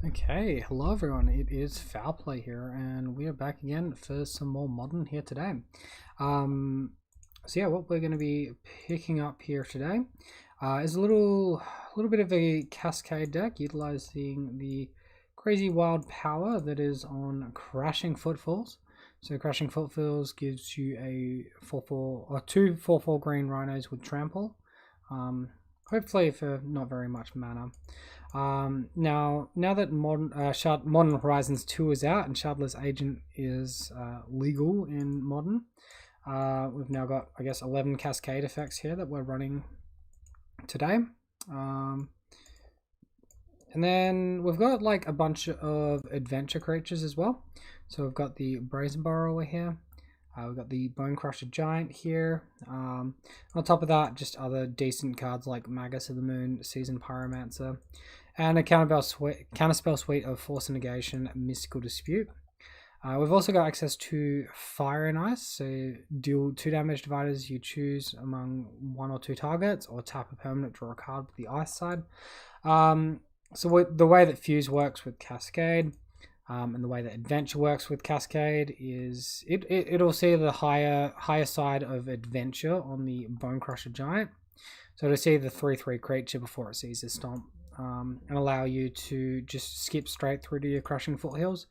Okay, hello everyone, it is Foul Play here, and we are back again for some more Modern here today. So yeah, what we're going to be picking up here today is a little bit of a Cascade deck, utilizing the crazy wild power that is on Crashing Footfalls. So Crashing Footfalls gives you a 4/4 or two 4/4 green rhinos with trample. Hopefully for not very much mana. Now that Modern Horizons 2 is out and Shardless Agent is legal in Modern, we've now got, I guess, 11 Cascade effects here that we're running today. And then we've got like a bunch of adventure creatures as well. So we've got the Brazen Burrower here. We've got the Bone Crusher Giant here. On top of that, just other decent cards like Magus of the Moon, Seasoned Pyromancer, and a counterspell suite of Force and Negation, Mystical Dispute. We've also got access to Fire and Ice, so deal 2 damage dividers you choose among 1 or 2 targets, or tap a permanent, draw a card with the Ice side. So the way that Fuse works with Cascade, and the way that Adventure works with Cascade is it'll see the higher side of Adventure on the Bone Crusher Giant. So it'll see the 3/3 creature before it sees the Stomp, and allow you to just skip straight through to your Crushing Foothills.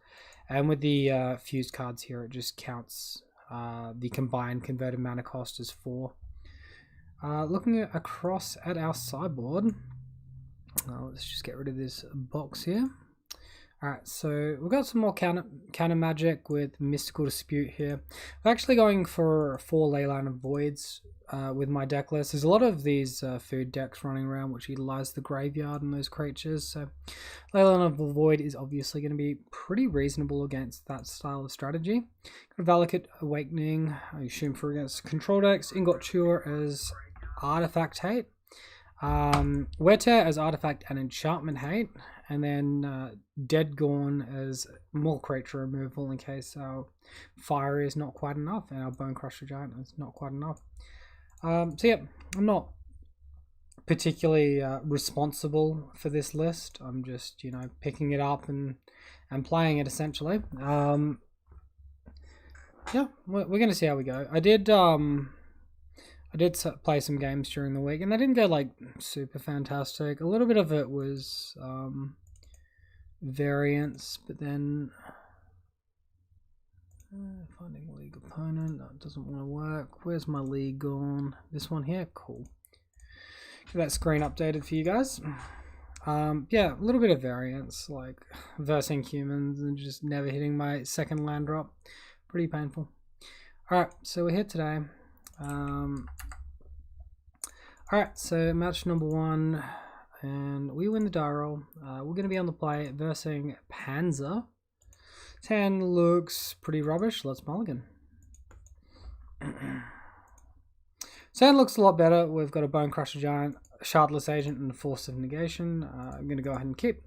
And with the Fuse cards here, it just counts the combined converted mana cost as 4. Looking across at our sideboard, let's just get rid of this box here. Alright, so we've got some more counter magic with Mystical Dispute here. I'm actually going for 4 Leyline of Voids with my deck list. There's a lot of these food decks running around which utilize the graveyard and those creatures, so Leyline of the Void is obviously going to be pretty reasonable against that style of strategy. Got Valakut Awakening, I assume for against control decks, Ingot Chewer as Artifact Hate, Wear Tear as Artifact and Enchantment Hate, and then Dead Gorn as more creature removal in case our Fire is not quite enough and our Bone Crusher Giant is not quite enough. So yeah, I'm not particularly responsible for this list. I'm just, picking it up and playing it essentially. Yeah, we're going to see how we go. I did play some games during the week, and they didn't go like super fantastic. A little bit of it was variance, but then finding a league opponent, that doesn't want to work. Where's my league gone? This one here, cool. Get that screen updated for you guys. Yeah, a little bit of variance, like versing humans and just never hitting my second land drop. Pretty painful. Alright, so we're here today. Alright, so match number 1, and we win the die roll. We're going to be on the play versing Panzer. 10 looks pretty rubbish. Let's mulligan. Sand looks a lot better. We've got a Bone Crusher Giant, Shardless Agent, and a Force of Negation. I'm going to go ahead and keep.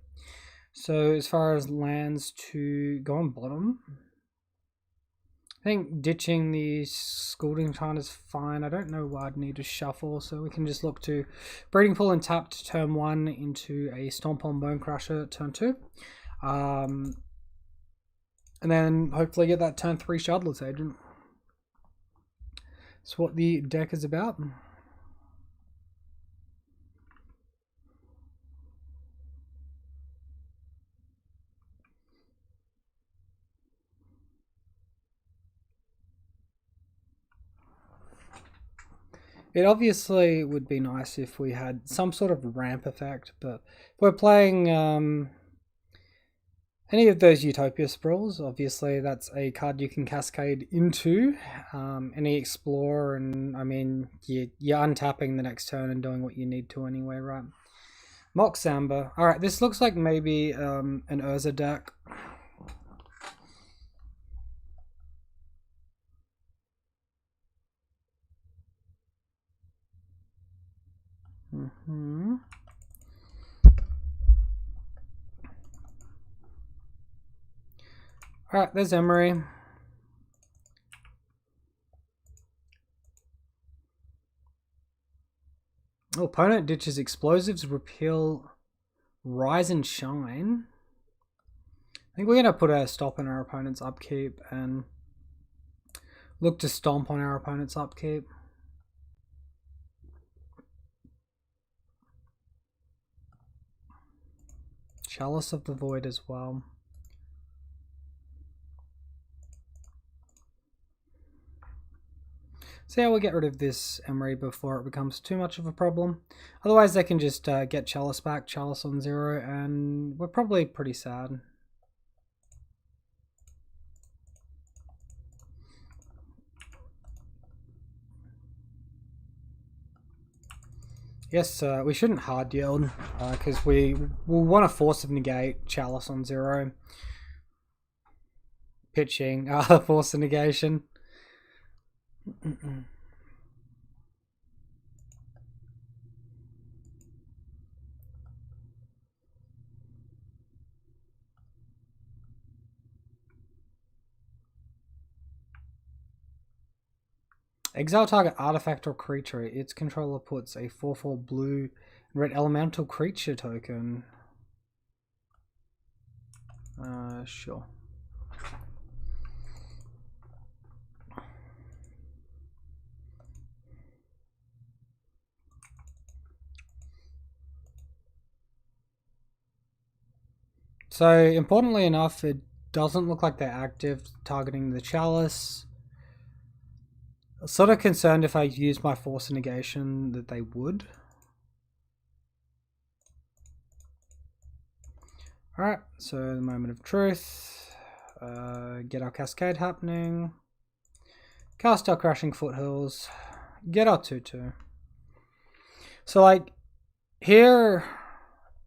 So as far as lands to go on bottom, I think ditching the Scalding Tarn is fine. I don't know why I'd need to shuffle, so we can just look to Breeding Pool and tap to turn 1 into a Stomp on Bone Crusher turn 2. And then hopefully get that turn 3 Shardless Agent. That's what the deck is about. It obviously would be nice if we had some sort of ramp effect, but if we're playing any of those Utopia Sprawls, obviously that's a card you can cascade into any Explorer, and I mean, you're untapping the next turn and doing what you need to anyway, right? Mock Samba. Alright, this looks like maybe an Urza deck. Alright, there's Emery. Oh, opponent ditches explosives, repeal Rise and Shine. think we're going to put a stop on our opponent's upkeep and look to stomp on our opponent's upkeep. Chalice of the Void as well. So yeah, we'll get rid of this Emery before it becomes too much of a problem. Otherwise they can just get Chalice back, Chalice on 0, and we're probably pretty sad. Yes, we shouldn't hard yield, because we will want to Force of Negate, Chalice on 0. Pitching, Force of Negation. Exile target artifact or creature. Its controller puts a 4/4 blue red elemental creature token. Sure. So, importantly enough, it doesn't look like they're active targeting the Chalice. I'm sort of concerned if I use my Force of Negation that they would. Alright, so the moment of truth. Get our Cascade happening. Cast our Crashing Foothills. Get our 2/2. So, like, here,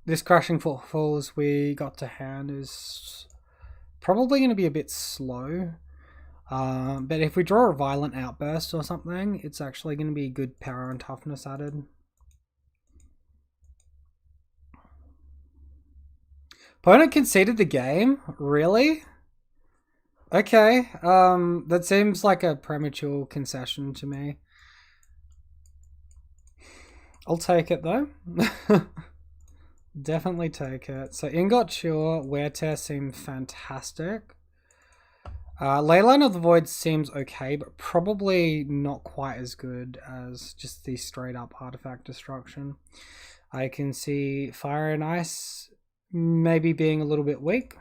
this Crashing Foothills we got to hand is probably going to be a bit slow. But if we draw a Violent Outburst or something, it's actually going to be good power and toughness added. Opponent conceded the game? Really? Okay, that seems like a premature concession to me. I'll take it though. Definitely take it. So Ingot Cure, Wear Tear seem fantastic. Leyline of the Void seems okay, but probably not quite as good as just the straight up artifact destruction. I can see Fire and Ice maybe being a little bit weak.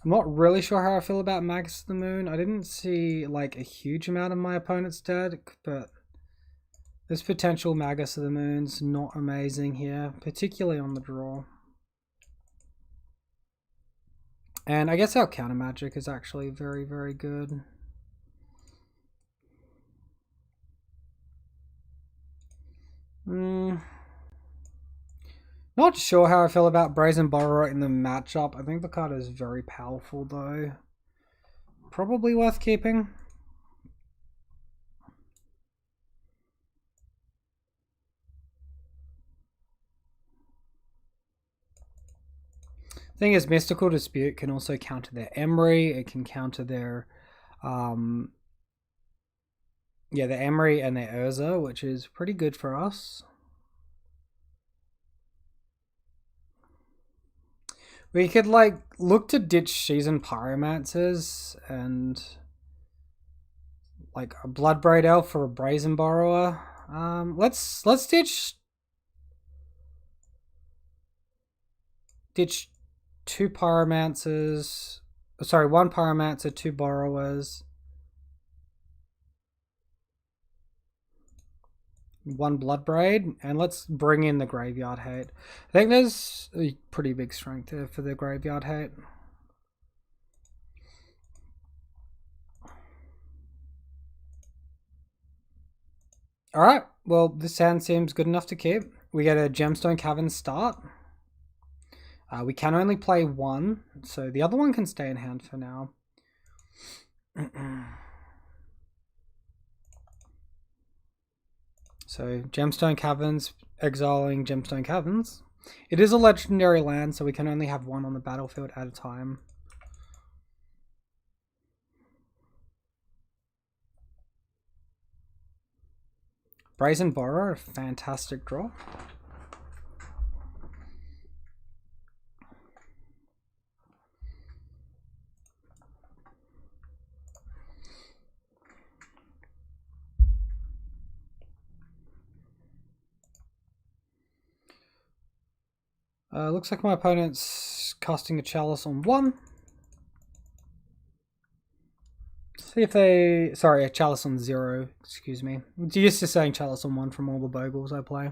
I'm not really sure how I feel about Magus of the Moon. I didn't see like a huge amount of my opponent's deck, but this potential Magus of the Moon's not amazing here, particularly on the draw. And I guess our counter magic is actually very, very good. Not sure how I feel about Brazen Borrower in the matchup. I think the card is very powerful though. Probably worth keeping. Thing is, Mystical Dispute can also counter their Emery. It can counter their, the Emery and their Urza, which is pretty good for us. We could like look to ditch Seasoned Pyromancers and like a Bloodbraid Elf for a Brazen Borrower. Let's ditch 2 Pyromancers. Sorry, 1 Pyromancer, 2 Borrowers, 1 Bloodbraid, and let's bring in the Graveyard Hate. I think there's a pretty big strength there for the Graveyard Hate. Alright, well, this hand seems good enough to keep. We get a Gemstone Cavern start. We can only play 1, so the other one can stay in hand for now. So Gemstone Caverns, exiling Gemstone Caverns. It is a legendary land, so we can only have 1 on the battlefield at a time. Brazen Borrower, a fantastic draw. Looks like my opponent's casting a Chalice on 1. See if they... Sorry, a Chalice on 0. Excuse me. I'm used to saying Chalice on 1 from all the Bogles I play.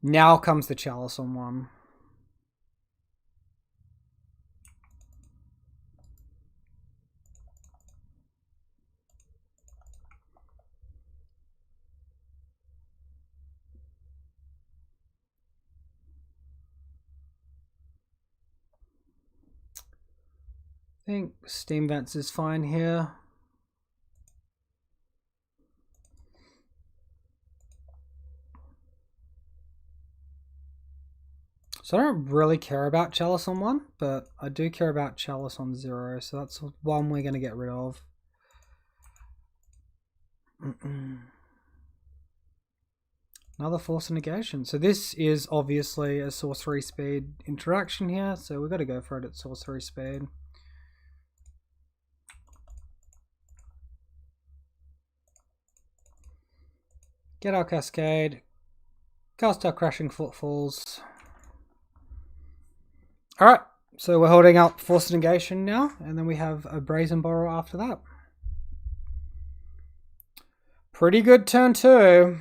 Now comes the Chalice on 1. I think Steam Vents is fine here. So I don't really care about Chalice on 1, but I do care about Chalice on 0, so that's one we're going to get rid of. Another Force of Negation. So this is obviously a sorcery speed interaction here, so we've got to go for it at sorcery speed. Get our Cascade, cast our Crashing Footfalls. Alright, so we're holding up Force of Negation now, and then we have a Brazen Borrow after that. Pretty good turn 2.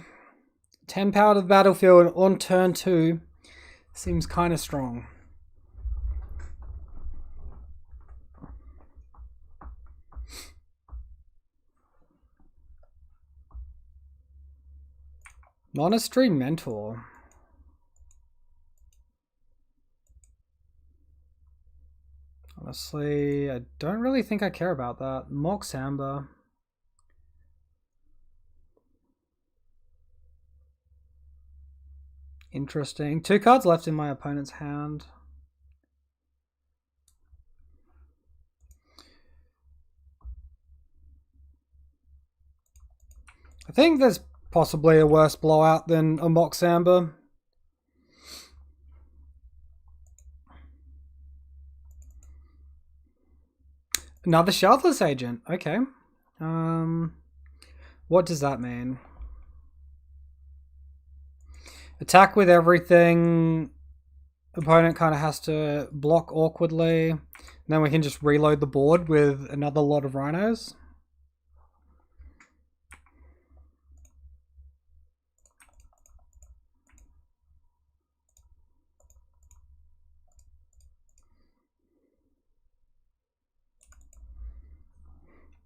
10 power to the battlefield on turn 2 seems kind of strong. Monastery Mentor. Honestly, I don't really think I care about that. Mox Amber. Interesting. 2 cards left in my opponent's hand. I think there's possibly a worse blowout than a Mox Amber. Another Shardless Agent. Okay. What does that mean? Attack with everything. Opponent kind of has to block awkwardly. And then we can just reload the board with another lot of rhinos.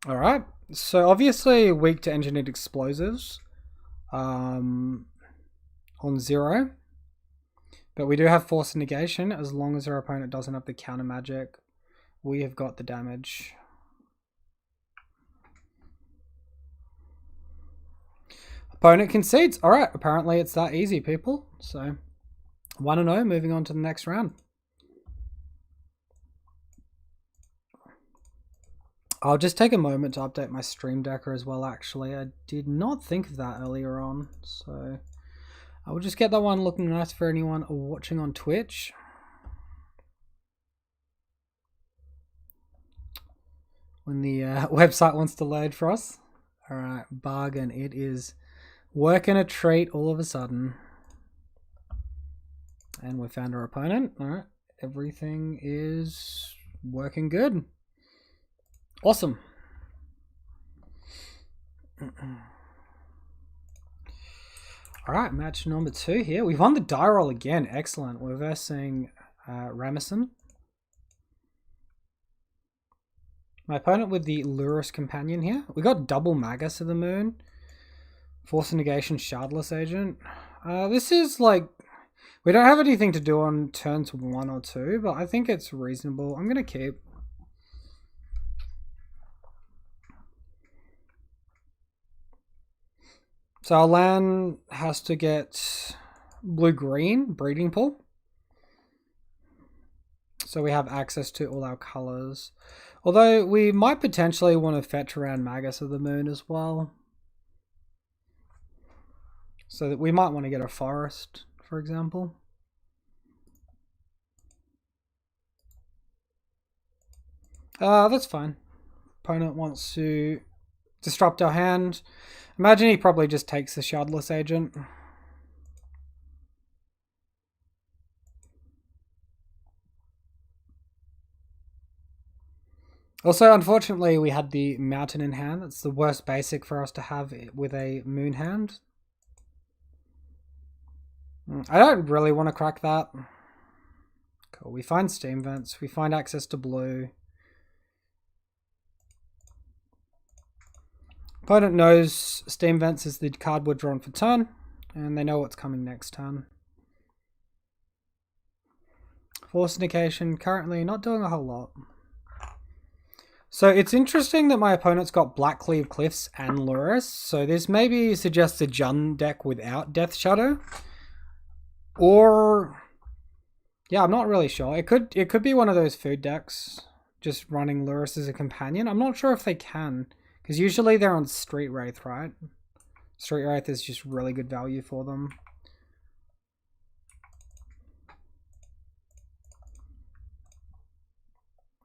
Alright, so obviously weak to engineered explosives on 0. But we do have Force of Negation. As long as our opponent doesn't have the counter magic, we have got the damage. Opponent concedes. Alright, apparently it's that easy, people. So 1-0, moving on to the next round. I'll just take a moment to update my Stream Decker as well, actually. I did not think of that earlier on, so I will just get that one looking nice for anyone watching on Twitch. When the website wants to load for us. Alright, bargain. It is working a treat all of a sudden. And we found our opponent. Alright, everything is working good. Awesome. Alright, match number 2 here. We won the die roll again. Excellent. We're versing Ramison. My opponent with the Lurus Companion here. We got double Magus of the Moon. Force of Negation, Shardless Agent. This is like... We don't have anything to do on turns 1 or 2, but I think it's reasonable. I'm going to keep. So our land has to get blue-green, Breeding Pool. So we have access to all our colors. Although we might potentially want to fetch around Magus of the Moon as well. So that we might want to get a forest, for example. That's fine. Opponent wants to disrupt our hand. Imagine he probably just takes the Shardless Agent. Also, unfortunately, we had the mountain in hand. That's the worst basic for us to have with a moon hand. I don't really want to crack that. Cool. We find steam vents. We find access to blue. Opponent knows steam vents is the card we're drawn for turn, and they know what's coming next turn. Force negation, currently not doing a whole lot. So it's interesting that my opponent's got Black Cleave Cliffs and Lurrus, so this maybe suggests a Jund deck without Death Shadow. Or yeah, I'm not really sure. It could be one of those food decks, just running Lurrus as a companion. I'm not sure if they can, because usually they're on Street Wraith, right? Street Wraith is just really good value for them.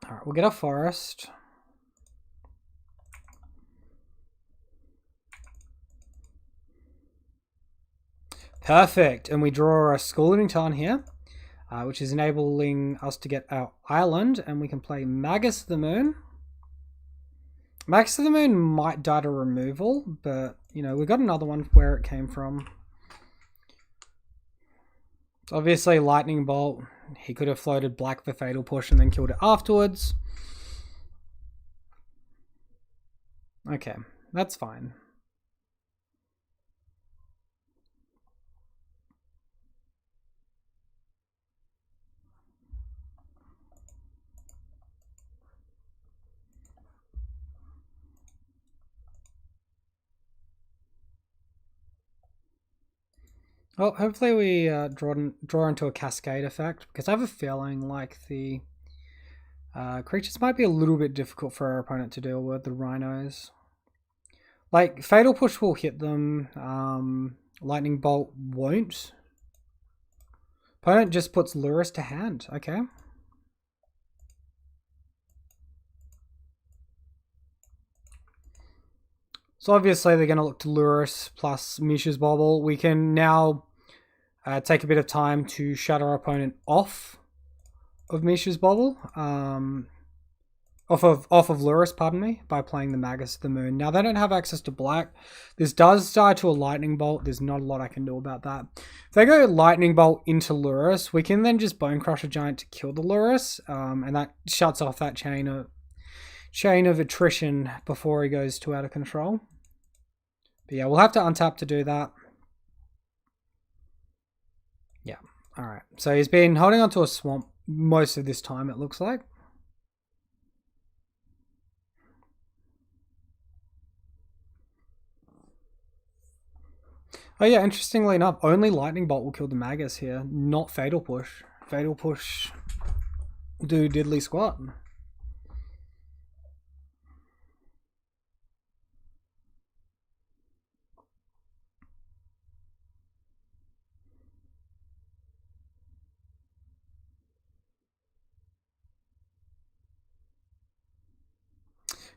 Alright, we'll get a forest. Perfect, and we draw a Scalding Tarn here, which is enabling us to get our island, and we can play Magus of the Moon. Magus of the Moon might die to removal, but, you know, we got another one where it came from. Obviously, Lightning Bolt. He could have floated black for Fatal Push and then killed it afterwards. Okay, that's fine. Well, hopefully we draw into a cascade effect, because I have a feeling like the creatures might be a little bit difficult for our opponent to deal with, the rhinos. Like, Fatal Push will hit them, Lightning Bolt won't. Opponent just puts Lurrus to hand, okay. So obviously they're going to look to Lurrus plus Mishra's Bauble. We can now take a bit of time to shut our opponent off of Mishra's Bauble. Off of Lurrus, pardon me, by playing the Magus of the Moon. Now they don't have access to black. This does die to a Lightning Bolt. There's not a lot I can do about that. If they go Lightning Bolt into Lurrus, we can then just Bone Crusher Giant to kill the Lurrus, and that shuts off that chain of attrition before he goes too out of control. But yeah, we'll have to untap to do that. Yeah, alright. So he's been holding onto a swamp most of this time, it looks like. Oh yeah, interestingly enough, only Lightning Bolt will kill the Magus here, not Fatal Push. Fatal Push do diddly squat.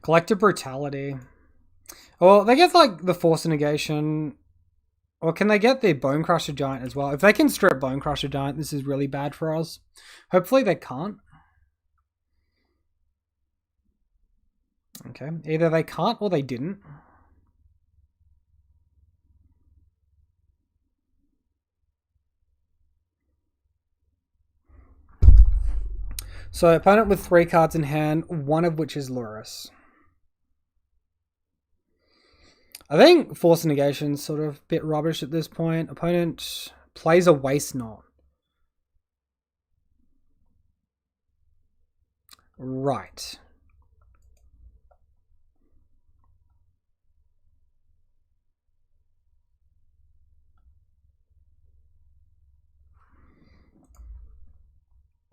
Collective Brutality. Well, they get like the Force Negation. Or can they get the Bone Crusher Giant as well? If they can strip Bone Crusher Giant, this is really bad for us. Hopefully they can't. Okay, either they can't or they didn't. So opponent with 3 cards in hand, one of which is Lurrus. I think Force Negation's sort of a bit rubbish at this point. Opponent plays a Waste Knot. Right.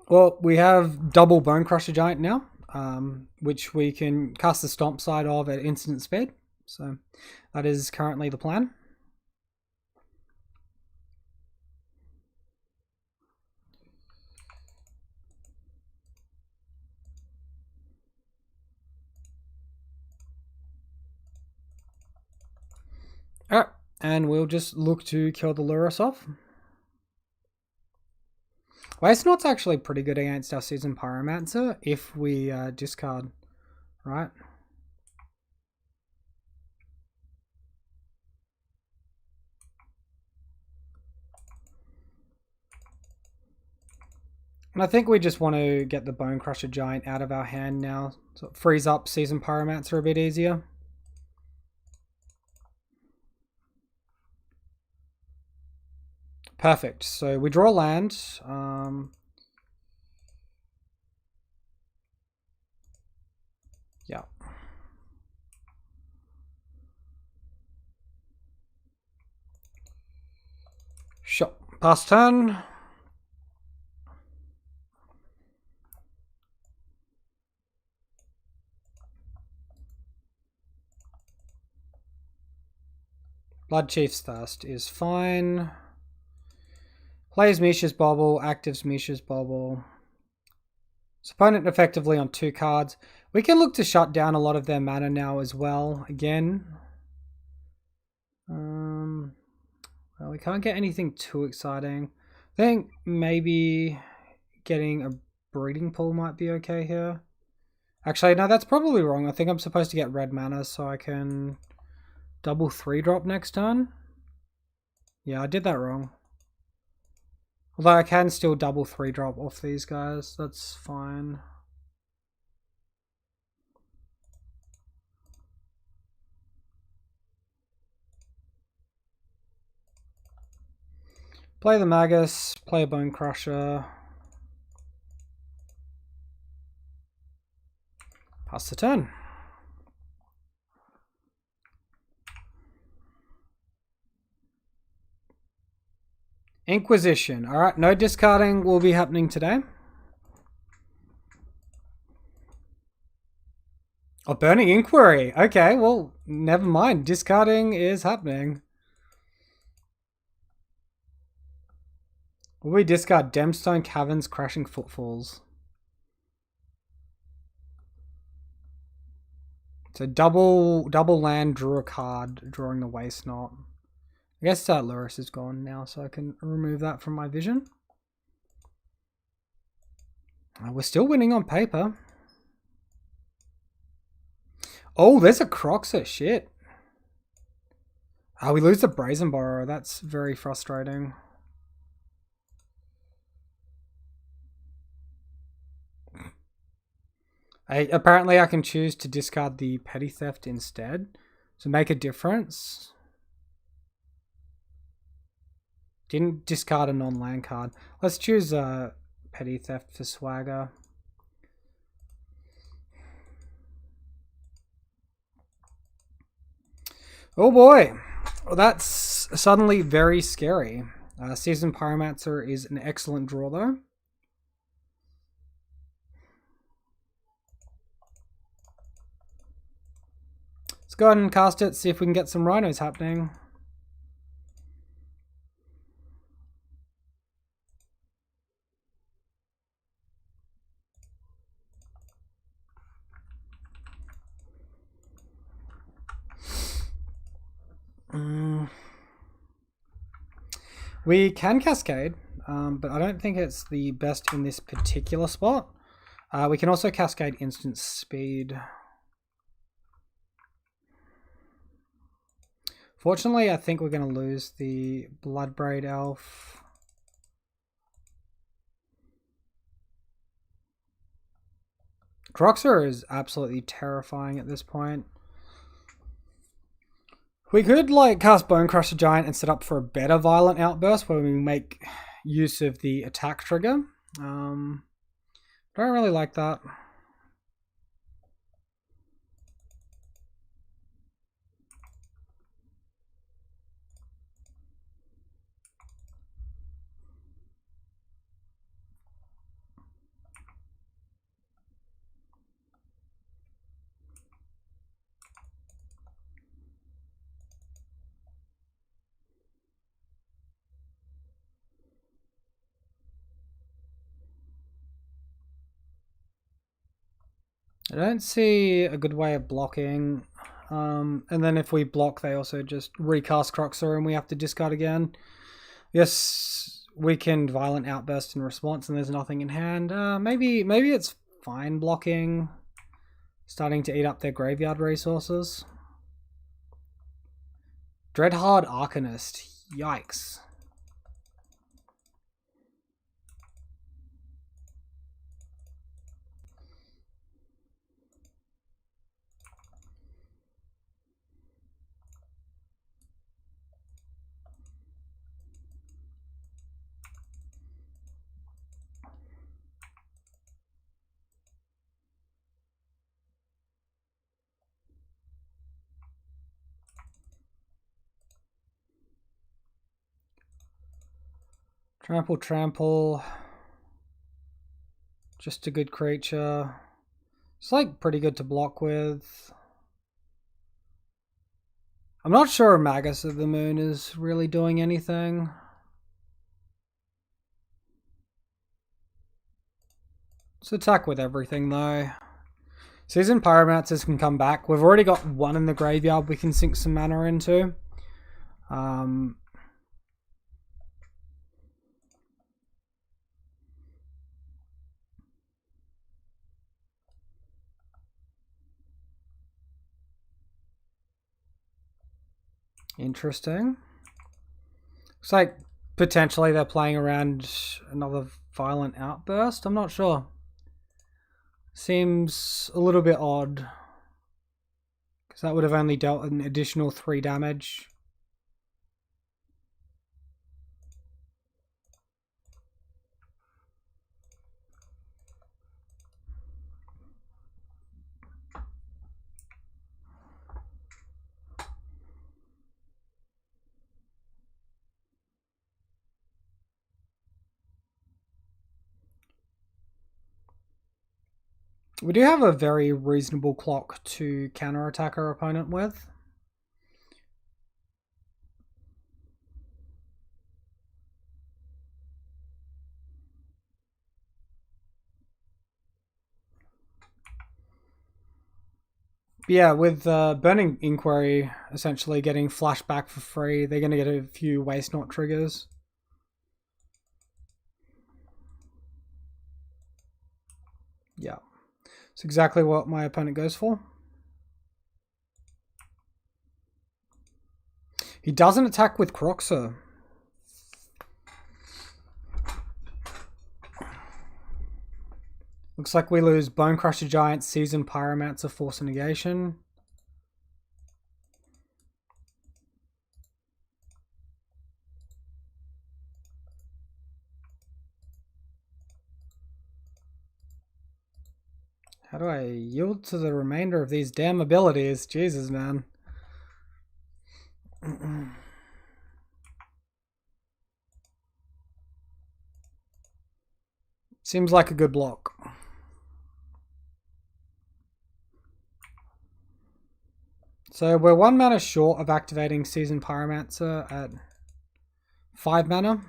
Well, we have double Bone Crusher Giant now, which we can cast the Stomp side of at instant speed. So that is currently the plan. Alright, and we'll just look to kill the Lurrus off. Waste Knot's actually pretty good against our Seasoned Pyromancer if we discard right? And I think we just want to get the Bone Crusher Giant out of our hand now. So it frees up Seasoned Pyromancer a bit easier. Perfect. So we draw land. Yeah. Sure. Pass turn. Blood Chief's Thirst is fine. Plays Misha's Bobble, actives Misha's Bobble. So opponent effectively on 2 cards. We can look to shut down a lot of their mana now as well, again. Well, we can't get anything too exciting. I think maybe getting a breeding pool might be okay here. Actually, no, that's probably wrong. I think I'm supposed to get red mana so I can double 3-drop next turn. Yeah, I did that wrong. Although I can still double 3-drop off these guys. That's fine. Play the Magus, play a Bone Crusher. Pass the turn. Inquisition. Alright, no discarding will be happening today. Oh, Burning Inquiry. Okay, well, never mind. Discarding is happening. Will we discard Gemstone Caverns, Crashing Footfalls? So double land, drew a card, drawing the Waste Knot. I guess Luris is gone now, so I can remove that from my vision. We're still winning on paper. Oh, there's a Croxer. Shit. We lose the Brazen Borrower. That's very frustrating. Apparently I can choose to discard the Petty Theft instead. So make a difference. Didn't discard a non-land card. Let's choose Petty Theft for swagger. Oh boy. Well, that's suddenly very scary. Seasoned Pyromancer is an excellent draw though. Let's go ahead and cast it, see if we can get some rhinos happening. We can Cascade, but I don't think it's the best in this particular spot. We can also Cascade Instant Speed. Fortunately, I think we're going to lose the Bloodbraid Elf. Croxer is absolutely terrifying at this point. We could like cast Bone Crusher Giant and set up for a better Violent Outburst where we make use of the attack trigger. Don't really like that. I don't see a good way of blocking. And then if we block, they also just recast Croxer and we have to discard again. Yes, we can Violent Outburst in response and there's nothing in hand. Maybe it's fine blocking. starting to eat up their graveyard resources. Dreadhard Arcanist. Yikes. Trample, trample. Just a good creature. It's like pretty good to block with. I'm not sure Magus of the Moon is really doing anything. Let's attack with everything though. Seasoned Pyromancers can come back. We've already got one in the graveyard we can sink some mana into. Interesting. Looks like potentially they're playing around another Violent Outburst. I'm not sure. Seems a little bit odd. Because that would have only dealt an additional 3 damage. We do have a very reasonable clock to counterattack our opponent with. But yeah, with Burning Inquiry essentially getting flashback for free, they're going to get a few Waste Not triggers. Yeah. It's exactly what my opponent goes for. He doesn't attack with Croxer. Looks like we lose Bone Crusher Giant, Seasoned Pyromancer, Force of Negation. How do I yield to the remainder of these damn abilities? Jesus, man. Seems like a good block. So we're 1 mana short of activating Seasoned Pyromancer at 5 mana.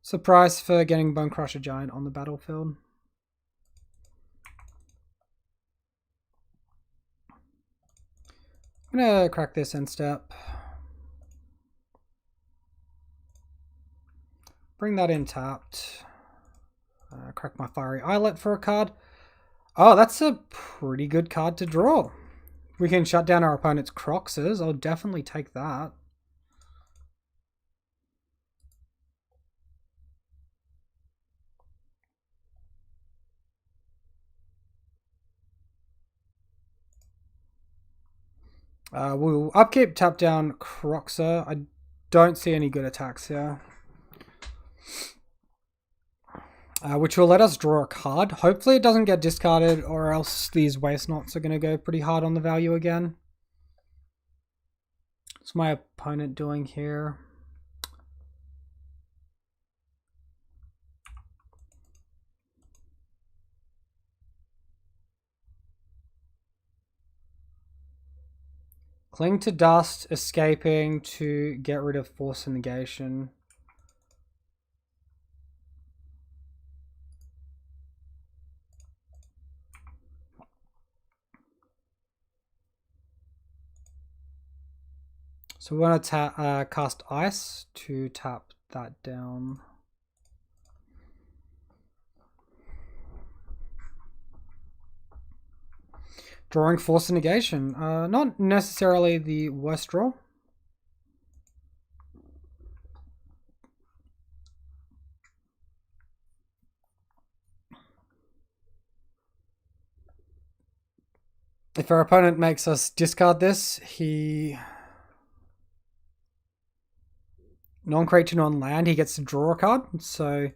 Surprise for getting Bone Crusher Giant on the battlefield. I'm gonna crack this end step. Bring that in tapped. Crack my Fiery Eyelet for a card. Oh, that's a pretty good card to draw. We can shut down our opponent's Croxes. I'll definitely take that. We'll upkeep, tap down Croxer. I don't see any good attacks here. Which will let us draw a card. Hopefully it doesn't get discarded, or else these Waste Knots are going to go pretty hard on the value again. What's my opponent doing here? Cling to Dust, escaping to get rid of Force of Negation. So we want to cast Ice to tap that down. Drawing Force and Negation. Not necessarily the worst draw. If our opponent makes us discard this, he... non-creature, non-land, he gets to draw a card. So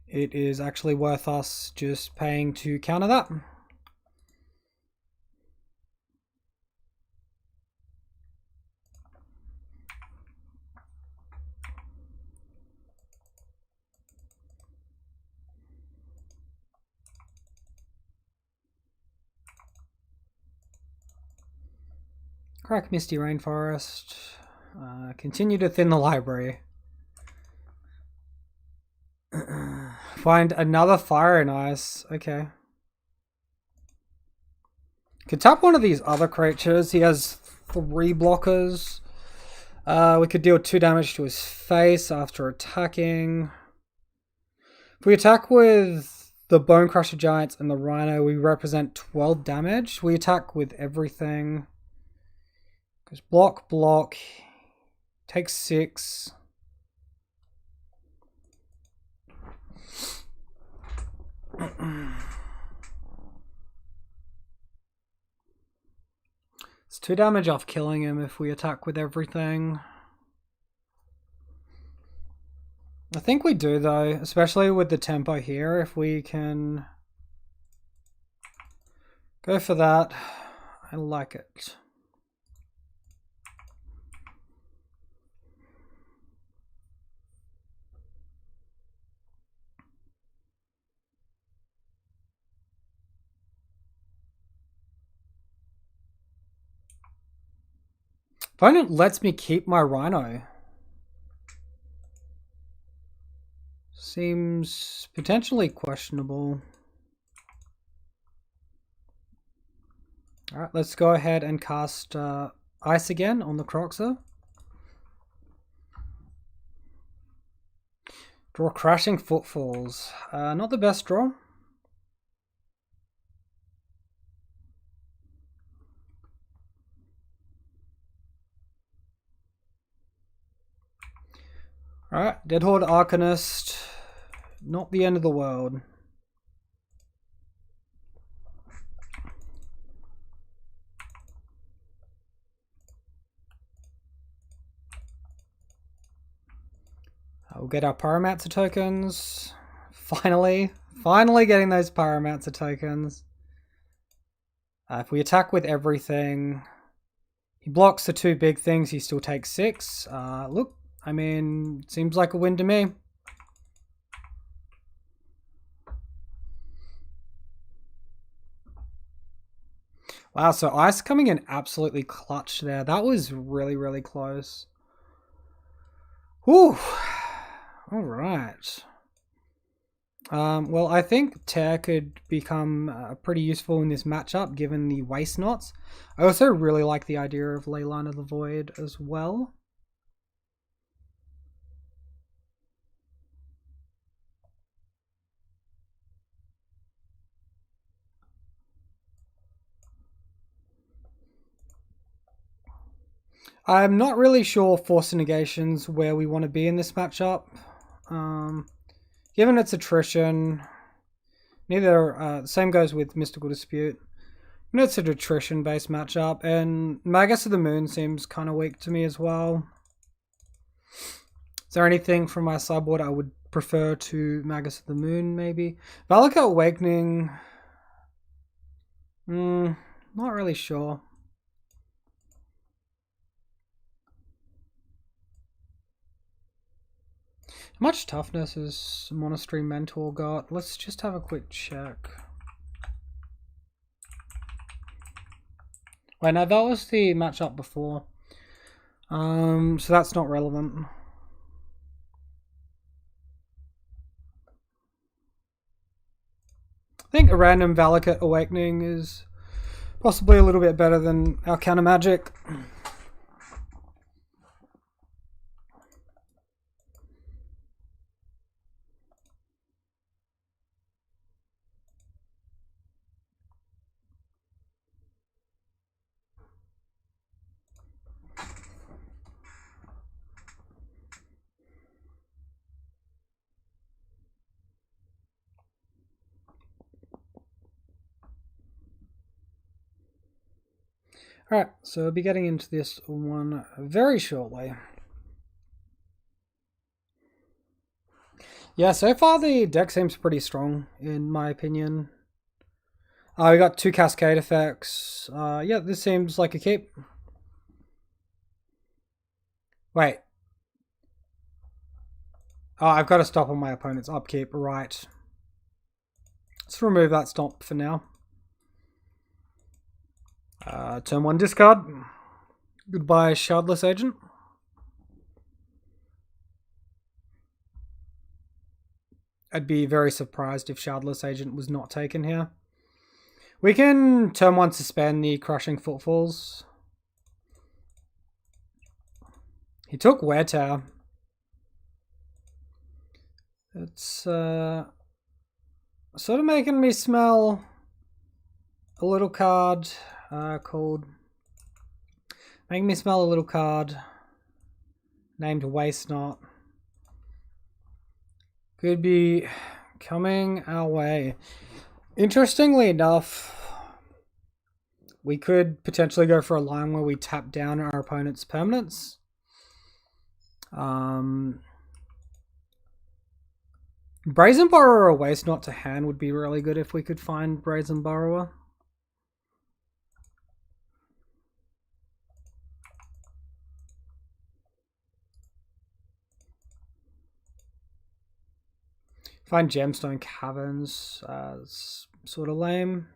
it is actually worth us just paying to counter that. Crack Misty Rainforest. Continue to thin the library. Find another Fire and Ice. Okay. Could tap one of these other creatures. He has 3 blockers. We could deal 2 damage to his face after attacking. If we attack with the Bone Crusher Giants and the Rhino, we represent 12 damage. We attack with everything. Goes block, block. Takes 6. It's 2 damage off killing him if we attack with everything. I think we do though, especially with the tempo here, if we can go for that. I like it. Opponent lets me keep my Rhino. Seems potentially questionable. Alright, let's go ahead and cast Ice again on the Croxer. Draw Crashing Footfalls. Not the best draw. Alright, Deadhorde Arcanist. Not the end of the world. We'll get our Pyromancer tokens. Finally getting those Pyromancer tokens. If we attack with everything, he blocks the 2 big things, he still takes 6. Look, I mean, seems like a win to me. Wow, so Ice coming in absolutely clutch there. That was really, really close. Whew. All right. Well, I think Tear could become pretty useful in this matchup, given the Waste Knots. I also really like the idea of Leyline of the Void as well. I'm not really sure Force Negation's where we want to be in this matchup. Given its attrition, same goes with Mystical Dispute. It's an attrition-based matchup, and Magus of the Moon seems kind of weak to me as well. Is there anything from my sideboard I would prefer to Magus of the Moon, maybe? Valakut Awakening... not really sure. How much toughness has Monastery Mentor got? Let's just have a quick check. Wait, no, that was the matchup before. So that's not relevant. I think a random Valakut Awakening is possibly a little bit better than our counter magic. Alright, so we'll be getting into this one very shortly. Yeah, so far the deck seems pretty strong, in my opinion. We got 2 Cascade effects. Yeah, this seems like a keep. Wait. Oh, I've got to stop on my opponent's upkeep, right. Let's remove that stop for now. Turn 1 discard. Goodbye, Shardless Agent. I'd be very surprised if Shardless Agent was not taken here. We can turn 1 suspend the Crushing Footfalls. He took Wear Tear. It's sort of making me smell a little card called... Making me smell a little card named Waste Not. Could be coming our way. Interestingly enough, we could potentially go for a line where we tap down our opponent's permanents. Brazen Borrower or Waste Not to hand would be really good if we could find Brazen Borrower. Find Gemstone Caverns, sort of lame.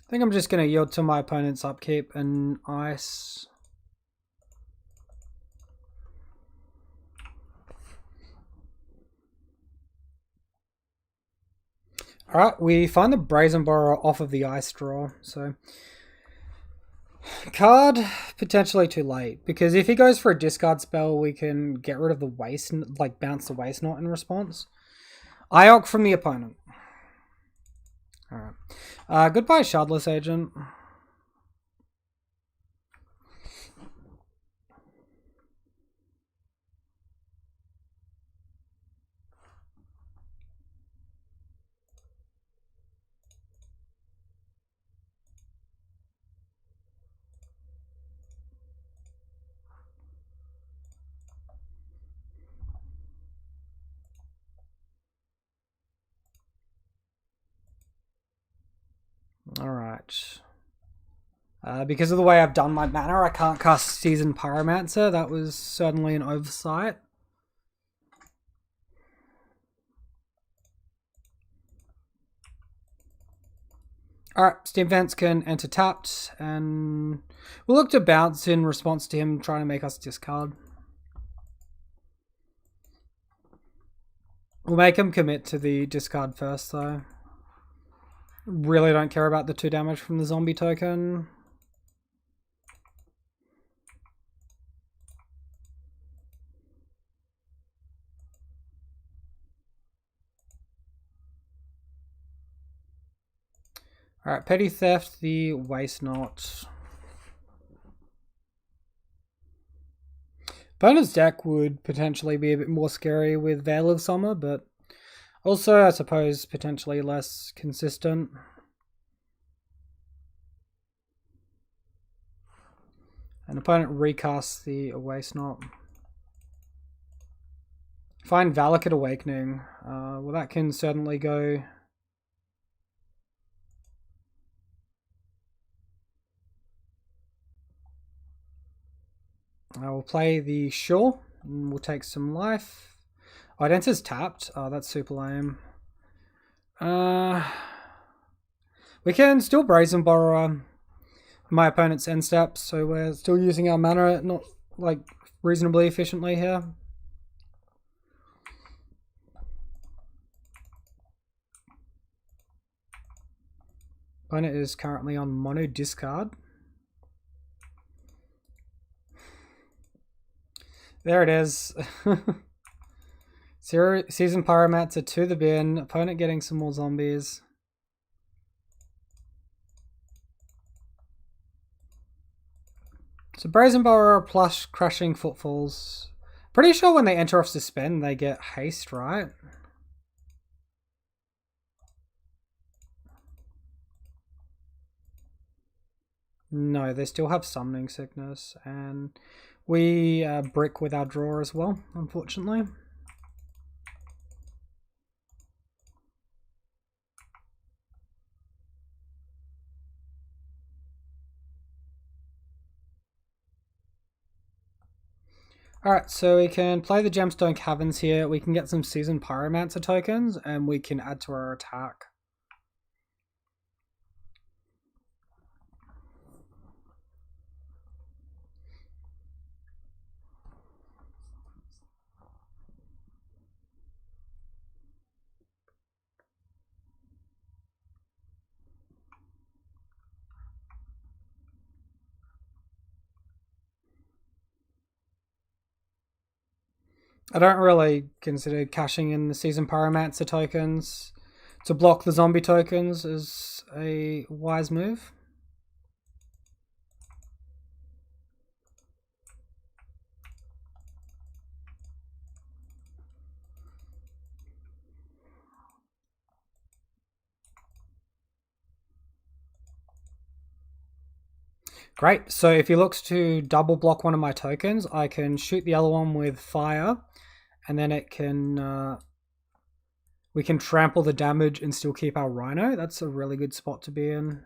I think I'm just going to yield to my opponent's upkeep and ice. Alright, we find the Brazen Borrower off of the ice draw, so... Card, potentially too late, because if he goes for a discard spell, we can get rid of the waste, like bounce the Waste Knot in response. Iok from the opponent. Alright. Goodbye, Shardless Agent. Alright. Because of the way I've done my mana, I can't cast Seasoned Pyromancer. That was certainly an oversight. Alright, Steam Vents can enter tapped, and we'll look to bounce in response to him trying to make us discard. We'll make him commit to the discard first, though. Really don't care about the 2 damage from the zombie token. Alright, Petty Theft, the Waste Knot. Opponent's deck would potentially be a bit more scary with Veil of Summer, but also, I suppose, potentially less consistent. An opponent recasts the Waste Knot. Find Valakut Awakening. Well, that can certainly go... I will play the Shore, and we'll take some life. Oh, it enters tapped. Oh, that's super lame. We can still Brazen Borrower my opponent's end steps, so we're still using our mana not like reasonably efficiently here. Opponent is currently on mono discard. There it is. Seasoned Pyromancer to the bin. Opponent getting some more zombies. So Brazen Borrower plus Crashing Footfalls. Pretty sure when they enter off suspend, they get haste, right? No, they still have Summoning Sickness, and we brick with our draw as well, unfortunately. Alright, so we can play the Gemstone Caverns here, we can get some Seasoned Pyromancer tokens, and we can add to our attack. I don't really consider cashing in the Seasoned Pyromancer tokens to block the zombie tokens as a wise move. Great, so if he looks to double block one of my tokens, I can shoot the other one with fire, and then it can we can trample the damage and still keep our Rhino. That's a really good spot to be in.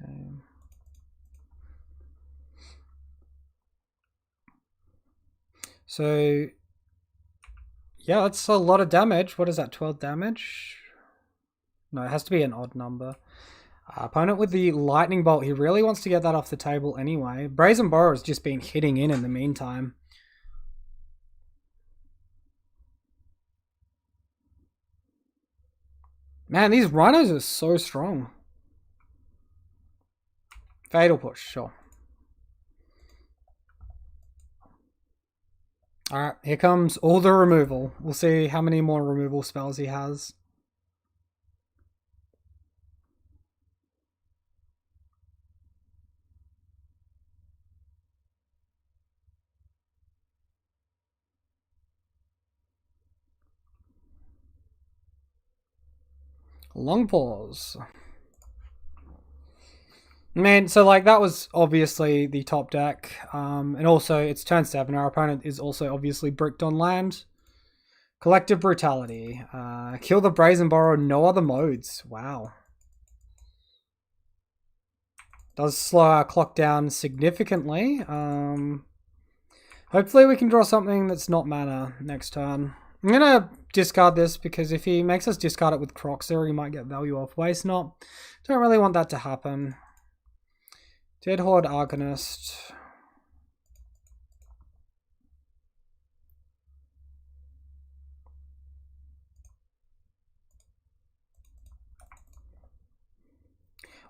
Okay. So yeah, that's a lot of damage. What is that, 12 damage? No, it has to be an odd number. Opponent with the Lightning Bolt, he really wants to get that off the table anyway. Brazen Borrower has just been hitting in the meantime. Man, these Rhinos are so strong. Fatal Push, sure. Alright, here comes all the removal. We'll see how many more removal spells he has. Long pause. Man, so like that was obviously the top deck, and also it's turn 7. Our opponent is also obviously bricked on land. Collective Brutality. Kill the Brazen Borrower, no other modes. Wow. Does slow our clock down significantly. Hopefully we can draw something that's not mana next turn. I'm going to discard this because if he makes us discard it with Croxer, he might get value off Waste Not. Don't really want that to happen. Dead Horde Arcanist.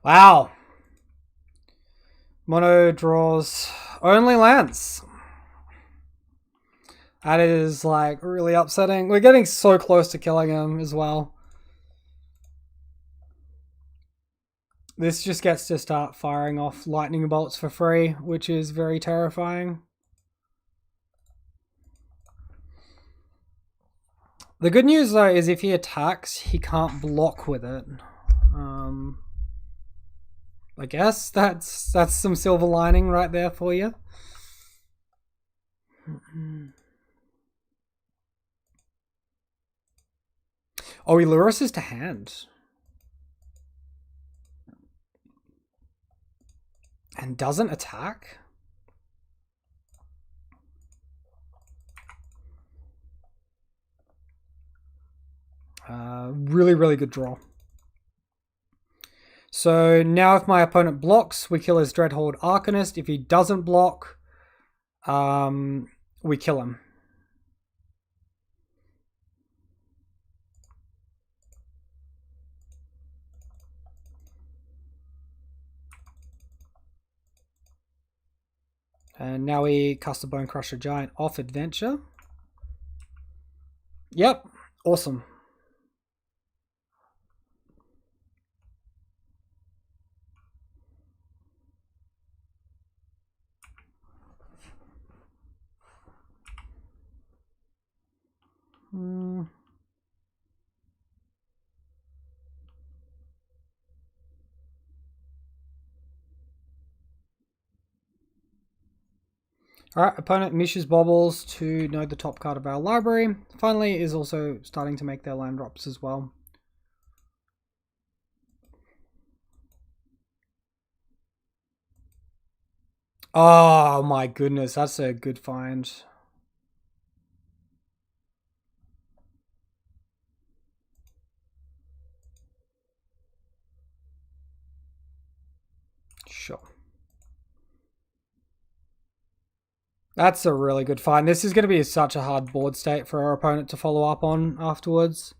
Wow. Mono draws only lands. That is like really upsetting. We're getting so close to killing him as well. This just gets to start firing off lightning bolts for free, which is very terrifying. The good news though is if he attacks, he can't block with it. I guess that's some silver lining right there for you. Oh, he lures us to hand. And doesn't attack? Really, really good draw. So now if my opponent blocks, we kill his Dreadhorde Arcanist. If he doesn't block, we kill him. And now we cast a Bone Crusher Giant off Adventure. Yep, awesome. Alright, opponent mishes baubles to know the top card of our library. Finally is also starting to make their land drops as well. Oh my goodness, that's a good find. Sure. That's a really good find. This is going to be such a hard board state for our opponent to follow up on afterwards.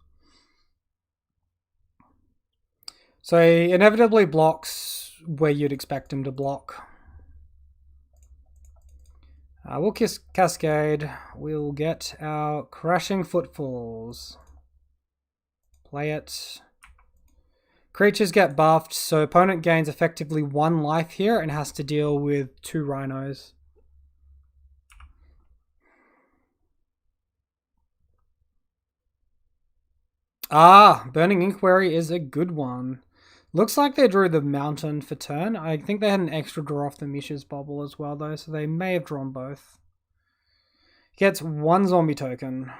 So he inevitably blocks where you'd expect him to block. We'll kiss Cascade. We'll get our Crashing Footfalls. Play it. Creatures get buffed, so opponent gains effectively 1 life here and has to deal with 2 rhinos. Ah, Burning Inquiry is a good one. Looks like they drew the mountain for turn. I think they had an extra draw off the Mishra's Bubble as well, though, so they may have drawn both. Gets 1 zombie token.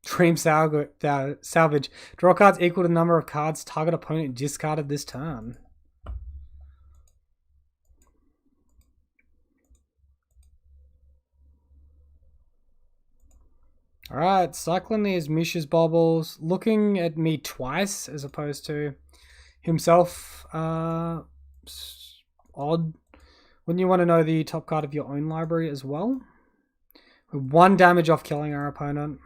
Dream Salvage. Draw cards equal to the number of cards target opponent discarded this turn. Alright, cycling these Mishra's Baubles, looking at me twice as opposed to himself. Odd. Wouldn't you want to know the top card of your own library as well? With 1 damage off killing our opponent.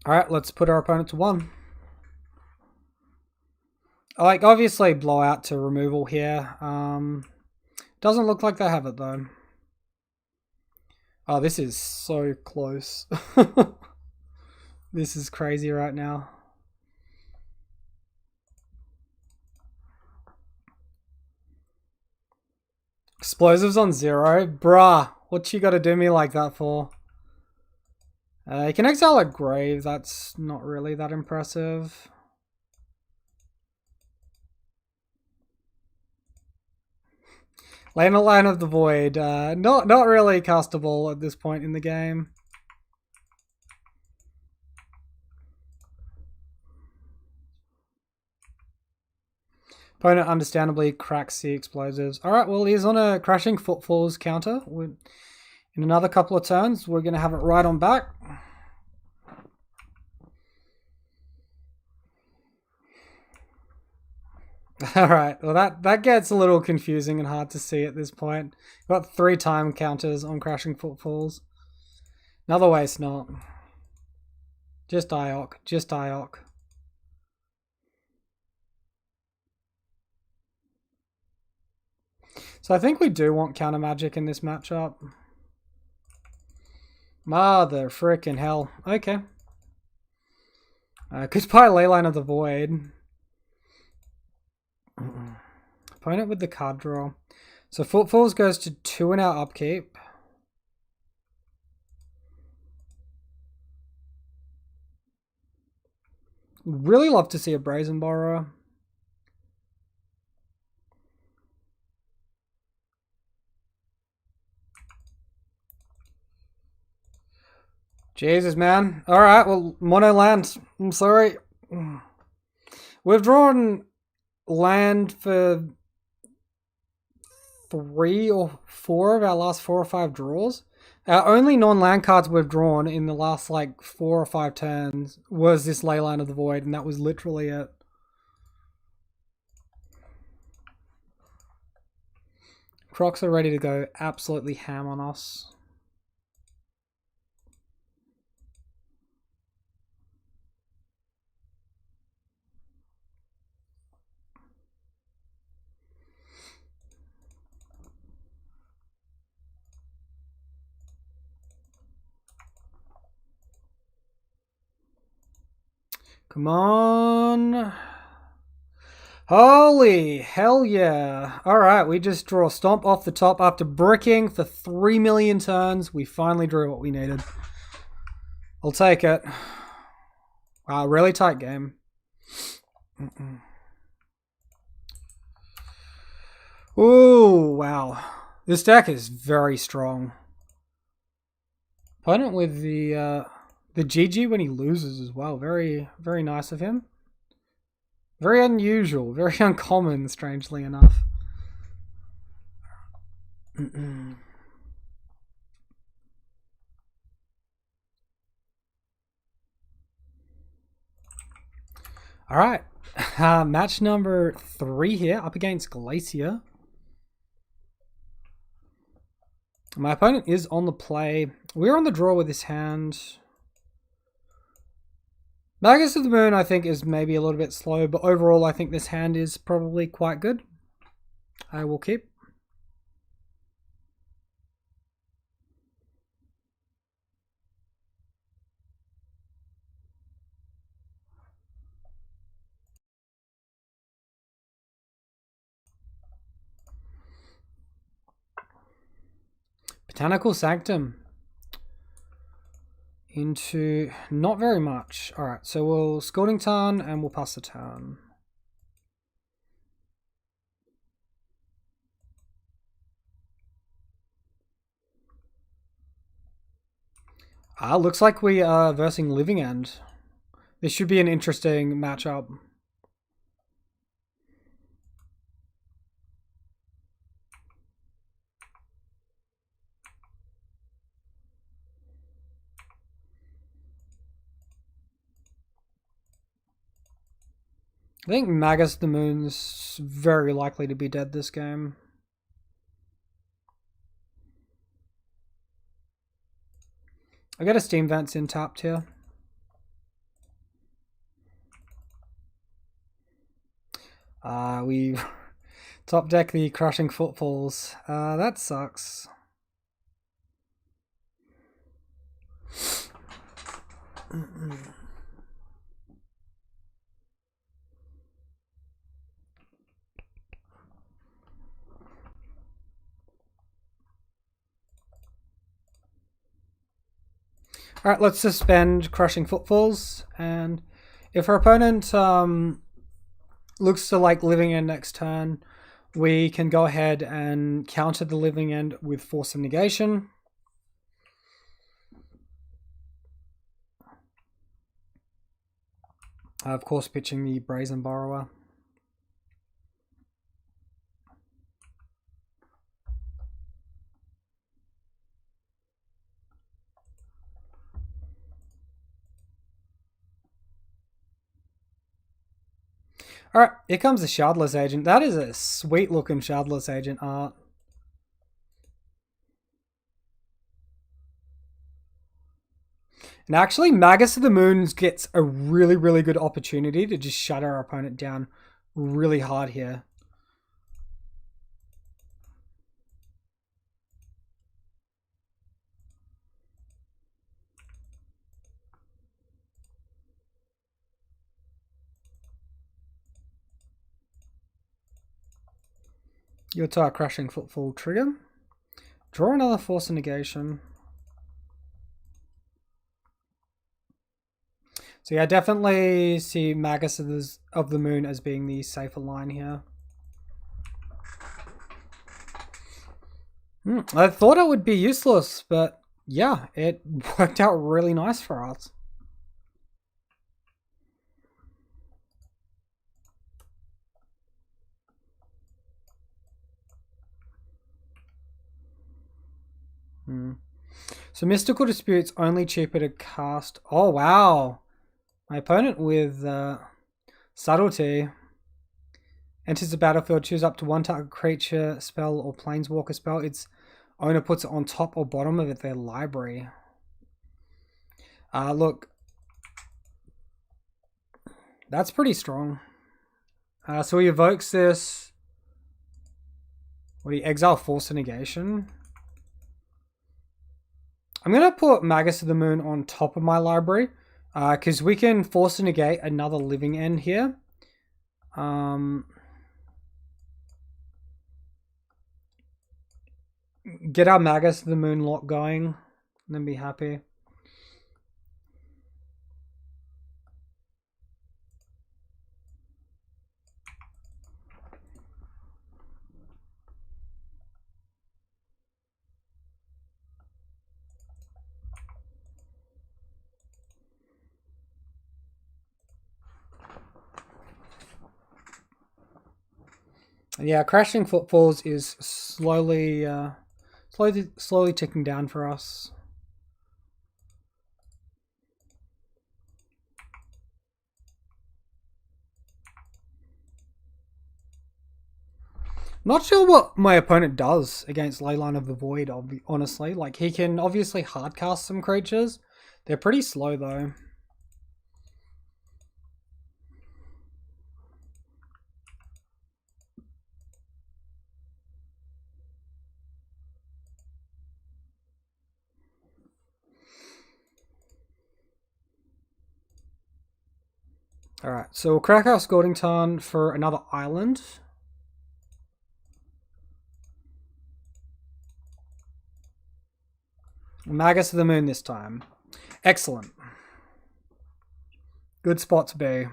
Alright, let's put our opponent to 1. Like, obviously blowout to removal here. Doesn't look like they have it though. Oh, this is so close. This is crazy right now. Explosives on 0? Bruh, what you gotta do me like that for? You can exile a grave, that's not really that impressive. Line of the Void, not really castable at this point in the game. Opponent understandably cracks the explosives. Alright, well he's on a Crashing Footfalls counter. In another couple of turns, we're going to have it right on back. Alright, well that gets a little confusing and hard to see at this point. We've got 3 time counters on Crashing Footfalls. Another waste not. Just Diok, just Diok. So I think we do want counter magic in this matchup. Mother frickin' hell. Okay. Goodbye Leyline of the Void. Opponent with the card draw. So Footfalls goes to 2 in our upkeep. Really love to see a Brazen Borrower. Jesus, man. Alright, well, mono land. I'm sorry. We've drawn land for 3 or 4 of our last 4 or 5 draws. Our only non-land cards we've drawn in the last like 4 or 5 turns was this Leyline of the Void, and that was literally it. Crocs are ready to go absolutely ham on us. Come on. Holy hell yeah. Alright, we just draw Stomp off the top after bricking for 3 million turns. We finally drew what we needed. I'll take it. Wow, really tight game. Ooh, wow. This deck is very strong. Opponent with the GG when he loses as well. Very, very nice of him. Very unusual, very uncommon, strangely enough. Alright, match number 3 here, up against Glacier. My opponent is on the play. We're on the draw with this hand. Magus of the Moon, I think, is maybe a little bit slow, but overall, I think this hand is probably quite good. I will keep. Botanical Sanctum. Into not very much. Alright, so we'll Scalding Tarn and we'll pass the turn. Looks like we are versing Living End. This should be an interesting matchup. I think Magus the Moon's very likely to be dead this game. I got a Steam Vents in tapped here. We top deck the Crushing Footfalls. That sucks. Alright, let's suspend Crushing Footfalls, and if our opponent looks to like Living End next turn, we can go ahead and counter the Living End with Force of Negation. Of course, pitching the Brazen Borrower. Alright, here comes the Shardless Agent. That is a sweet looking Shardless Agent art. And actually, Magus of the Moons gets a really, really good opportunity to just shut our opponent down really hard here. Your Tire Crushing Footfall trigger. Draw another Force of Negation. So yeah, I definitely see Magus of the Moon as being the safer line here. I thought it would be useless, but yeah, it worked out really nice for us. So Mystical Dispute's only cheaper to cast. Oh, wow. My opponent with Subtlety enters the battlefield, choose up to one target creature, spell, or planeswalker spell. Its owner puts it on top or bottom of their library. Look. That's pretty strong. So he evokes this. What do you exile Force of Negation? I'm going to put Magus of the Moon on top of my library, because we can Force to negate another Living End here. get our Magus to the Moon lock going, and then be happy. Yeah, Crashing Footfalls is slowly ticking down for us. Not sure what my opponent does against Leyline of the Void, honestly. Like, he can obviously hardcast some creatures. They're pretty slow, though. Alright, so we'll crack our Scalding Tarn for another island. Magus of the Moon this time. Excellent. Good spot to be.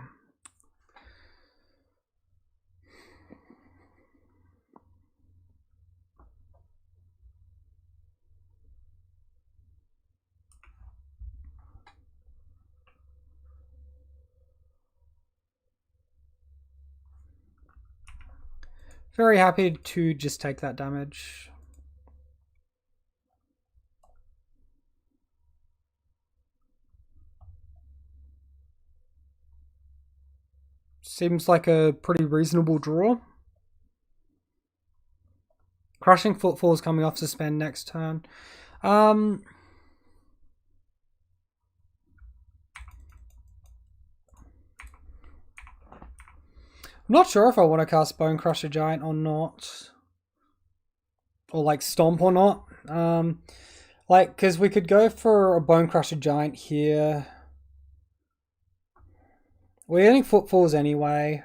Very happy to just take that damage. Seems like a pretty reasonable draw. Crushing Footfalls coming off suspend next turn. I'm not sure if I want to cast Bone Crusher Giant or not. Or like Stomp or not. Like, because we could go for a Bone Crusher Giant here. We're getting Footfalls anyway.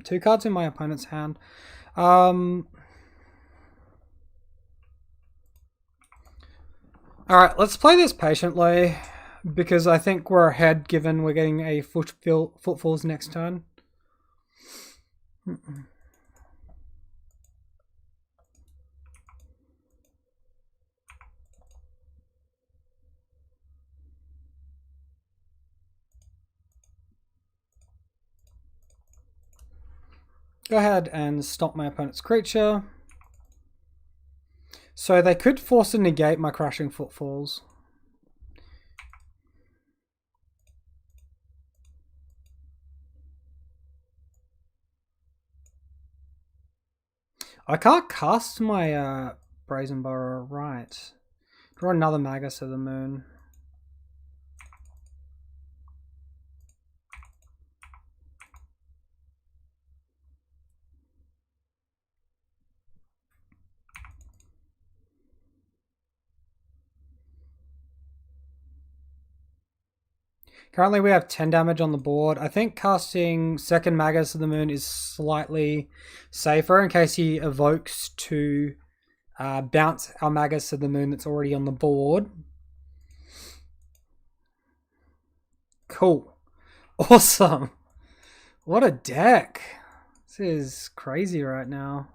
Two cards in my opponent's hand. Alright, let's play this patiently. Because I think we're ahead given we're getting a Footfalls next turn. Go ahead and stop my opponent's creature. So they could force a negate my Crashing Footfalls. I can't cast my Brazen Burrow, right. Draw another Magus of the Moon. Currently we have 10 damage on the board. I think casting second Magus of the Moon is slightly safer in case he evokes to bounce our Magus of the Moon that's already on the board. Cool. Awesome. What a deck. This is crazy right now.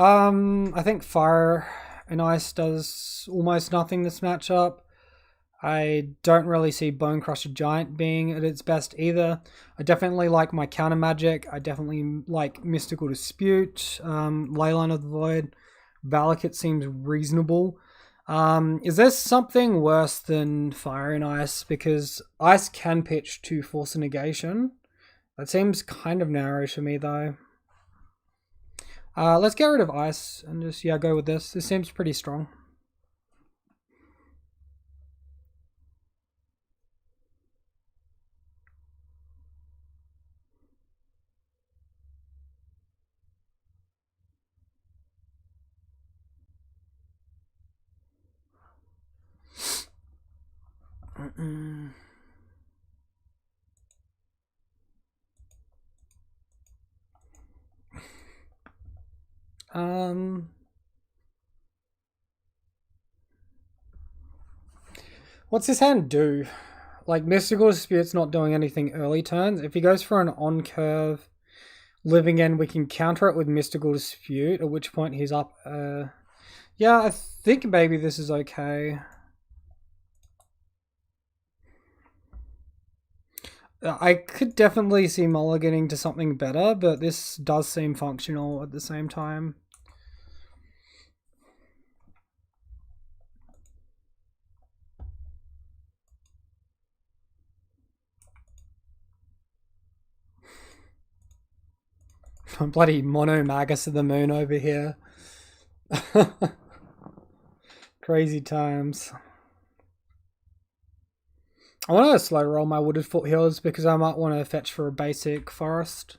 I think Fire and Ice does almost nothing this matchup. I don't really see Bone Crusher Giant being at its best either. I definitely like my counter magic. I definitely like Mystical Dispute, Leyline of the Void. Valakut seems reasonable. Is there something worse than Fire and Ice? Because Ice can pitch to force a negation. That seems kind of narrow for me though. Let's get rid of Ice and just, yeah, go with this. This seems pretty strong. What's his hand do? Like, Mystical Dispute's not doing anything early turns. If he goes for an on-curve living end, we can counter it with Mystical Dispute, at which point he's up. Yeah, I think maybe this is okay. I could definitely see mulliganing to something better, but this does seem functional at the same time. Bloody mono Magus of the Moon over here. Crazy times. I want to slow roll my Wooded Foothills because I might want to fetch for a basic forest.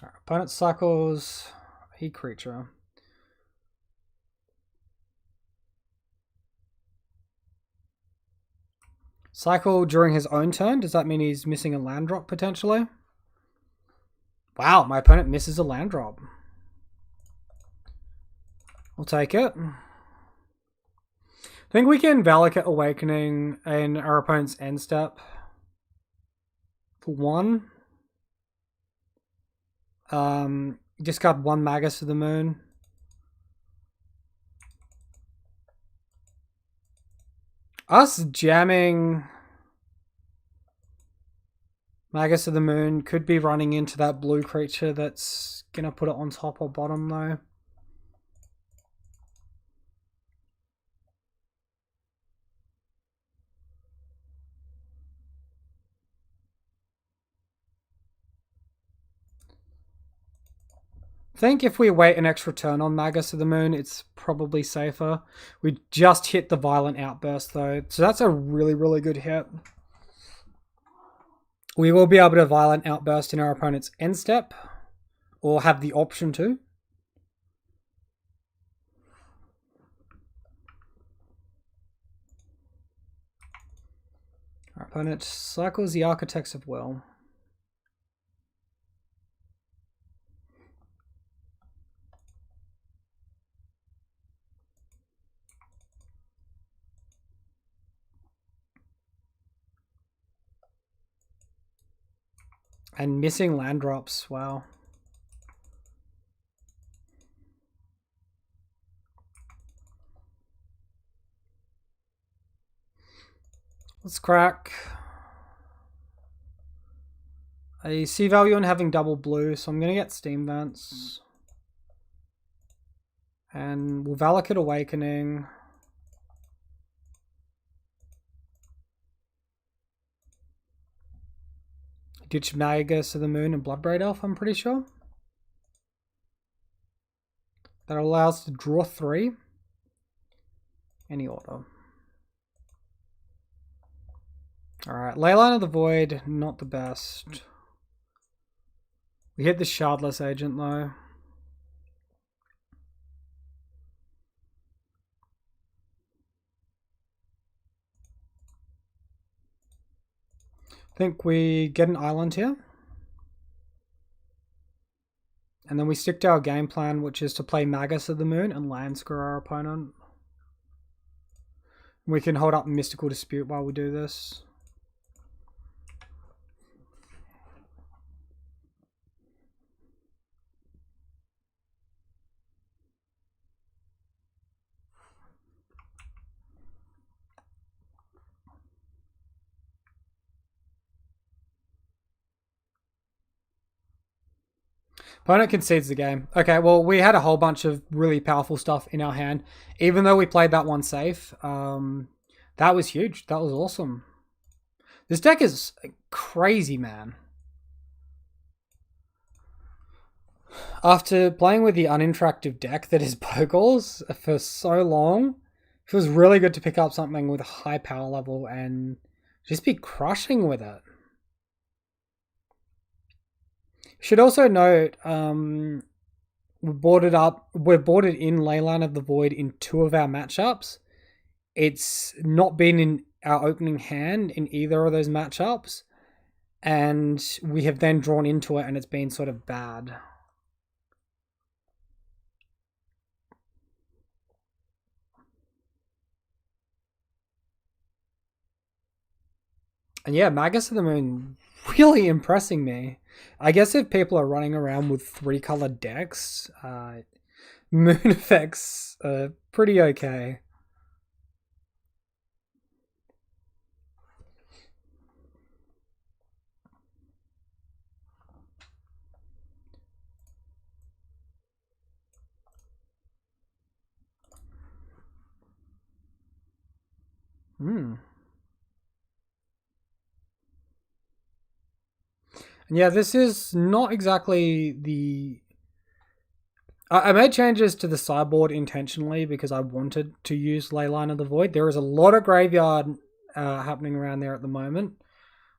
Right, opponent cycles a creature. Cycle during his own turn. Does that mean he's missing a land drop potentially? Wow, my opponent misses a land drop. I'll take it. I think we can Valakut Awakening in our opponent's end step for 1. Discard 1 Magus of the Moon. Us jamming Magus of the Moon could be running into that blue creature that's gonna put it on top or bottom though. I think if we wait an extra turn on Magus of the Moon, it's probably safer. We just hit the Violent Outburst though, so that's a really, really good hit. We will be able to Violent Outburst in our opponent's end step, or have the option to. Our opponent cycles the Architects of Will. And missing land drops, wow. Let's crack. I see value in having double blue, so I'm going to get Steam Vents. And we'll Valakut Awakening. Ditch Magus of the Moon and Bloodbraid Elf, I'm pretty sure. That allows us to draw 3. Any order. Alright, Leyline of the Void, not the best. We hit the Shardless Agent though. I think we get an island here. And then we stick to our game plan, which is to play Magus of the Moon and land screw our opponent. We can hold up Mystical Dispute while we do this. Opponent concedes the game. Okay, well, we had a whole bunch of really powerful stuff in our hand. Even though we played that one safe, that was huge. That was awesome. This deck is crazy, man. After playing with the uninteractive deck that is Pokeballs for so long, Feels really good to pick up something with a high power level and just be crushing with it. Should also note, we're boarded in Leyline of the Void in 2 of our matchups. It's not been in our opening hand in either of those matchups, and we have then drawn into it and it's been sort of bad. And yeah, Magus of the Moon really impressing me. I guess if people are running around with 3-colored decks, moon effects are pretty okay. And yeah, this is not exactly the... I made changes to the sideboard intentionally because I wanted to use Leyline of the Void. There is a lot of graveyard happening around there at the moment.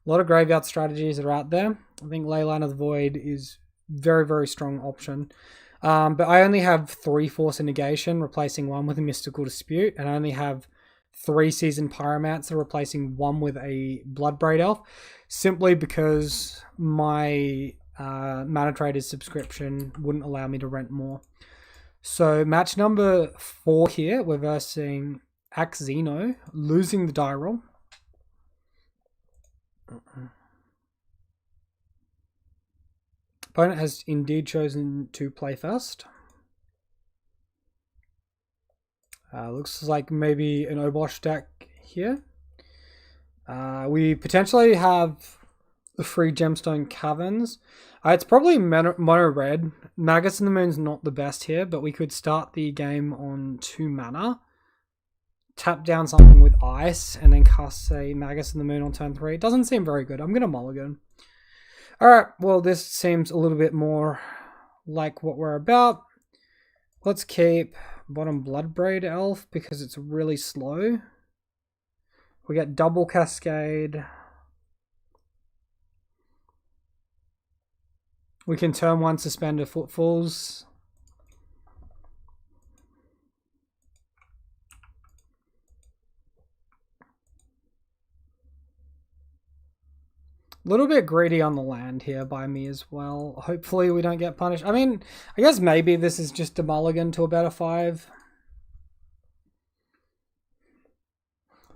A lot of graveyard strategies that are out there. I think Leyline of the Void is very, very strong option. But I only have 3 Force of Negation, replacing 1 with a Mystical Dispute, and I only have 3 Seasoned Pyromancer, replacing 1 with a Bloodbraid Elf, simply because my Mana Traders subscription wouldn't allow me to rent more. So match number 4 here, we're versing Axeno, losing the die roll. Opponent has indeed chosen to play first. Looks like maybe an Obosh deck here. We potentially have the 3 Gemstone Caverns. It's probably mono red. Magus in the Moon's not the best here, but we could start the game on 2 mana. Tap down something with Ice, and then cast a Magus in the Moon on turn 3. It doesn't seem very good. I'm going to mulligan. Alright, well this seems a little bit more like what we're about. Let's keep bottom Bloodbraid Elf because it's really slow. We get double Cascade. We can turn 1 Suspender Footfalls. A little bit greedy on the land here by me as well. Hopefully we don't get punished. I mean, I guess maybe this is just a mulligan to a better 5.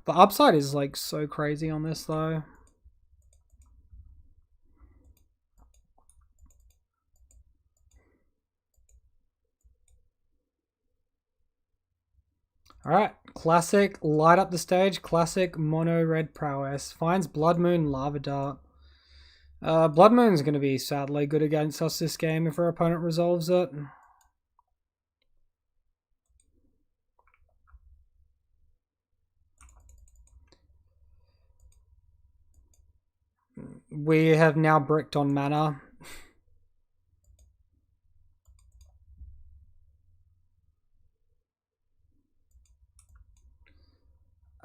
The upside is like so crazy on this though. Alright, classic, light up the stage, classic mono red prowess. Finds Blood Moon, Lava Dart. Blood Moon's going to be sadly good against us this game if our opponent resolves it. We have now bricked on mana.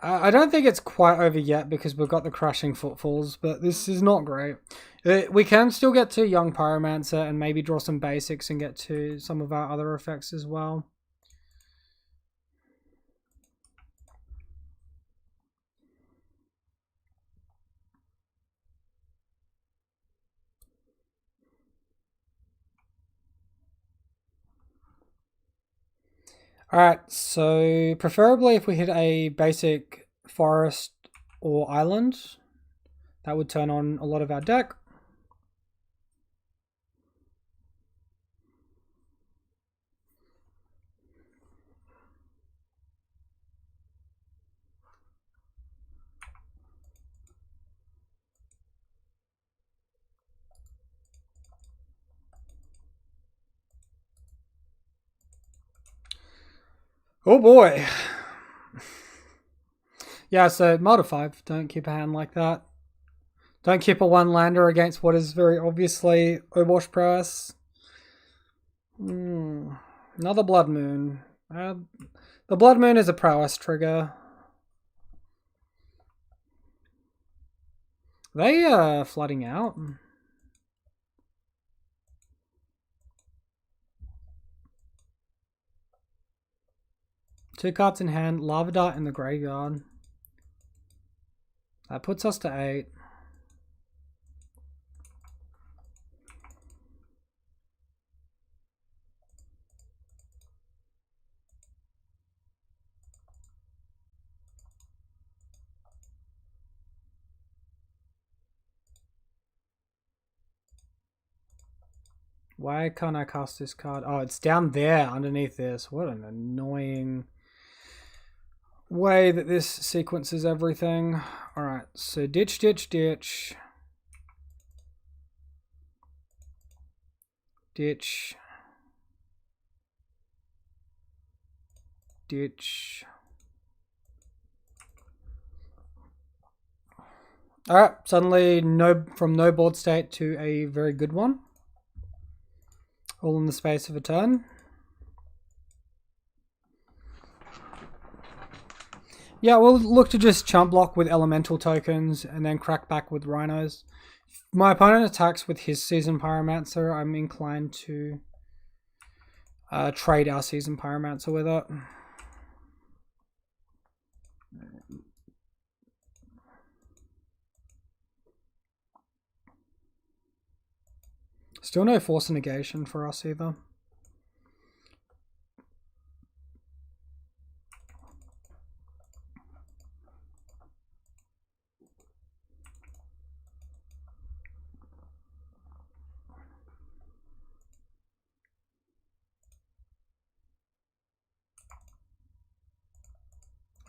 I don't think it's quite over yet because we've got the Crushing Footfalls, but this is not great. We can still get to Young Pyromancer and maybe draw some basics and get to some of our other effects as well. Alright, so preferably if we hit a basic forest or island, that would turn on a lot of our deck. Oh boy. Yeah, so Mulder 5, don't keep a hand like that. Don't keep a 1-lander against what is very obviously Obosh prowess. Another Blood Moon. The Blood Moon is a prowess trigger. They flooding out. Two cards in hand, Lava Dart in the graveyard. That puts us to 8. Why can't I cast this card? Oh, it's down there underneath this. What an annoying way that this sequences everything. Alright, so ditch, ditch, ditch. Ditch. Ditch. Alright, suddenly from no board state to a very good one. All in the space of a turn. Yeah, we'll look to just chump block with elemental tokens and then crack back with rhinos. If my opponent attacks with his Season Pyromancer, I'm inclined to trade our Season Pyromancer with it. Still no Force Negation for us either.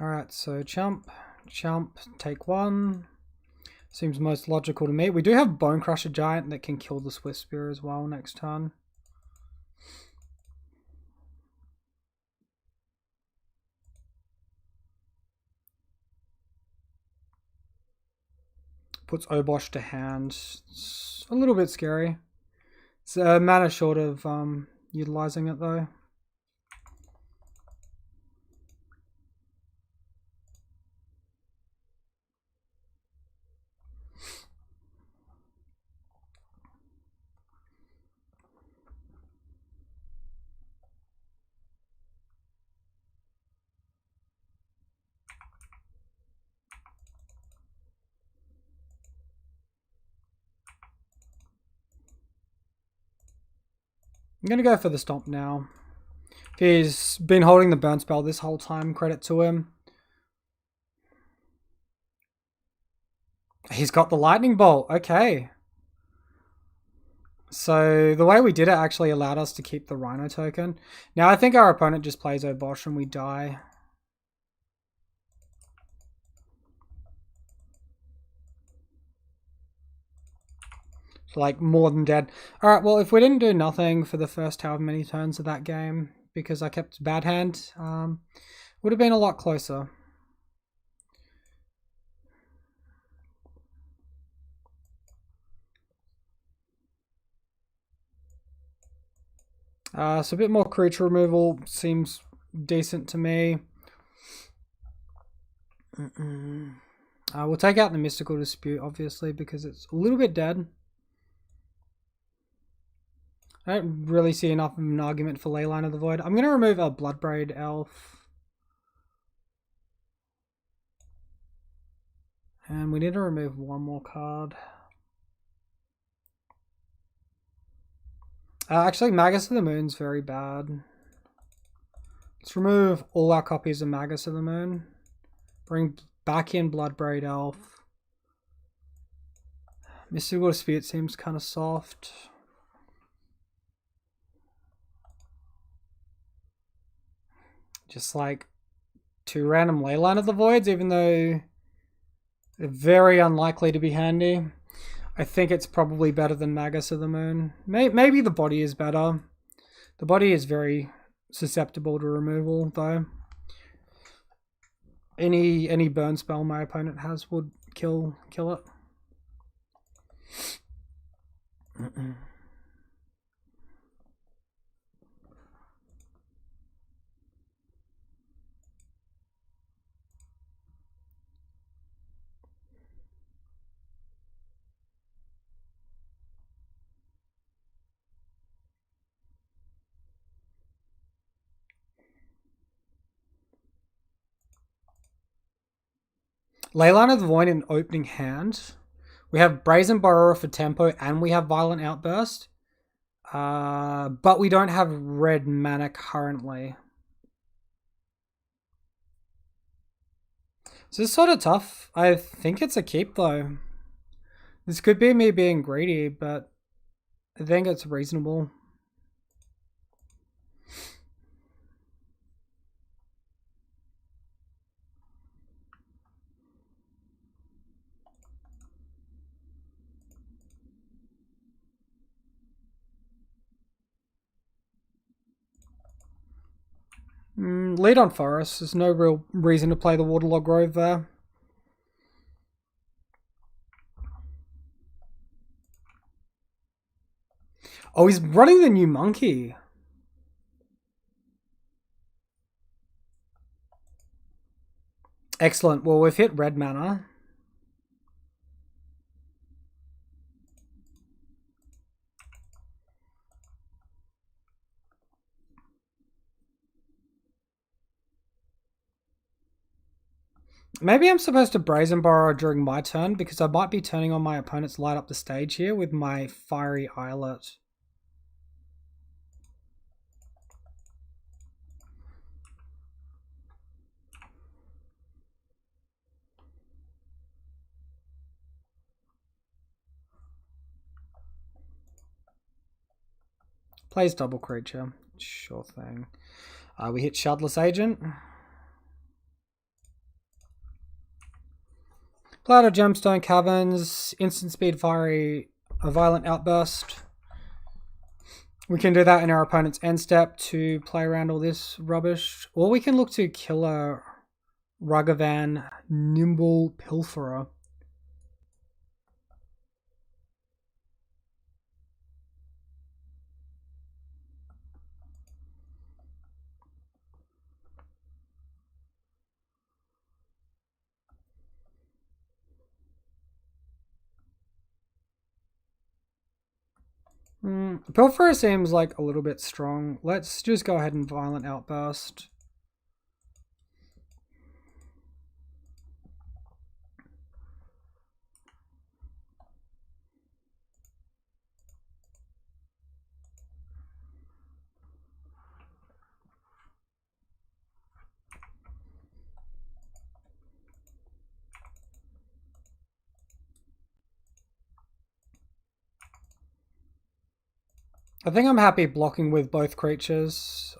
Alright, so chump, take 1. Seems most logical to me. We do have Bone Crusher Giant that can kill the Swift Spear as well next turn. Puts Obosh to hand. It's a little bit scary. It's a mana short of utilizing it though. I'm going to go for the stomp now. He's been holding the burn spell this whole time, credit to him. He's got the lightning bolt, okay. So the way we did it actually allowed us to keep the rhino token. Now I think our opponent just plays Obosh and we die. Like more than dead. Alright, well if we didn't do nothing for the first however many turns of that game because I kept bad hand, would have been a lot closer. So a bit more creature removal seems decent to me. We'll take out the Mystical Dispute obviously because it's a little bit dead. I don't really see enough of an argument for Leyline of the Void. I'm going to remove a Bloodbraid Elf. And we need to remove one more card. Actually, Magus of the Moon's very bad. Let's remove all our copies of Magus of the Moon. Bring back in Bloodbraid Elf. Mystical Dispute seems kind of soft. Just like 2 random Leyline of the Voids, even though they're very unlikely to be handy. I think it's probably better than Magus of the Moon. Maybe the body is better. The body is very susceptible to removal, though. Any burn spell my opponent has would kill it. Leyline of the Void in opening hand. We have Brazen Borrower for tempo, and we have Violent Outburst. But we don't have red mana currently. So it's sort of tough. I think it's a keep though. This could be me being greedy, but I think it's reasonable. Lead on Forest. There's no real reason to play the Waterlog Grove there. Oh, he's running the new monkey. Excellent. Well, we've hit red mana. Maybe I'm supposed to Brazen Borrow during my turn because I might be turning on my opponent's light up the stage here with my Fiery Islet. Plays double creature. Sure thing. We hit Shardless Agent. Cloud of Gemstone Caverns, instant speed fiery, a violent outburst. We can do that in our opponent's end step to play around all this rubbish. Or we can look to kill a Ragavan Nimble Pilferer. Pilferer seems like a little bit strong. Let's just go ahead and Violent Outburst. I think I'm happy blocking with both creatures.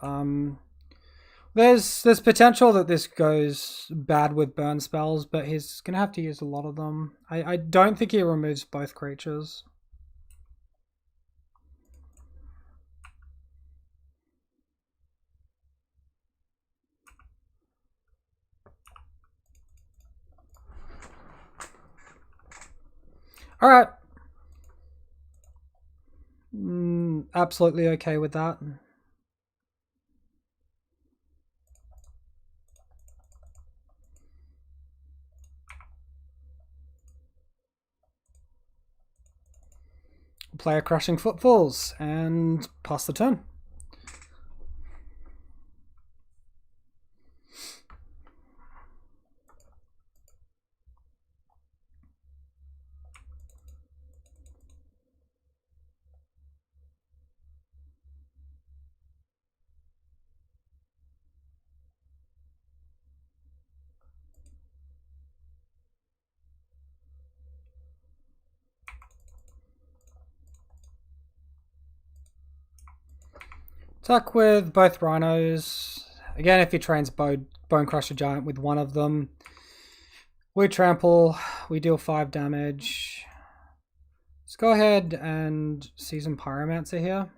There's potential that this goes bad with burn spells, but he's going to have to use a lot of them. I don't think he removes both creatures. All right. Absolutely okay with that. Play a Crushing Footfalls and pass the turn. Attack with both rhinos. Again, if he trains Bone Crusher Giant with one of them, we trample, we deal 5 damage. Let's go ahead and see some Pyromancer here.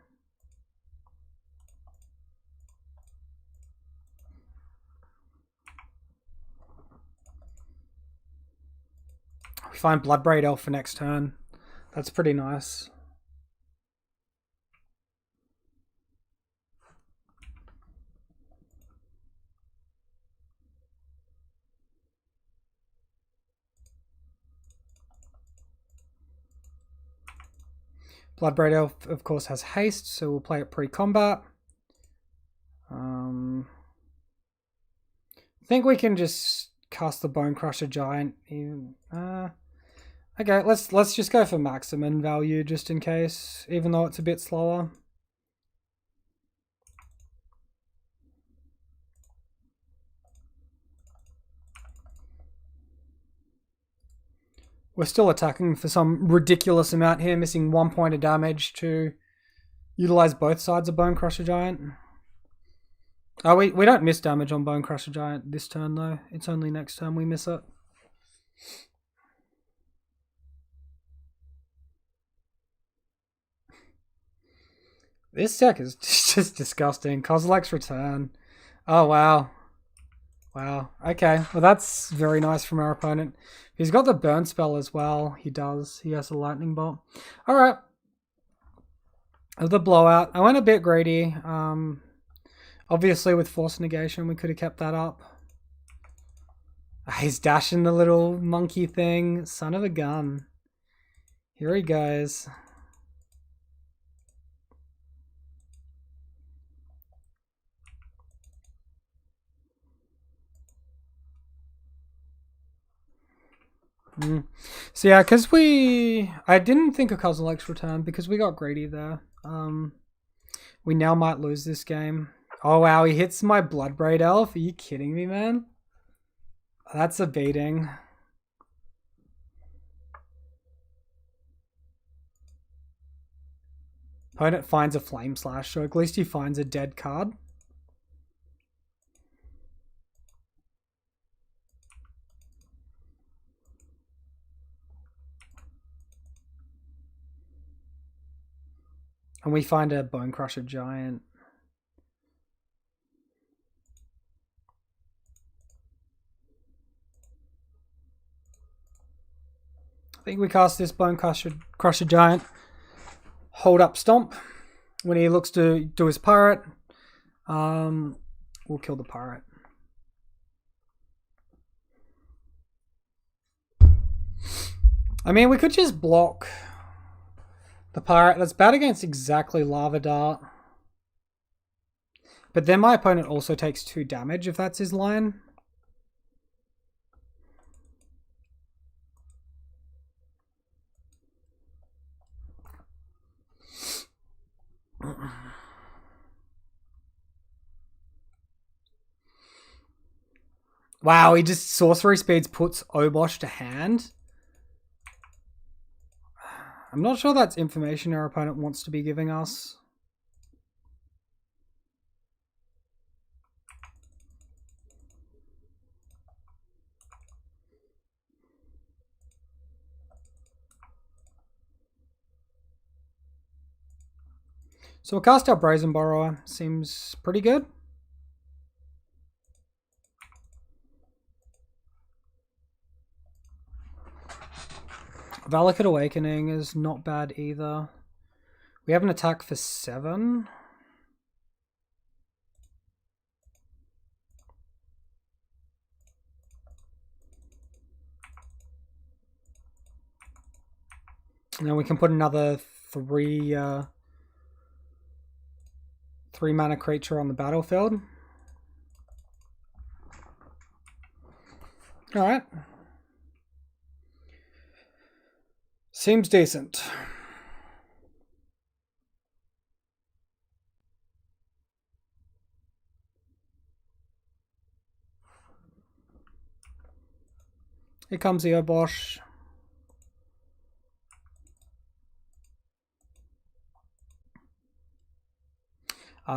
We find Bloodbraid Elf for next turn. That's pretty nice. Bloodbraid Elf, of course, has haste, so we'll play it pre-combat. I think we can just cast the Bone Crusher Giant. Okay, let's just go for maximum value just in case, even though it's a bit slower. We're still attacking for some ridiculous amount here, missing 1 point of damage to utilize both sides of Bone Crusher Giant. Oh, we don't miss damage on Bone Crusher Giant this turn though. It's only next turn we miss it. This deck is just disgusting. Kozilek's Return. Oh, wow. Wow. Okay. Well, that's very nice from our opponent. He's got the burn spell as well. He does. He has a lightning bolt. All right. The blowout. I went a bit greedy. Obviously, with force negation, we could have kept that up. He's dashing the little monkey thing. Son of a gun. Here he goes. So yeah, because I didn't think of Kozilek's Return because we got greedy there. We now might lose this game. Oh wow, he hits my Bloodbraid Elf. Are you kidding me, man? That's a beating. Opponent finds a Flame Slash, so at least he finds a dead card. And we find a Bone Crusher Giant. I think we cast this Bone Crusher Giant. Hold up Stomp. When he looks to do his pirate, we'll kill the pirate. I mean, we could just block the pirate. That's bad against exactly Lava Dart. But then my opponent also takes 2 damage if that's his line. Wow, he just Sorcery Speeds puts Obosh to hand. I'm not sure that's information our opponent wants to be giving us. So we'll cast our Brazen Borrower. Seems pretty good. Valakut Awakening is not bad either. We have an attack for 7. And then we can put another 3 mana creature on the battlefield. Alright. Seems decent. Here comes the Obosh.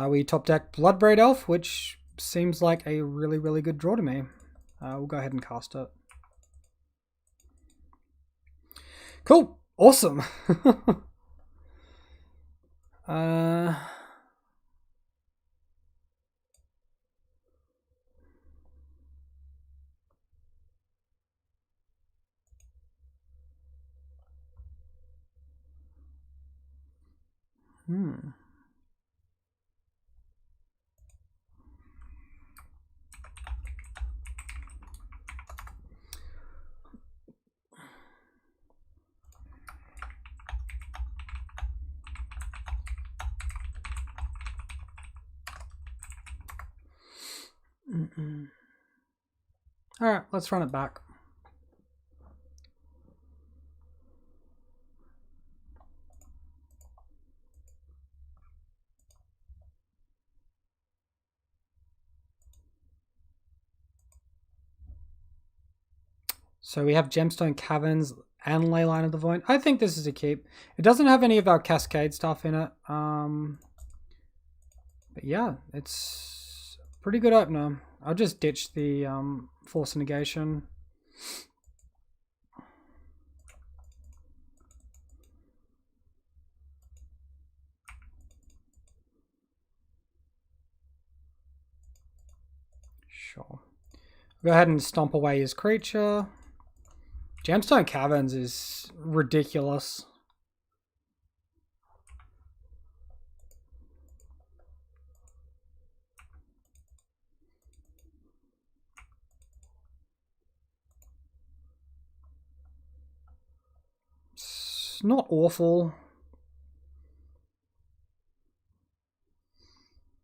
We top deck Bloodbraid Elf, which seems like a really, really good draw to me. We'll go ahead and cast it. Cool. Awesome. All right, let's run it back. So we have Gemstone Caverns and Leyline of the Void. I think this is a keep. It doesn't have any of our Cascade stuff in it. But yeah, it's a pretty good opener. I'll just ditch the Force Negation. Sure. Go ahead and stomp away his creature. Gemstone Caverns is ridiculous. It's not awful.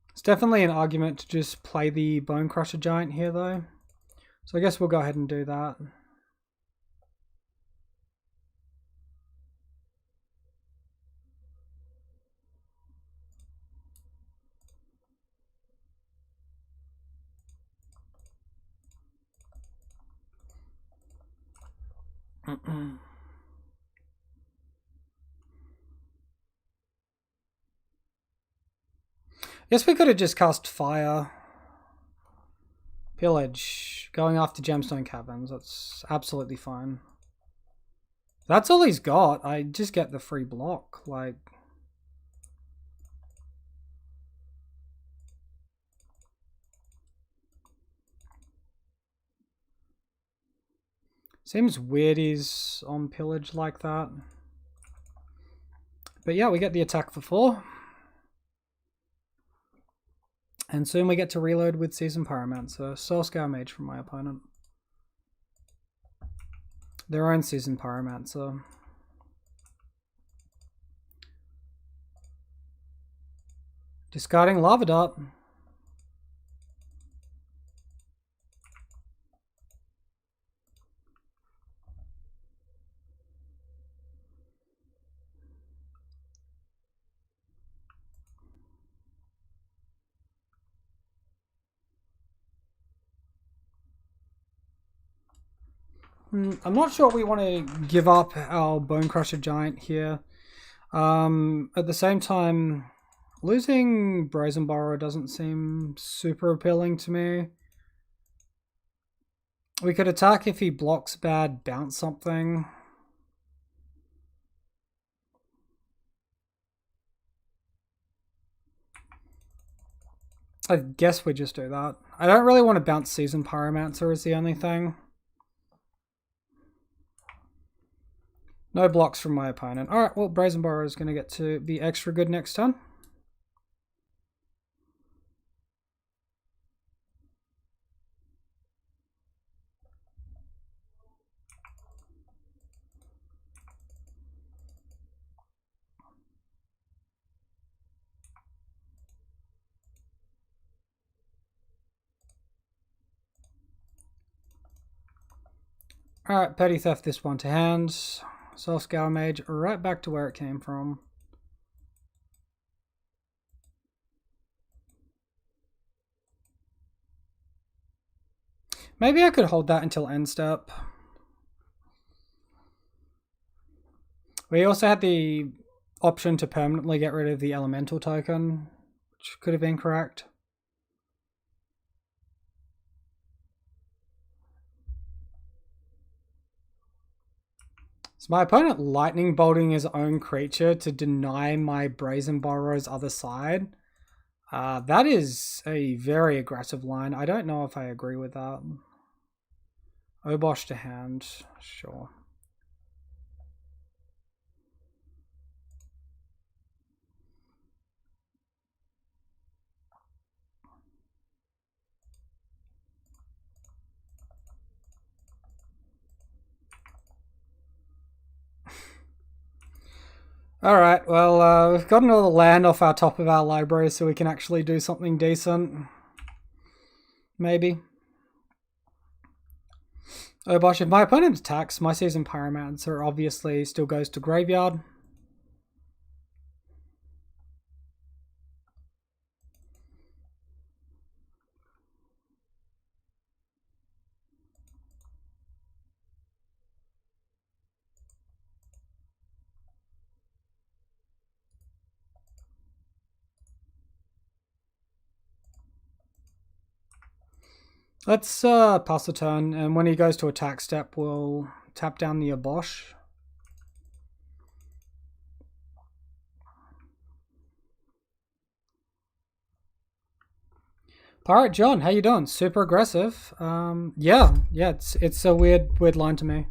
It's definitely an argument to just play the Bone Crusher Giant here though. So I guess we'll go ahead and do that. Guess we could have just cast Fire. Pillage. Going after Gemstone Caverns. That's absolutely fine. That's all he's got. I just get the free block. Like... Seems weird he's on Pillage like that. But yeah, we get the attack for 4. And soon we get to reload with Seasoned Pyromancer. Soulscale Mage from my opponent. Their own Seasoned Pyromancer. Discarding Lava Dart. I'm not sure we want to give up our Bone Crusher Giant here. At the same time, losing Brazen Borrower doesn't seem super appealing to me. We could attack if he blocks bad, bounce something. I guess we just do that. I don't really want to bounce Seasoned Pyromancer is the only thing. No blocks from my opponent. Alright, well, Brazen Borrower is going to get to be extra good next turn. Alright, Petty Theft this one to hand. Soulscale Mage right back to where it came from. Maybe I could hold that until end step. We also had the option to permanently get rid of the elemental token, which could have been correct. So my opponent lightning bolting his own creature to deny my Brazen Borrower's other side. That is a very aggressive line. I don't know if I agree with that. Obosh to hand, sure. Alright, well, we've got another land off our top of our library so we can actually do something decent. Maybe. Oh gosh, if my opponent attacks, my Seasoned Pyromancer obviously still goes to graveyard. Let's pass the turn, and when he goes to attack step, we'll tap down the Abosh. Pirate John, how you doing? Super aggressive. Yeah, it's a weird line to me. I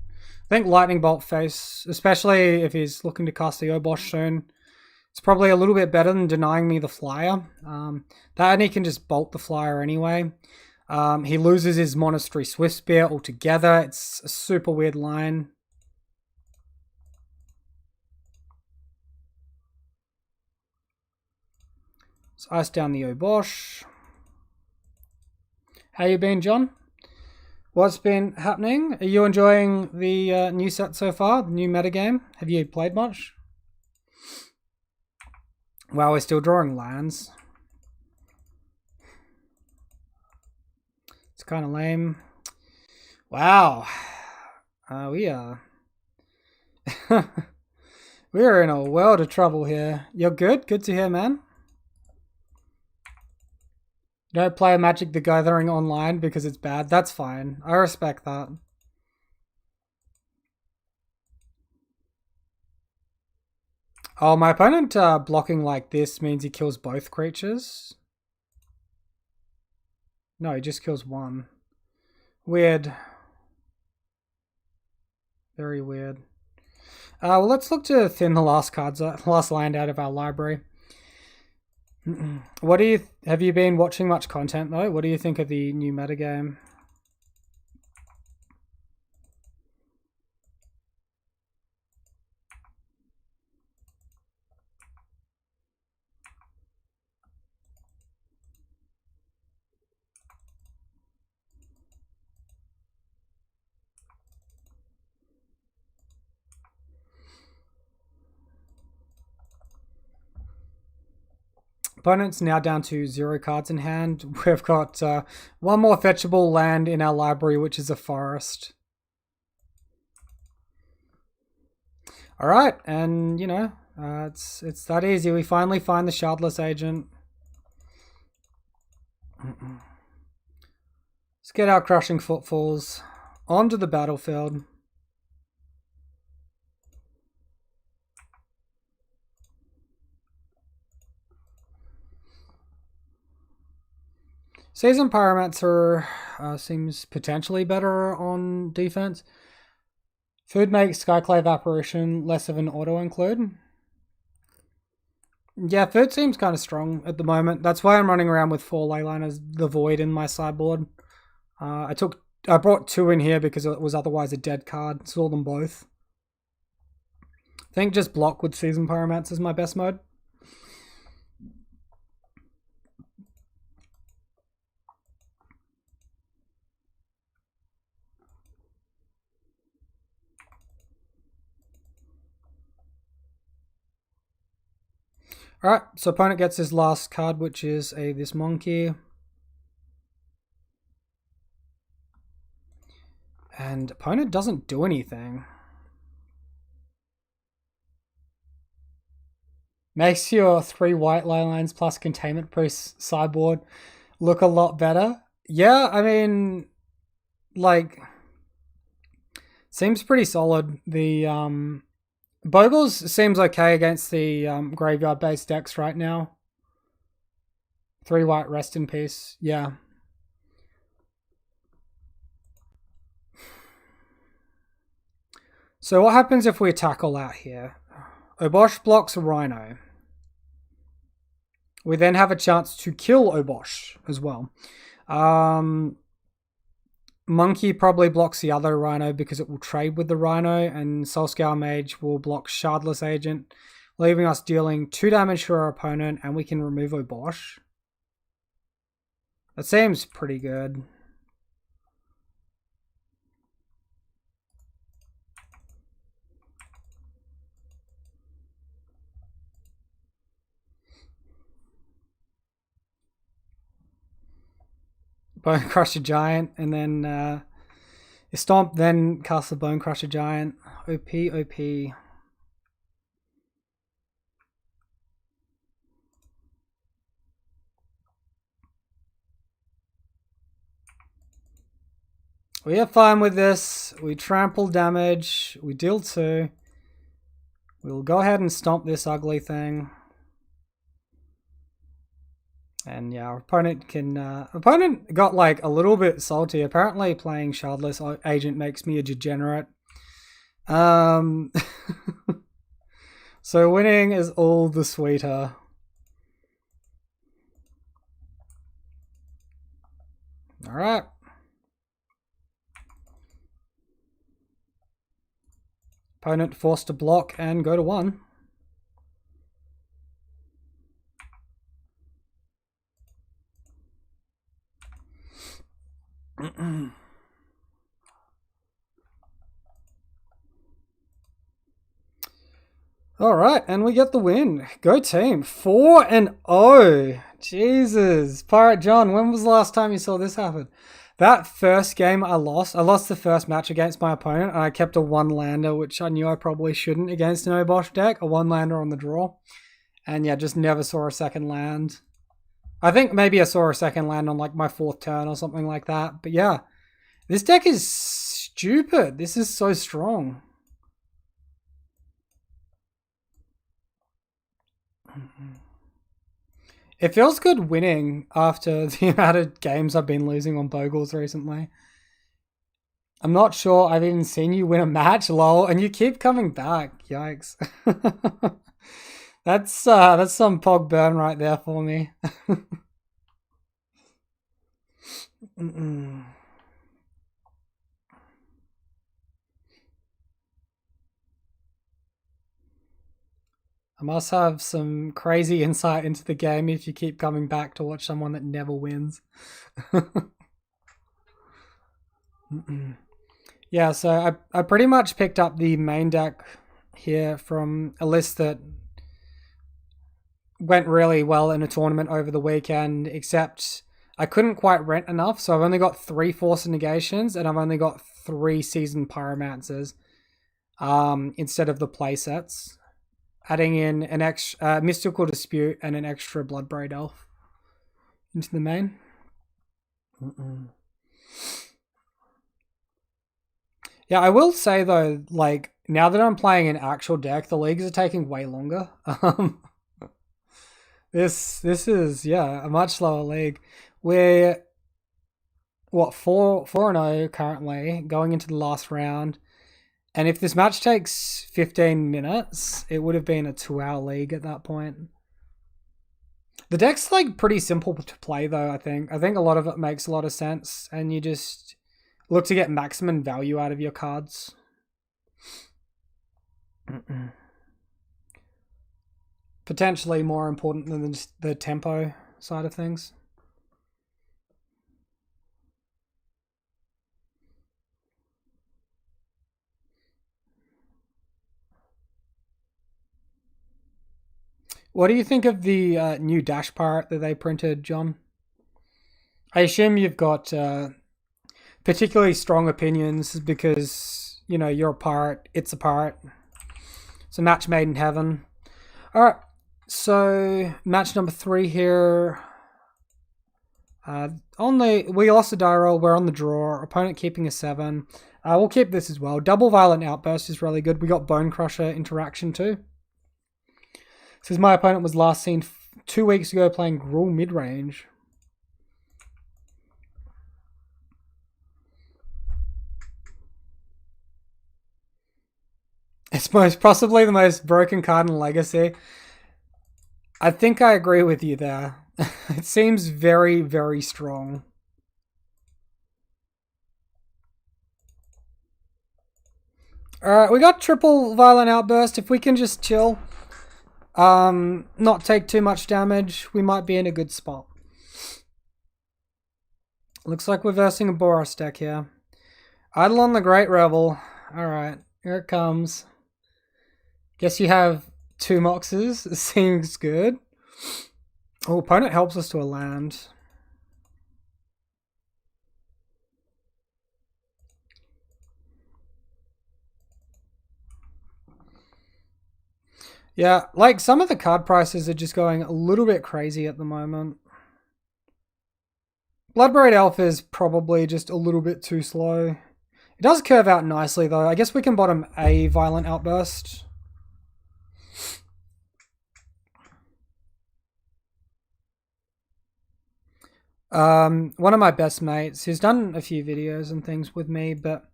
think Lightning Bolt face, especially if he's looking to cast the Obosh soon, it's probably a little bit better than denying me the flyer. That and he can just bolt the flyer anyway. He loses his Monastery Swift Spear altogether. It's a super weird line. Let's ice down the Obosh. How you been, John? What's been happening? Are you enjoying the new set so far? The new metagame? Have you played much? Wow, we're still drawing lands. It's kind of lame. Wow. We are... We're in a world of trouble here. You're good? Good to hear, man. Don't play Magic the Gathering online because it's bad. That's fine. I respect that. Oh, my opponent blocking like this means he kills both creatures. No, he just kills one. Weird. Very weird. Well, let's look to thin the last land out of our library. What do you have you been watching much content though? What do you think of the new metagame? Opponent's now down to 0 cards in hand. We've got one more fetchable land in our library, which is a forest. All right, and you know, it's that easy. We finally find the Shardless Agent. Let's get our Crushing Footfalls onto the battlefield. Seasoned Pyromancer seems potentially better on defense. Food makes Skyclave Apparition less of an auto-include. Yeah, Food seems kind of strong at the moment. That's why I'm running around with 4 Leyliners, the Void in my sideboard. I brought 2 in here because it was otherwise a dead card. Saw them both. I think just block with Seasoned Pyromancer is my best mode. Alright, so opponent gets his last card, which is this monkey. And opponent doesn't do anything. Makes your 3 white lines plus Containment Priest sideboard look a lot better. Yeah, I mean, like, seems pretty solid. The Bogles seems okay against the graveyard-based decks right now. 3 white, rest in peace. Yeah. So what happens if we tackle out here? Obosh blocks a Rhino. We then have a chance to kill Obosh as well. Monkey probably blocks the other Rhino because it will trade with the Rhino, and Soulscale Mage will block Shardless Agent, leaving us dealing 2 damage to our opponent, and we can remove Obosh. That seems pretty good. Bone Crusher Giant, and then you stomp, then cast the Bone Crusher Giant. OP. We are fine with this. We trample damage. We deal 2. We'll go ahead and stomp this ugly thing. And yeah, our opponent can... opponent got like a little bit salty. Apparently playing Shardless Agent makes me a degenerate. So winning is all the sweeter. Alright. Opponent forced to block and go to 1. Alright, and we get the win. Go team. 4-0. Jesus. Pirate John, when was the last time you saw this happen? That first game I lost the first match against my opponent, and I kept a 1-lander, which I knew I probably shouldn't against an Obosh deck, a 1-lander on the draw. And yeah, just never saw a second land. I think maybe I saw a second land on like my 4th turn or something like that. But yeah, this deck is stupid. This is so strong. It feels good winning after the amount of games I've been losing on Bogles recently. I'm not sure I've even seen you win a match, lol, and you keep coming back. Yikes. That's some Pog burn right there for me. I must have some crazy insight into the game if you keep coming back to watch someone that never wins. Yeah, so I pretty much picked up the main deck here from a list that went really well in a tournament over the weekend, except I couldn't quite rent enough, so I've only got 3 Force of Negations, and I've only got 3 Seasoned Pyromancers instead of the playsets. Adding in an extra Mystical Dispute and an extra Bloodbraid Elf into the main. Yeah, I will say though, like now that I'm playing an actual deck, the leagues are taking way longer. This is a much slower league. We're 4-0 currently, going into the last round. And if this match takes 15 minutes, it would have been a 2-hour league at that point. The deck's like pretty simple to play though, I think. I think a lot of it makes a lot of sense, and you just look to get maximum value out of your cards. Potentially more important than the tempo side of things. What do you think of the new Dash Pirate that they printed, John? I assume you've got particularly strong opinions because, you know, you're a pirate, it's a pirate. It's a match made in heaven. Alright, so match number 3 here. We lost the die roll, we're on the draw, opponent keeping a 7. We'll keep this as well. Double Violent Outburst is really good. We got Bone Crusher interaction too. Says my opponent was last seen 2 weeks ago playing Gruul mid-range. It's most possibly the most broken card in Legacy. I think I agree with you there. It seems very, very strong. Alright, we got triple Violent Outburst. If we can just chill, not take too much damage, we might be in a good spot. Looks like we're versing a Boros deck here. Eidolon the Great Rebel. Alright, here it comes. Guess you have 2 Moxes. Seems good. Oh, opponent helps us to a land. Yeah, like some of the card prices are just going a little bit crazy at the moment. Bloodbraid Elf is probably just a little bit too slow. It does curve out nicely though. I guess we can bottom a Violent Outburst. One of my best mates, he's done a few videos and things with me, but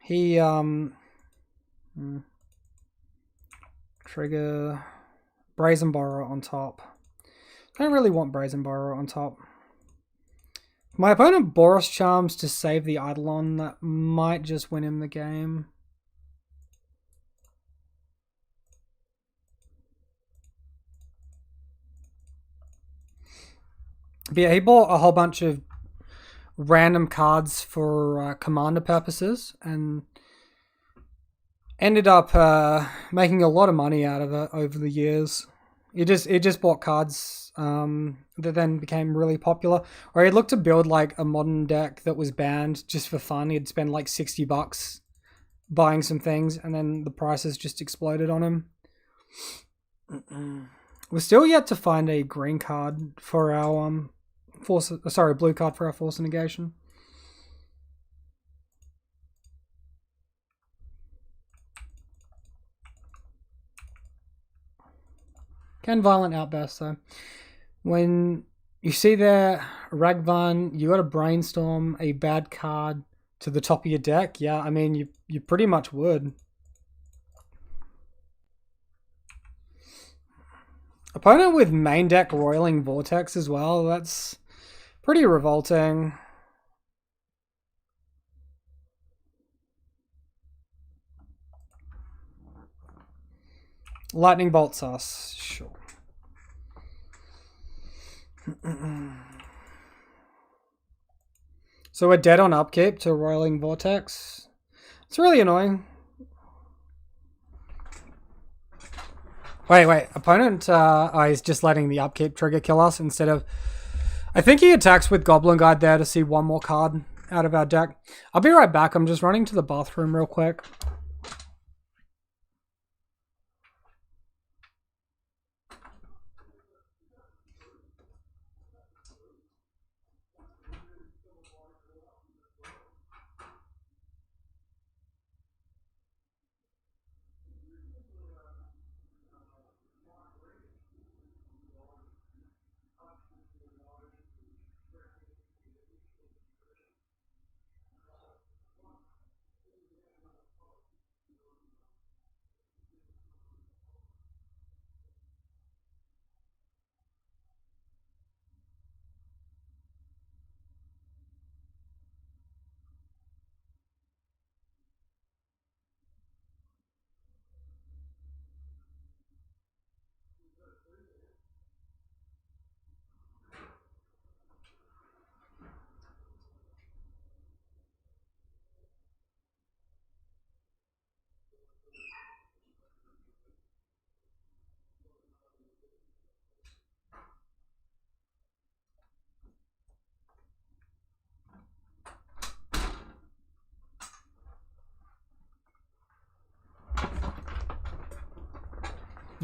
he trigger Brazen Borrower on top. I don't really want Brazen Borrower on top. My opponent Boros Charms to save the Eidolon. That might just win him the game. But yeah, he bought a whole bunch of random cards for commander purposes and ended up making a lot of money out of it over the years. It just bought cards that then became really popular. Or he'd look to build like a modern deck that was banned just for fun. He'd spend like $60 buying some things, and then the prices just exploded on him. We're still yet to find a green card for our blue card for our Force of Negation. Can Violent Outburst though. When you see there Ragvan, you got to brainstorm a bad card to the top of your deck. Yeah, I mean you pretty much would. Opponent with main deck Roiling Vortex as well. That's pretty revolting. Lightning bolts us, sure. So we're dead on upkeep to Roiling Vortex. It's really annoying. Wait. Opponent is just letting the upkeep trigger kill us instead of... I think he attacks with Goblin Guide there to see one more card out of our deck. I'll be right back. I'm just running to the bathroom real quick.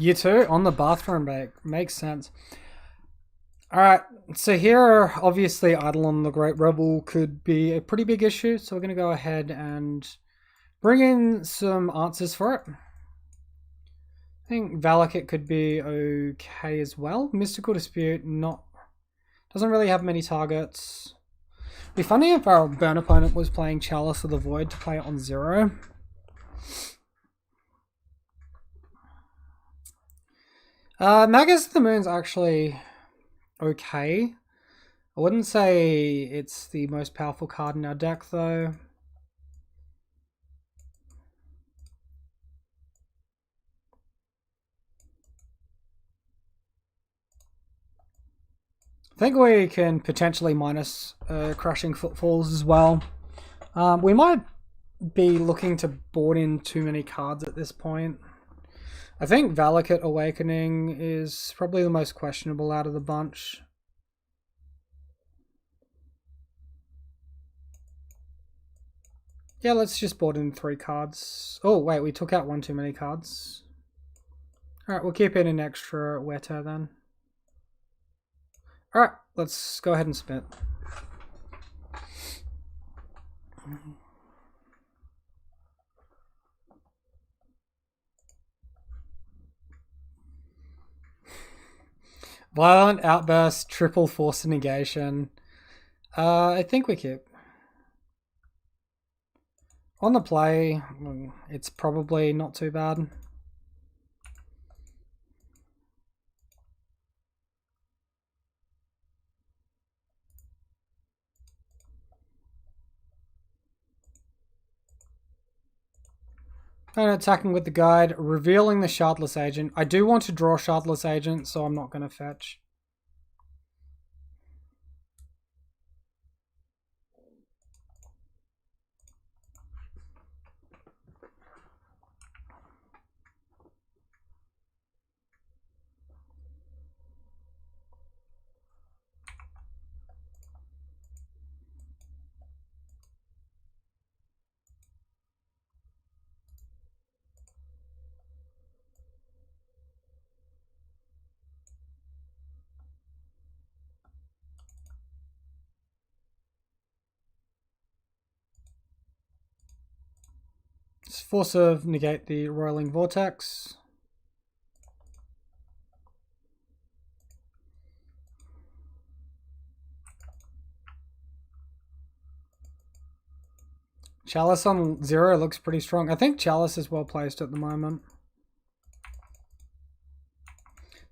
You too? On the bathroom break. Makes sense. Alright, so here, obviously, Eidolon the Great Rebel could be a pretty big issue, so we're going to go ahead and bring in some answers for it. I think Valakut could be okay as well. Mystical Dispute, doesn't really have many targets. It'd be funny if our burn opponent was playing Chalice of the Void to play it on 0. Magus of the Moon's actually okay. I wouldn't say it's the most powerful card in our deck though. I think we can potentially minus Crushing Footfalls as well. We might be looking to board in too many cards at this point. I think Valakut Awakening is probably the most questionable out of the bunch. Yeah, let's just board in 3 cards. Oh, wait, we took out one too many cards. Alright, we'll keep in an extra wear tear then. Alright, let's go ahead and spit. Violent Outburst, triple force negation. I think we keep. On the play, it's probably not too bad. And attacking with the guide, revealing the Shardless Agent. I do want to draw Shardless Agent, so I'm not going to fetch. Force of negate the Roiling Vortex. Chalice on 0 looks pretty strong. I think Chalice is well placed at the moment.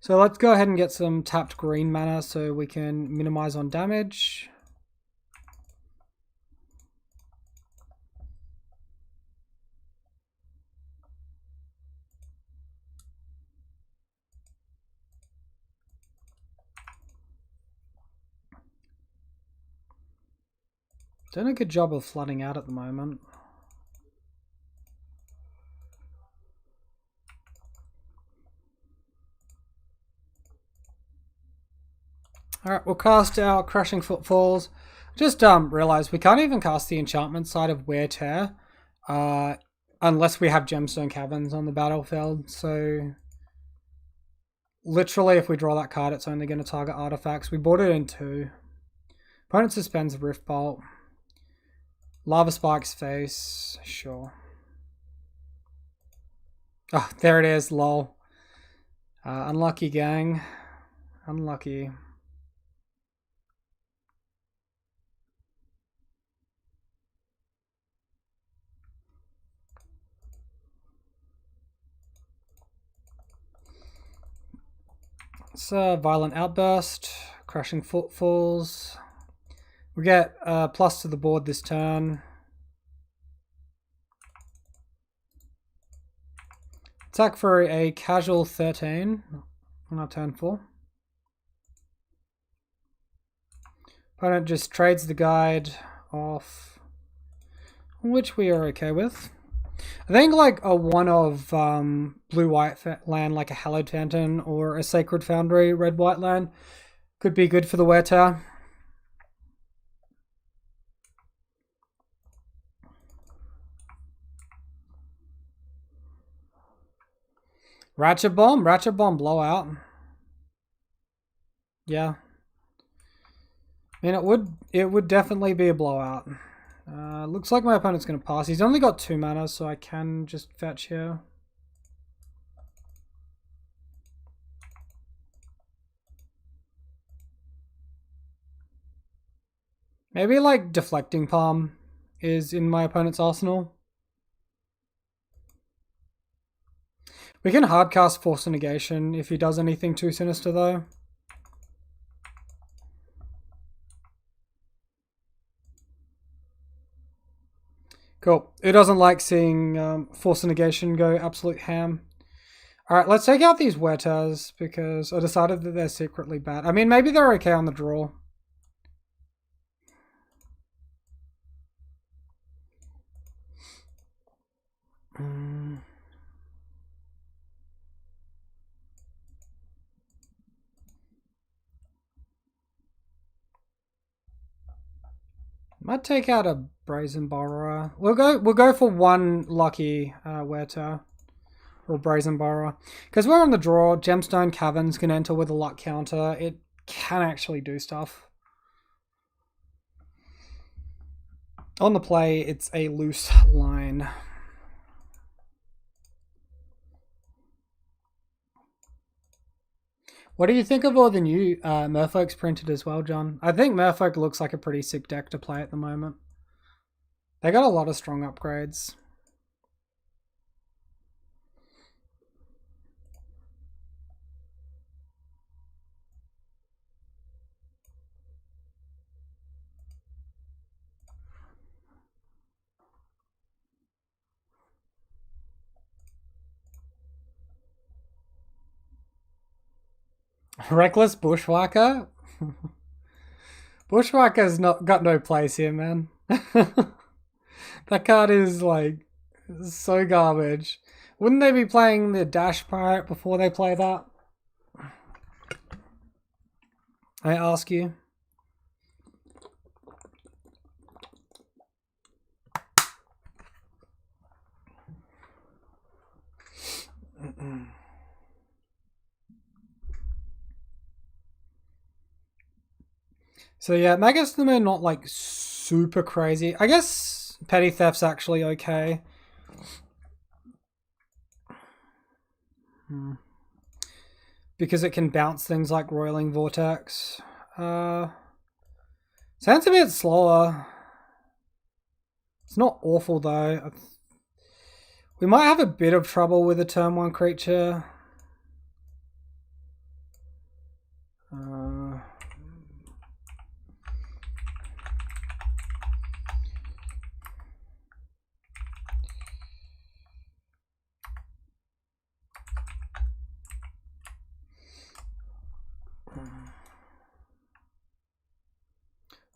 So let's go ahead and get some tapped green mana so we can minimize on damage. Doing a good job of flooding out at the moment. Alright, we'll cast our Crashing Footfalls. Just realized we can't even cast the enchantment side of Wear Tear unless we have Gemstone Caverns on the battlefield. So literally if we draw that card, it's only going to target artifacts. We bought it in 2. Opponent suspends Rift Bolt. Lava Spike's face, sure. Oh, there it is, lol. Unlucky, gang. Unlucky. It's a Violent Outburst, Crashing Footfalls. We get plus to the board this turn. Attack for a casual 13 on our turn 4. Opponent just trades the guide off, which we are okay with. I think like a one of blue-white land like a Hallowed Fountain or a Sacred Foundry red-white land could be good for the Wear Tear. Ratchet Bomb blowout. Yeah. I mean, it would definitely be a blowout. Looks like my opponent's going to pass. He's only got 2 mana, so I can just fetch here. Maybe like Deflecting Palm is in my opponent's arsenal. We can hardcast Force of Negation if he does anything too sinister though. Cool. Who doesn't like seeing Force of Negation go absolute ham? Alright, let's take out these Wear Tears because I decided that they're secretly bad. I mean, maybe they're okay on the draw. Might take out a Brazen Borrower. We'll go for one lucky Wear Tear. or Brazen Borrower. Because we're on the draw, Gemstone Caverns can enter with a luck counter. It can actually do stuff. On the play, it's a loose line. What do you think of all the new Merfolk's printed as well, John? I think Merfolk looks like a pretty sick deck to play at the moment. They got a lot of strong upgrades. Reckless Bushwhacker? Bushwhacker's got no place here, man. That card is like so garbage. Wouldn't they be playing the Dash Pirate before they play that? I ask you. So yeah, Magistem are not like super crazy. I guess Petty Theft's actually okay. Because it can bounce things like Roiling Vortex. Sounds a bit slower. It's not awful though. We might have a bit of trouble with a turn 1 creature.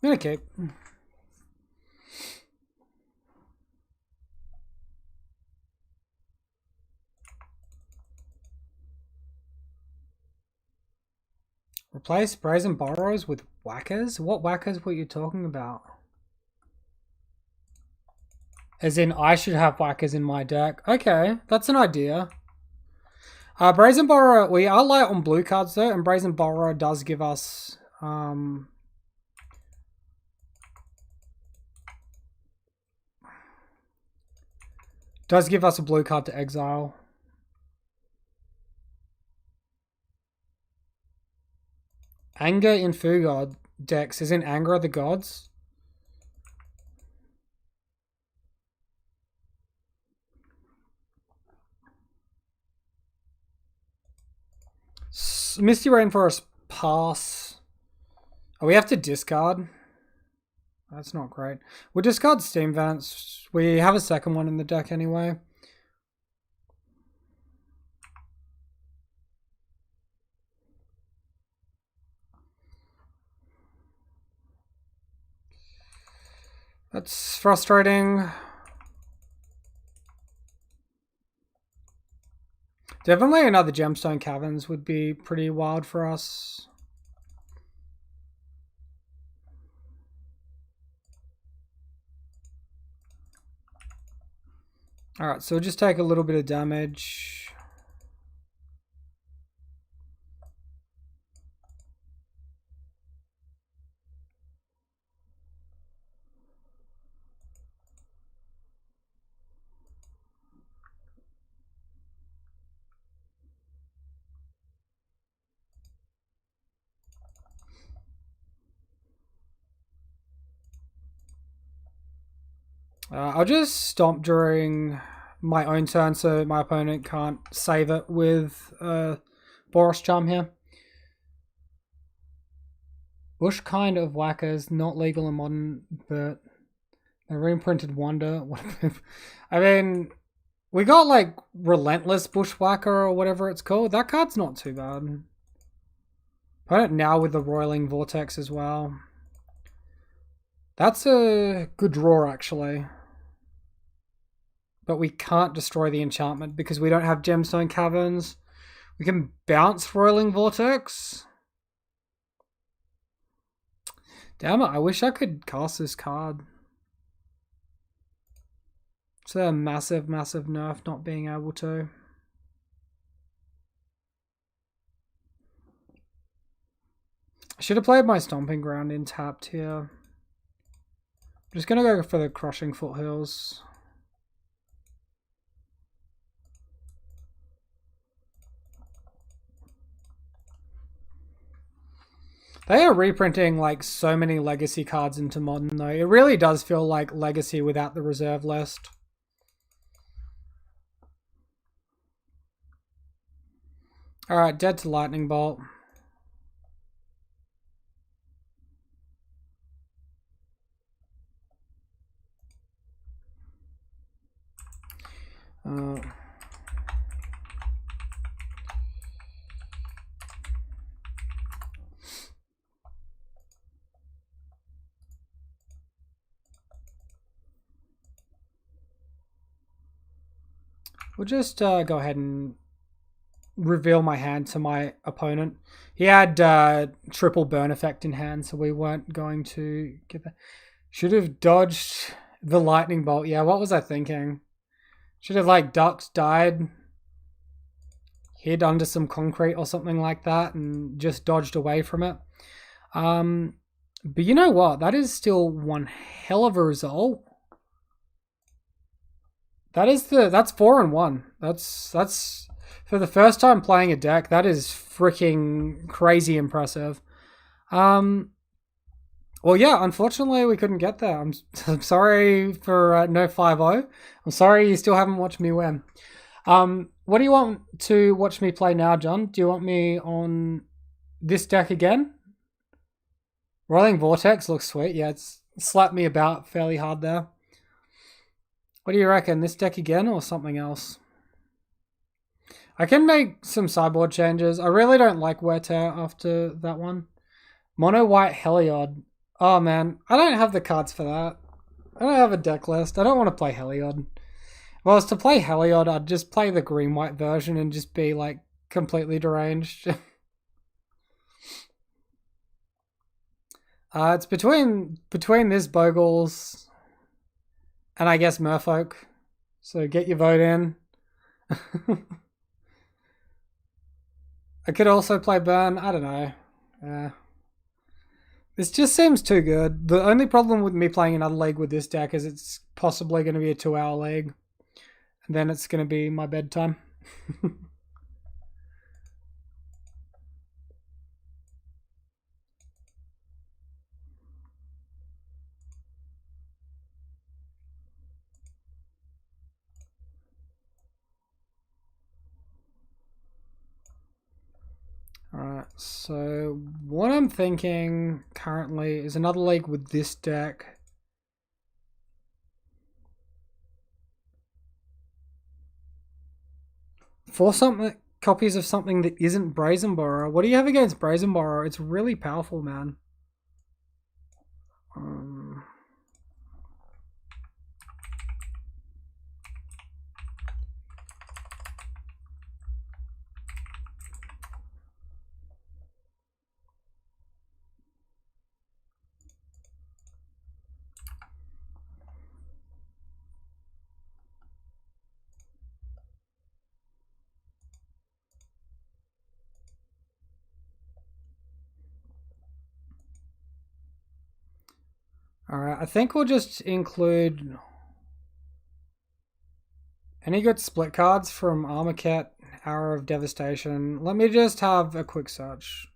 I'm gonna keep. Replace Brazen Borrows with Whackers? What Whackers were you talking about? As in, I should have Whackers in my deck. Okay, that's an idea. Brazen Borrower, we are light on blue cards though, and Brazen Borrower does give us... does give us a blue card to exile. Anger in Fugod decks. Isn't Anger of the Gods? Misty Rainforest pass. Oh, we have to discard. That's not great. We'll discard Steam Vents. We have a second one in the deck anyway. That's frustrating. Definitely another Gemstone Caverns would be pretty wild for us. Alright, so we'll just take a little bit of damage. I'll just stomp during my own turn so my opponent can't save it with Boros Charm here. Bush kind of Whackers, not legal in Modern, but the reimprinted Wonder. I mean, we got like Relentless Bushwhacker or whatever it's called. That card's not too bad. Opponent now with the Roiling Vortex as well. That's a good draw actually. But we can't destroy the enchantment because we don't have Gemstone Caverns. We can bounce Roiling Vortex. Damn it, I wish I could cast this card. It's a massive, massive nerf not being able to. I should have played my Stomping Ground in tapped here. I'm just going to go for the Crushing Foothills. They are reprinting like so many Legacy cards into Modern though. It really does feel like Legacy without the reserve list. Alright, dead to Lightning Bolt. We'll just go ahead and reveal my hand to my opponent. He had triple burn effect in hand, so we weren't going to get that. Should have dodged the Lightning Bolt. Yeah, what was I thinking? Should have like ducked, died, hid under some concrete or something like that, and just dodged away from it. But you know what? That is still one hell of a result. That's 4-1. That's for the first time playing a deck. That is freaking crazy impressive. Well, yeah. Unfortunately, we couldn't get there. I'm sorry for no 5-0. I'm sorry you still haven't watched me win. What do you want to watch me play now, John? Do you want me on this deck again? Rolling Vortex looks sweet. Yeah, it's slapped me about fairly hard there. What do you reckon? This deck again or something else? I can make some sideboard changes. I really don't like Wear Tear after that one. Mono White Heliod. Oh man, I don't have the cards for that. I don't have a deck list. I don't want to play Heliod. If I was to play Heliod, I'd just play the green-white version and just be like completely deranged. It's between this Bogles and I guess Merfolk. So get your vote in. I could also play Burn. I don't know. This just seems too good. The only problem with me playing another league with this deck is it's possibly going to be a 2-hour league. And then it's going to be my bedtime. Alright, so what I'm thinking currently is another league with this deck. For something, copies of something that isn't Brazen-Borrower. What do you have against Brazen-Borrower? It's really powerful, man. Alright, I think we'll just include any good split cards from Armaket, Hour of Devastation. Let me just have a quick search.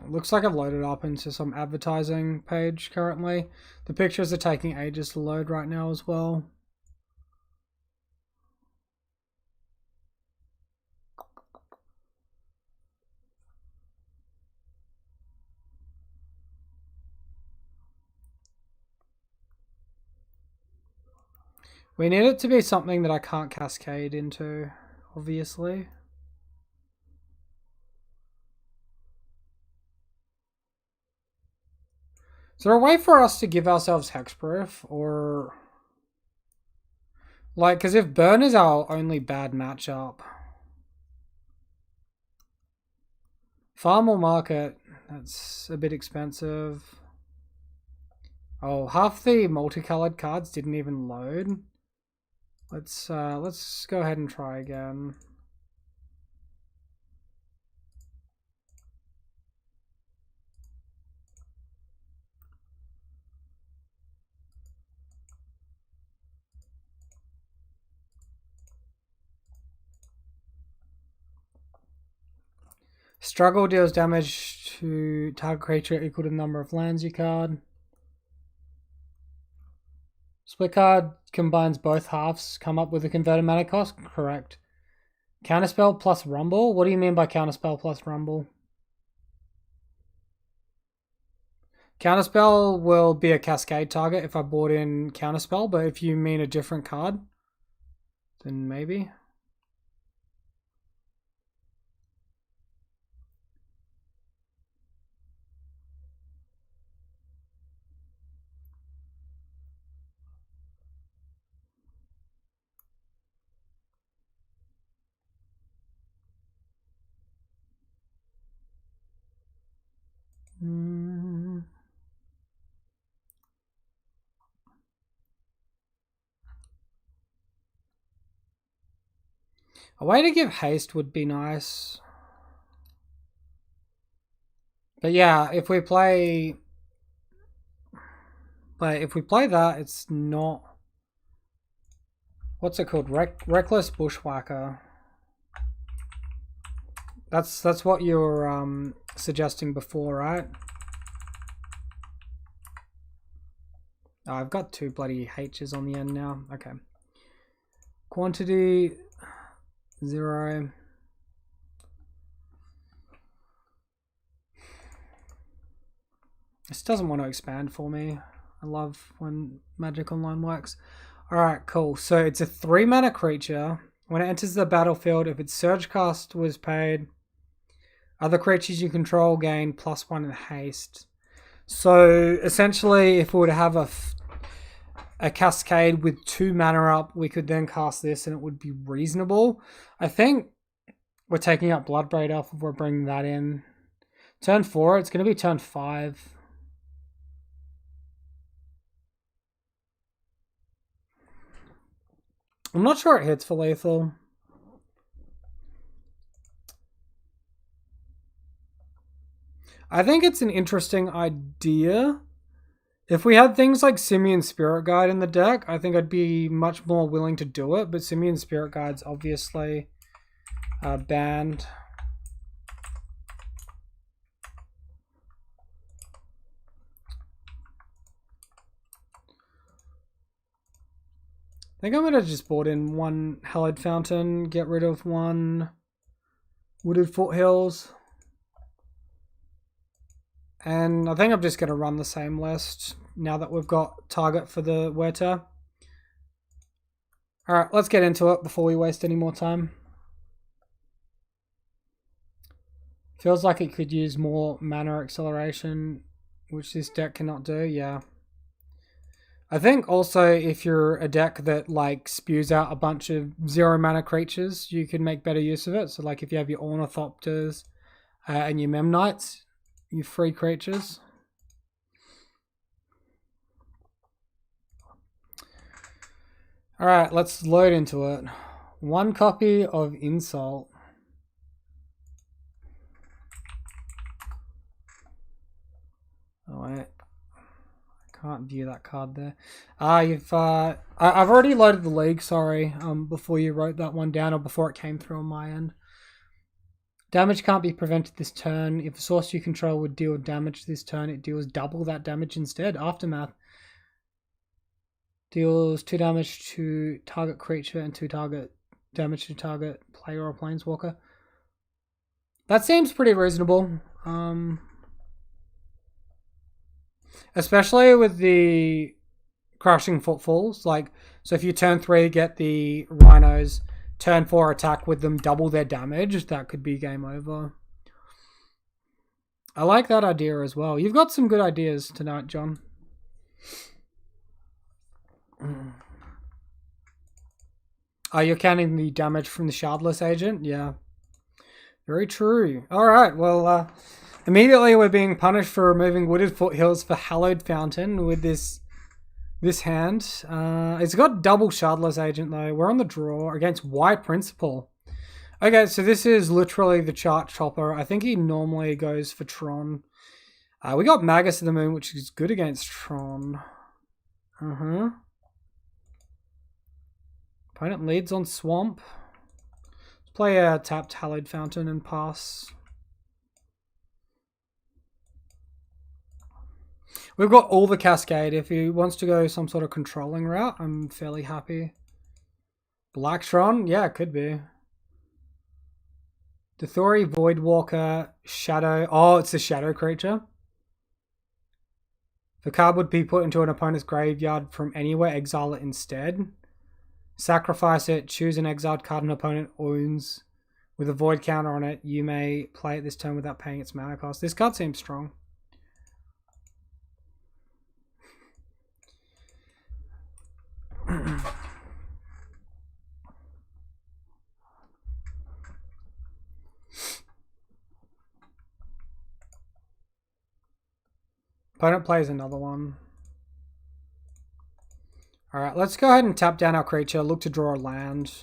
Looks like I've loaded up into some advertising page currently. The pictures are taking ages to load right now as well. We need it to be something that I can't cascade into, obviously. Is there a way for us to give ourselves hexproof, or Like, because if burn is our only bad matchup, farm or market, that's a bit expensive. Oh, half the multicolored cards didn't even load. Let's go ahead and try again. Struggle deals damage to target creature equal to the number of lands you card. Split card combines both halves. Come up with a converted mana cost? Correct. Counterspell plus Rumble? What do you mean by Counterspell plus Rumble? Counterspell will be a Cascade target if I bought in Counterspell, but if you mean a different card, then maybe. A way to give haste would be nice. But yeah, if we play... But if we play that, it's not... What's it called? Reckless Bushwhacker. That's what you were suggesting before, right? Oh, I've got 2 bloody H's on the end now. Okay. Quantity 0. This doesn't want to expand for me. I love when Magic Online works. Alright, cool. So it's a 3 mana creature. When it enters the battlefield, if its Surge Cast was paid, other creatures you control gain +1 in haste. So essentially, if we were to have a Cascade with 2 mana up, we could then cast this and it would be reasonable. I think we're taking up Bloodbraid Elf if we're bringing that in. Turn 4, it's going to be turn 5. I'm not sure it hits for lethal. I think it's an interesting idea. If we had things like Simian Spirit Guide in the deck, I think I'd be much more willing to do it, but Simian Spirit Guide's obviously banned. I think I'm going to just board in 1 Hallowed Fountain, get rid of 1 Wooded Foothills. And I think I'm just going to run the same list now that we've got target for the Huerta. Alright, let's get into it before we waste any more time. Feels like it could use more mana acceleration, which this deck cannot do, yeah. I think also if you're a deck that like spews out a bunch of 0 mana creatures, you can make better use of it. So like if you have your Ornithopters and your Memnites, you free creatures. Alright, let's load into it. 1 copy of Insult. Oh wait. Can't view that card there. I've already loaded the league, sorry, before you wrote that one down or before it came through on my end. Damage can't be prevented this turn. If a source you control would deal damage this turn, it deals double that damage instead. Aftermath. Deals 2 damage to target creature and 2 damage to target player or planeswalker. That seems pretty reasonable. Especially with the crushing footfalls. Like, so if you turn 3 get the rhinos, turn 4 attack with them, double their damage, that could be game over. I like that idea as well. You've got some good ideas tonight, John. Oh, you're counting the damage from the Shardless agent? Yeah. Very true. Alright, well, immediately we're being punished for removing Wooded Foothills for Hallowed Fountain with this hand. It's got double Shardless agent though. We're on the draw against Y Principal. Okay, so this is literally the chart chopper. I think he normally goes for Tron. We got Magus of the Moon, which is good against Tron. Opponent leads on Swamp. Let's play a tapped Hallowed Fountain and pass. We've got all the Cascade. If he wants to go some sort of controlling route, I'm fairly happy. Black Tron? Yeah, it could be. Dithori, Voidwalker, Shadow. Oh, it's a Shadow creature. The card would be put into an opponent's graveyard from anywhere, exile it instead. Sacrifice it, choose an exiled card an opponent owns with a void counter on it. You may play it this turn without paying its mana cost. This card seems strong. Opponent plays another one. Alright, let's go ahead and tap down our creature. Look to draw a land.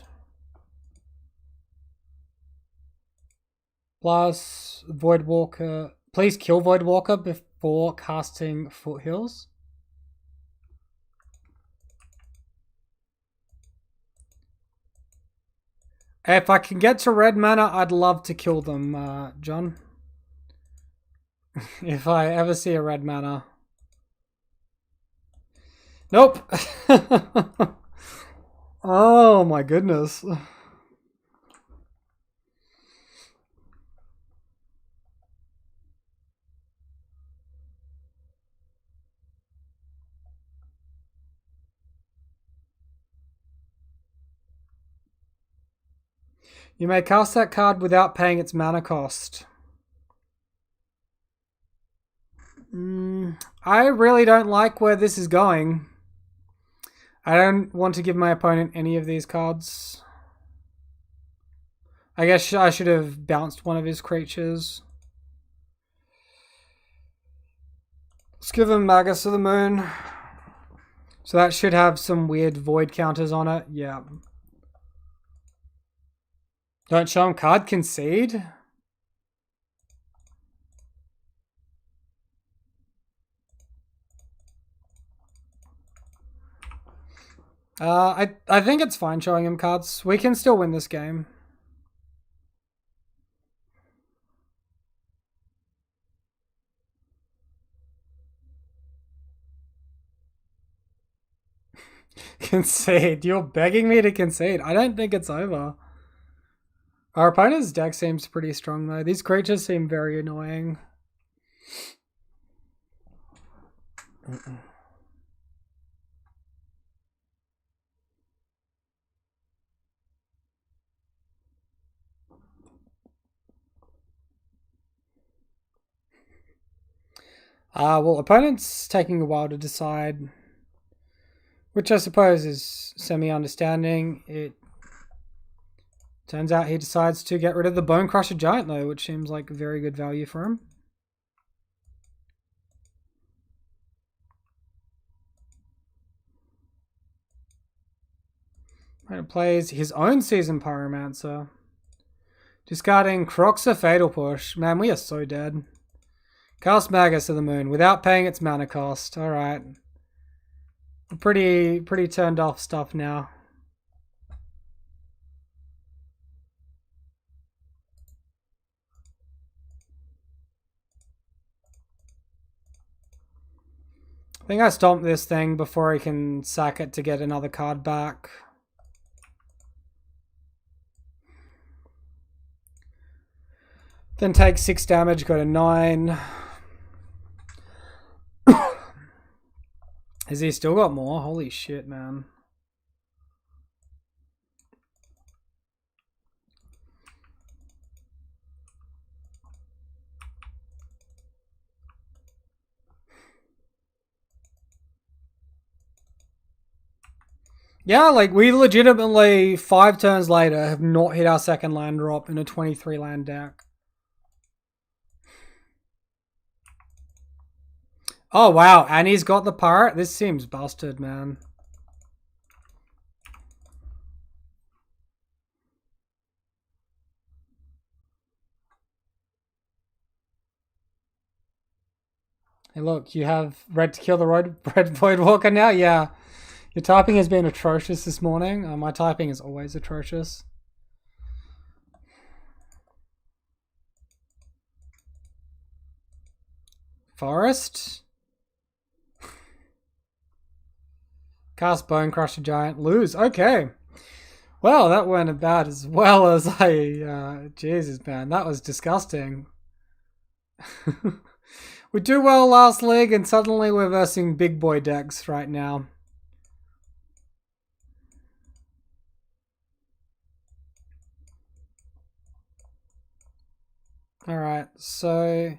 Plus, Voidwalker. Please kill Voidwalker before casting Foothills. If I can get to red mana, I'd love to kill them, John. If I ever see a red mana. Nope. Oh my goodness. You may cast that card without paying its mana cost. I really don't like where this is going. I don't want to give my opponent any of these cards. I guess I should have bounced one of his creatures. Let's give him Magus of the Moon. So that should have some weird void counters on it. Yeah. Don't show him card concede. I think it's fine showing him cards. We can still win this game. Concede. You're begging me to concede. I don't think it's over. Our opponent's deck seems pretty strong though. These creatures seem very annoying. Well, opponent's taking a while to decide, which I suppose is semi-understanding. It turns out he decides to get rid of the Bone Crusher Giant though, which seems like very good value for him. Opponent plays his own Season Pyromancer. Discarding Croxa Fatal Push. Man, we are so dead. Cast Magus of the Moon without paying its mana cost. Alright. Pretty turned off stuff now. I think I stomp this thing before he can sack it to get another card back. Then take 6 damage, go to 9. Has he still got more? Holy shit, man. Yeah, like we legitimately 5 turns later have not hit our second land drop in a 23 land deck. Oh wow, and he's got the pirate? This seems busted, man. Hey look, you have red to kill the red Voidwalker now? Yeah. Your typing has been atrocious this morning. My typing is always atrocious. Forest. Cast Bone Crusher Giant. Lose. Okay. Well, that went about as well as I... Jesus, man. That was disgusting. We do well last league and suddenly we're versing big boy decks right now. Alright, so...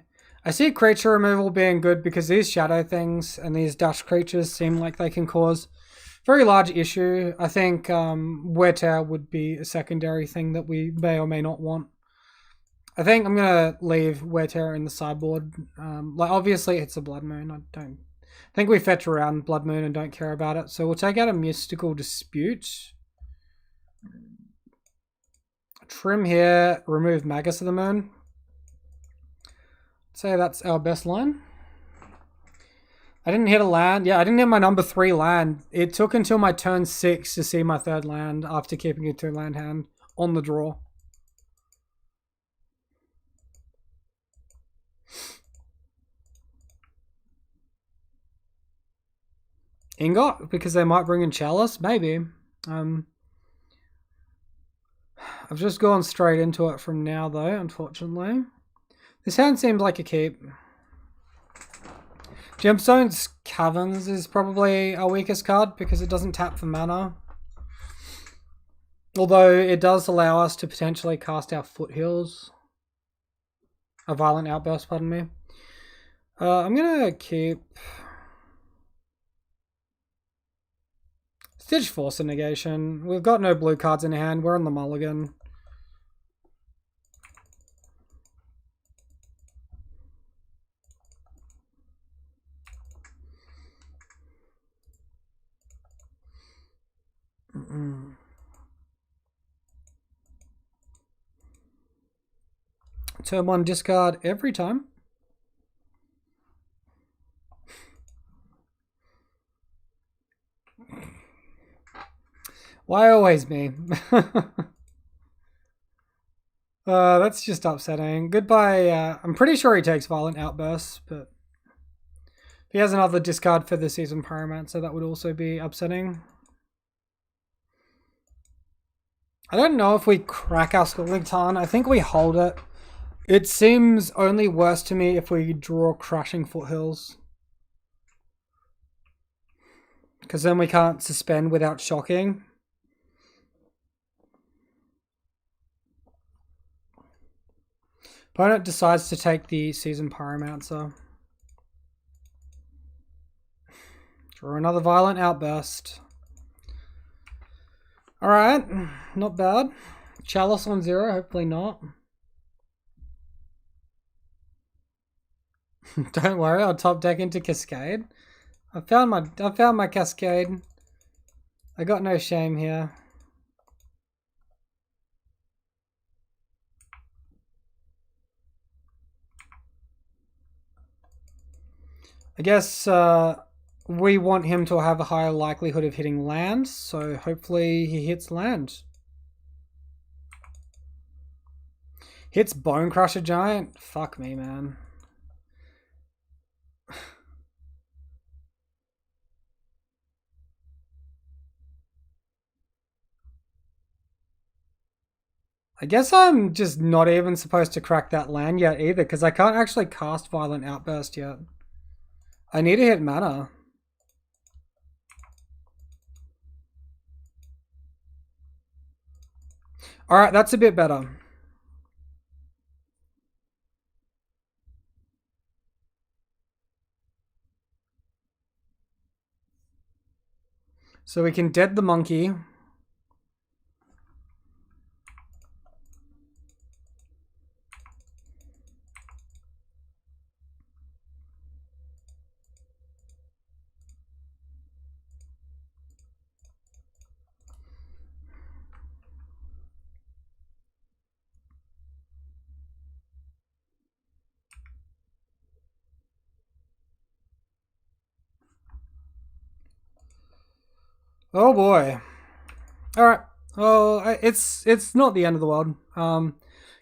I see creature removal being good because these shadow things and these dash creatures seem like they can cause very large issue. I think Wear Tear would be a secondary thing that we may or may not want. I think I'm gonna leave Wear Tear in the sideboard. Like obviously it's a Blood Moon. I think we fetch around Blood Moon and don't care about it. So we'll take out a Mystical Dispute. Trim here, remove Magus of the Moon. Say that's our best line. I didn't hit a land. Yeah, I didn't hit my number 3 land. It took until my turn 6 to see my 3rd land after keeping a 2-land hand on the draw. Ingot? Because they might bring in Chalice? Maybe. I've just gone straight into it from now though, unfortunately. This hand seems like a keep. Gemstone's Caverns is probably our weakest card because it doesn't tap for mana. Although it does allow us to potentially cast our Foothills. A Violent Outburst, pardon me. I'm going to keep... Stitch Force of Negation. We've got no blue cards in hand. We're on the mulligan. Turn 1 discard every time. Why always me? That's just upsetting. Goodbye. I'm pretty sure he takes Violent Outbursts, but if he has another discard for the Season Pyromancer, that would also be upsetting. I don't know if we crack our Scalding Tarn. I think we hold it. It seems only worse to me if we draw Crushing Foothills. Because then we can't suspend without shocking. Opponent decides to take the Season Pyromancer. Draw another Violent Outburst. Alright, not bad. Chalice on 0, hopefully not. Don't worry, I'll top deck into Cascade. I found my Cascade. I got no shame here. I guess we want him to have a higher likelihood of hitting land, so hopefully he hits land. Hits Bone Crusher Giant? Fuck me, man. I guess I'm just not even supposed to crack that land yet either, because I can't actually cast Violent Outburst yet. I need to hit mana. Alright, that's a bit better. So we can dead the monkey. Oh boy. Alright. Well, it's not the end of the world. At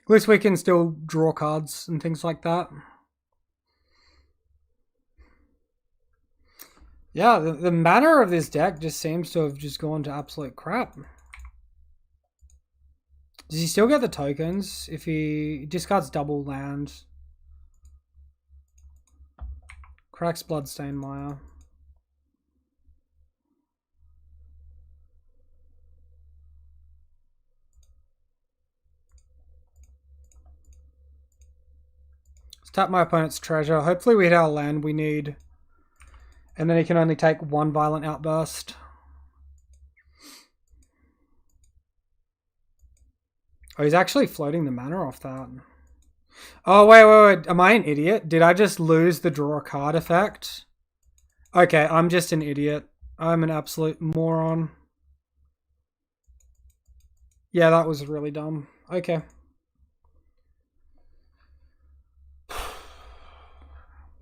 least we can still draw cards and things like that. Yeah, the manner of this deck just seems to have just gone to absolute crap. Does he still get the tokens if he discards double land? Cracks Bloodstained Mire. Let's tap my opponent's treasure. Hopefully we hit our land we need. And then he can only take one Violent Outburst. Oh, he's actually floating the mana off that. Oh, wait. Am I an idiot? Did I just lose the draw a card effect? Okay, I'm just an idiot. I'm an absolute moron. Yeah, that was really dumb. Okay.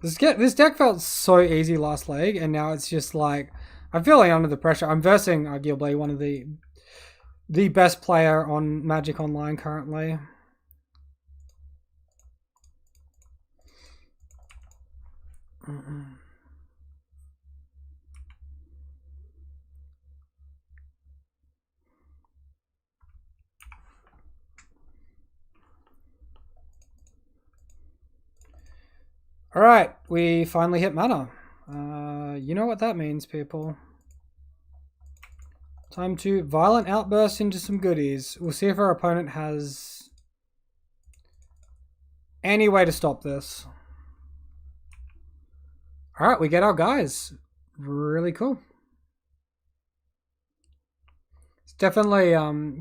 This deck felt so easy last leg, and now it's just like, I'm feeling under the pressure. I'm versing arguably one of the best player on Magic Online currently. Alright, we finally hit mana. You know what that means, people. Time to Violent Outburst into some goodies. We'll see if our opponent has any way to stop this. Alright, we get our guys. Really cool. It's definitely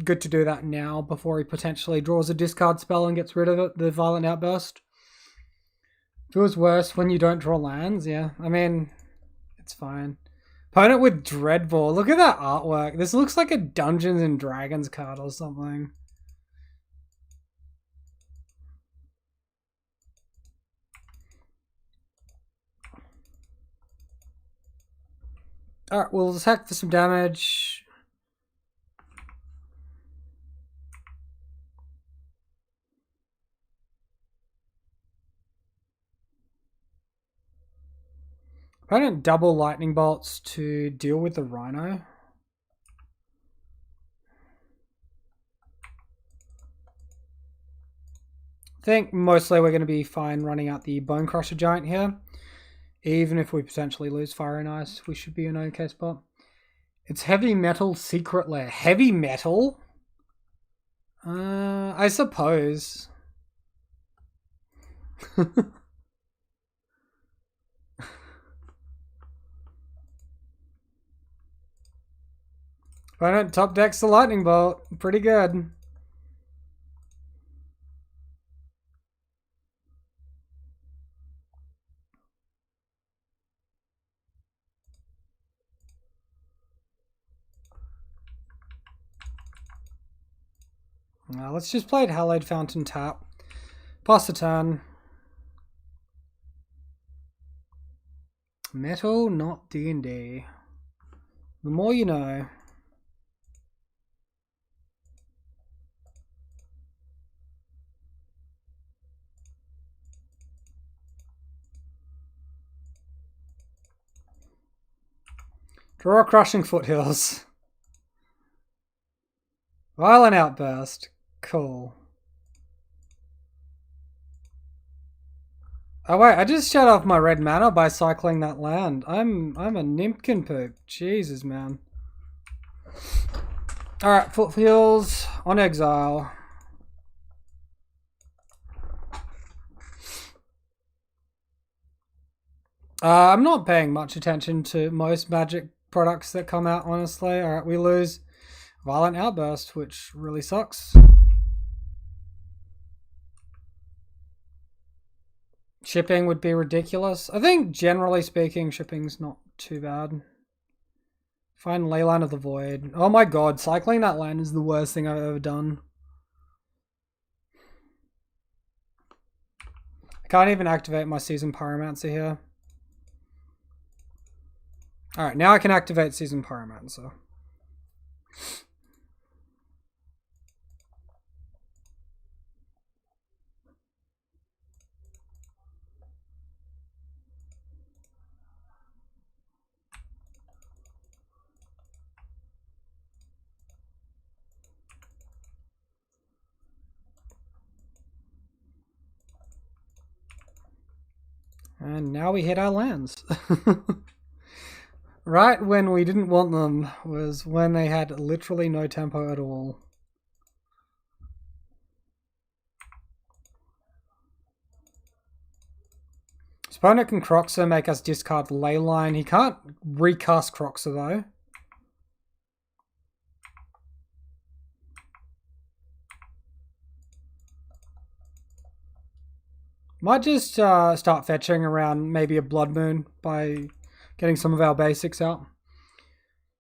good to do that now before he potentially draws a discard spell and gets rid of it, the Violent Outburst. Feels worse when you don't draw lands, yeah. I mean, it's fine. Opponent with Dreadball. Look at that artwork. This looks like a Dungeons and Dragons card or something. Alright, we'll attack for some damage. Opponent double lightning bolts to deal with the Rhino. I think mostly we're going to be fine running out the Bone Crusher Giant here. Even if we potentially lose Fire and Ice, we should be in an okay spot. It's Heavy Metal Secret Lair. Heavy Metal? I suppose. Opponent top decks the Lightning Bolt. Pretty good. Now let's just play it Hallowed Fountain tap. Pass the turn. Metal, not D&D. The more you know. Draw Crushing Foothills. Violent Outburst. Cool. Oh wait, I just shut off my red mana by cycling that land. I'm a nimpkin-poop. Jesus, man. Alright, Foothills on exile. I'm not paying much attention to most Magic products that come out, honestly. Alright, we lose Violent Outburst, which really sucks. Shipping would be ridiculous. I think, generally speaking, shipping's not too bad. Find Leyline of the Void. Oh my god, cycling that land is the worst thing I've ever done. I can't even activate my Seasoned Pyromancer here. Alright, now I can activate Seasoned Pyromancer. And now we hit our lands. Right when we didn't want them was when they had literally no tempo at all. Opponent can Croxer, make us discard Leyline. He can't recast Croxer though. Might just start fetching around maybe a Blood Moon by getting some of our basics out.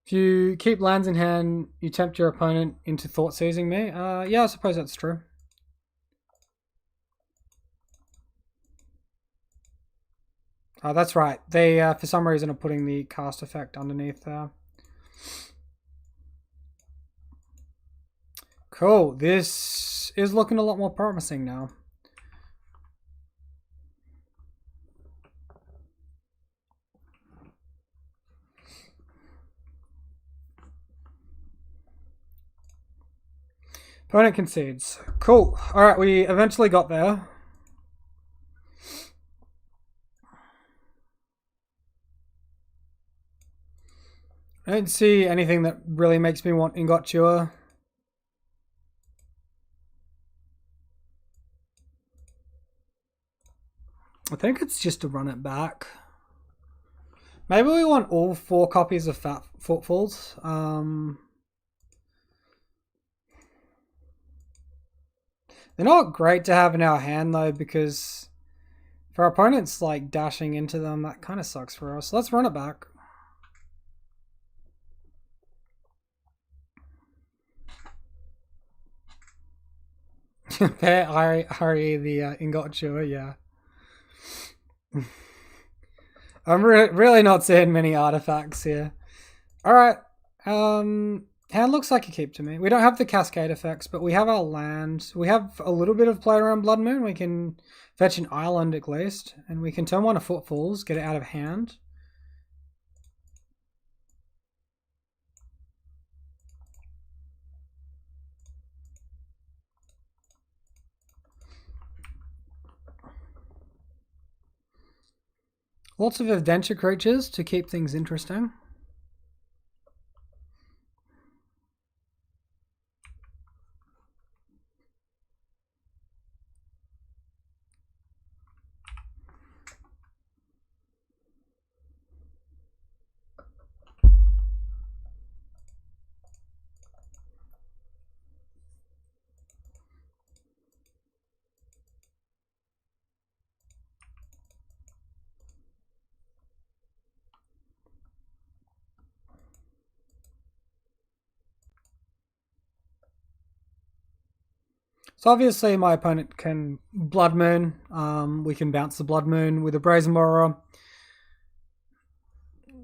If you keep lands in hand, you tempt your opponent into thought seizing me. Yeah, I suppose that's true. Oh, that's right. They, for some reason, are putting the cast effect underneath there. Cool. This is looking a lot more promising now. Opponent concedes. Cool. Alright, we eventually got there. I don't see anything that really makes me want Ingot Chewer. I think it's just to run it back. Maybe we want all 4 copies of Fat Footfalls. They're not great to have in our hand though, because if our opponent's like dashing into them, that kind of sucks for us. Let's run it back. Harry the Ingot Chewer, yeah. I'm really not seeing many artifacts here. Alright, hand looks like a keep to me. We don't have the cascade effects, but we have our land. We have a little bit of play around Blood Moon. We can fetch an island at least, and we can turn one of Footfalls, get it out of hand. Lots of adventure creatures to keep things interesting. So obviously my opponent can Blood Moon. We can bounce the Blood Moon with a Brazen Borrower.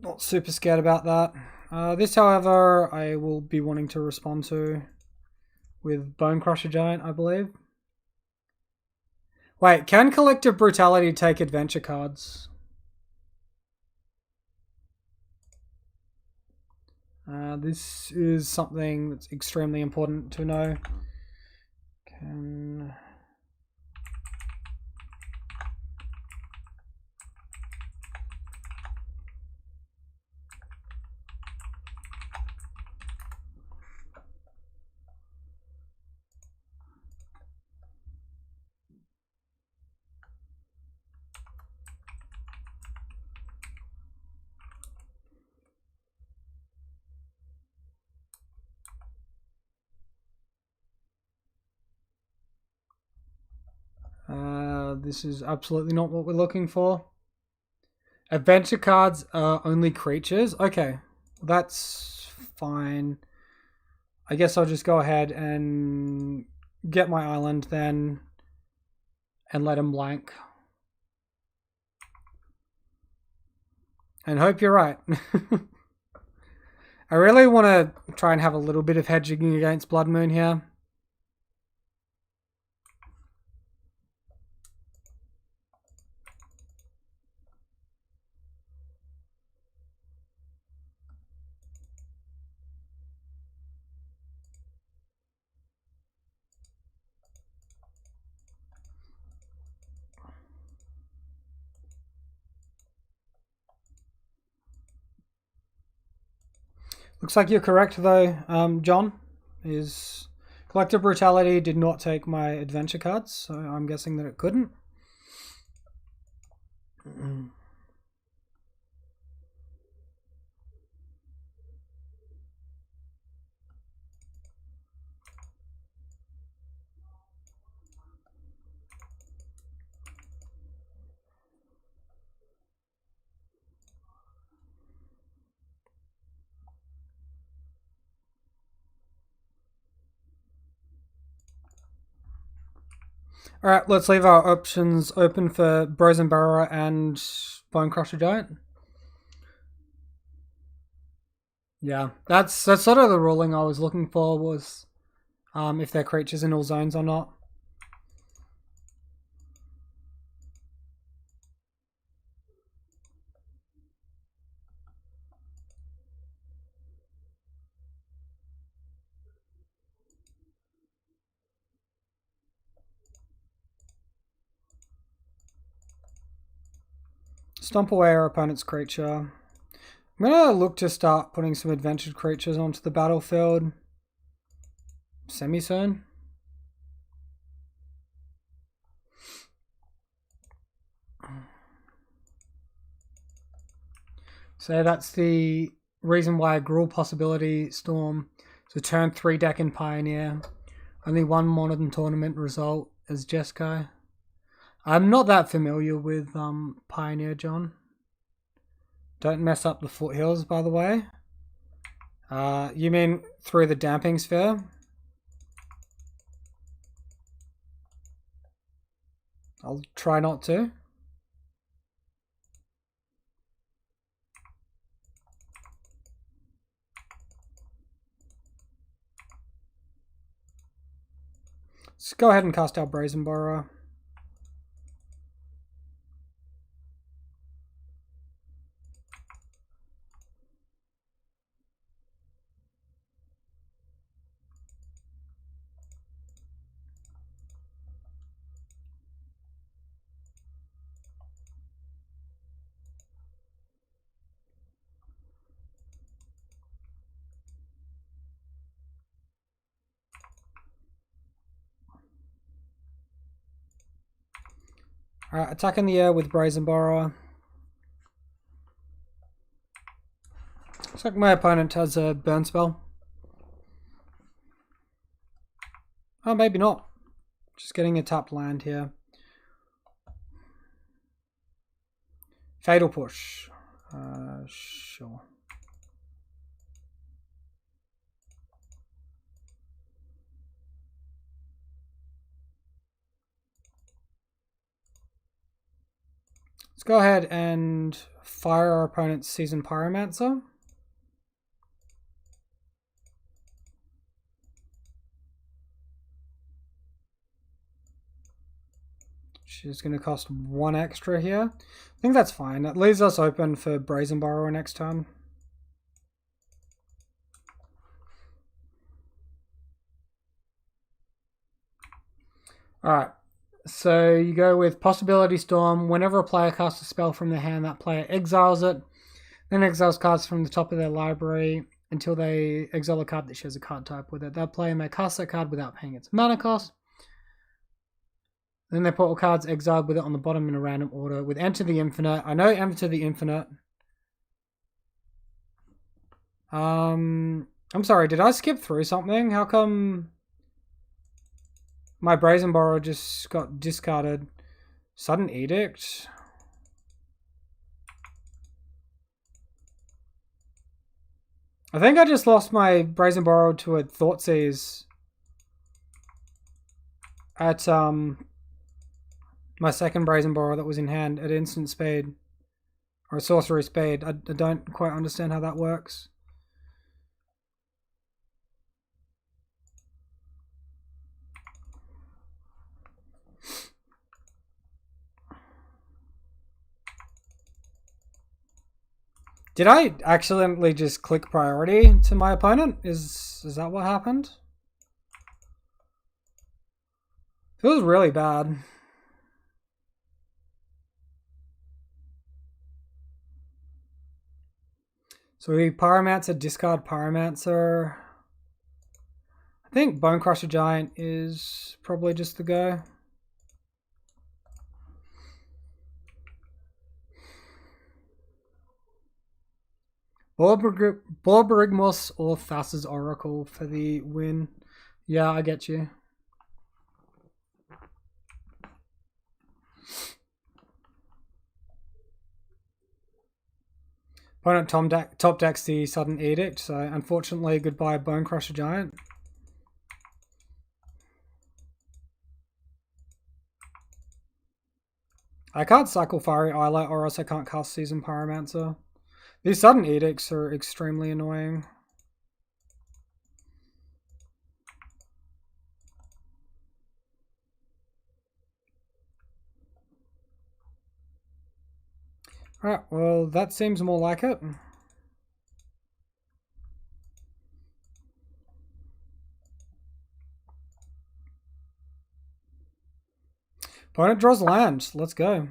Not super scared about that. This, however, I will be wanting to respond to with Bone Crusher Giant, I believe. Wait, can Collective Brutality take adventure cards? This is something that's extremely important to know. Can... This is absolutely not what we're looking for. Adventure cards are only creatures. Okay, that's fine. I guess I'll just go ahead and get my island then and let him blank. And hope you're right. I really want to try and have a little bit of hedging against Blood Moon here. Looks like you're correct though, John. Is Collective Brutality did not take my adventure cards, so I'm guessing that it couldn't. Alright, let's leave our options open for Brazen Burrower and Bone Crusher Giant. Yeah, that's sort of the ruling I was looking for, was if they're creatures in all zones or not. Stomp away our opponent's creature. I'm going to look to start putting some adventured creatures onto the battlefield semi-soon. So that's the reason why I Gruul Possibility Storm. So turn 3 deck in Pioneer. Only one Modern Tournament result as Jeskai. I'm not that familiar with Pioneer, John. Don't mess up the foothills, by the way. You mean through the damping sphere? I'll try not to. Let's go ahead and cast our Brazen Borrower. Alright, attack in the air with Brazen Borrower. Looks like my opponent has a burn spell. Oh, maybe not. Just getting a tapped land here. Fatal Push. Sure. Let's go ahead and fire our opponent's Seasoned Pyromancer. She's going to cost 1 extra here. I think that's fine. That leaves us open for Brazen Borrower next turn. Alright, so you go with Possibility Storm. Whenever a player casts a spell from their hand, that player exiles it. Then exiles cards from the top of their library until they exile a card that shares a card type with it. That player may cast that card without paying its mana cost. Then they put all cards exiled with it on the bottom in a random order with Enter the Infinite. I know Enter the Infinite. I'm sorry, did I skip through something? How come my Brazen Borrower just got discarded? Sudden Edict. I think I just lost my Brazen Borrow to a Thoughtseize at my second Brazen Borrow that was in hand at Instant Spade. Or a Sorcery Spade. I don't quite understand how that works. Did I accidentally just click priority to my opponent? Is that what happened? Feels really bad. So we Pyromancer, discard Pyromancer. I think Bone Crusher Giant is probably just the go. Borborygmos or Thassa's Oracle for the win. Yeah, I get you. Opponent top decks the Sudden Edict, so unfortunately goodbye Bone Crusher Giant. I can't cycle Fiery Isla or else I can't cast Season Pyromancer. These Sudden Edicts are extremely annoying. Alright, well that seems more like it. Opponent draws land. Let's go.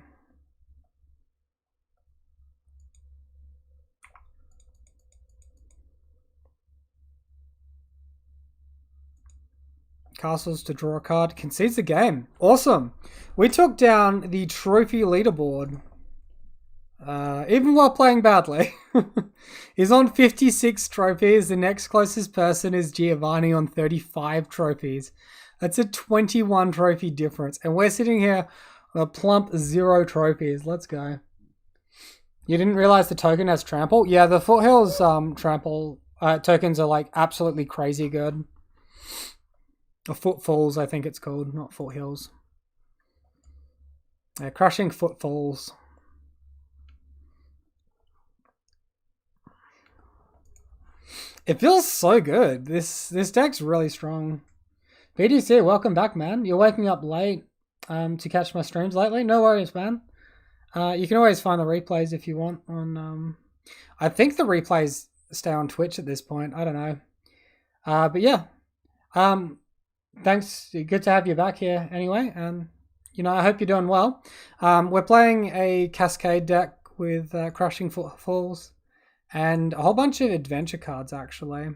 Castles to draw a card. Concedes the game. Awesome. We took down the trophy leaderboard. Even while playing badly. He's on 56 trophies. The next closest person is Giovanni on 35 trophies. That's a 21 trophy difference. And we're sitting here on a plump 0 trophies. Let's go. You didn't realize the token has trample? Yeah, the Foothills trample tokens are like absolutely crazy good. Or Footfalls, I think it's called, not Foothills. Yeah, Crushing Footfalls. It feels so good. This deck's really strong. BDC, welcome back, man. You're waking up late to catch my streams lately. No worries, man. You can always find the replays if you want on... I think the replays stay on Twitch at this point. I don't know. But yeah. Thanks. Good to have you back here anyway. And, you know, I hope you're doing well. We're playing a Cascade deck with Crushing Footfalls and a whole bunch of adventure cards, actually.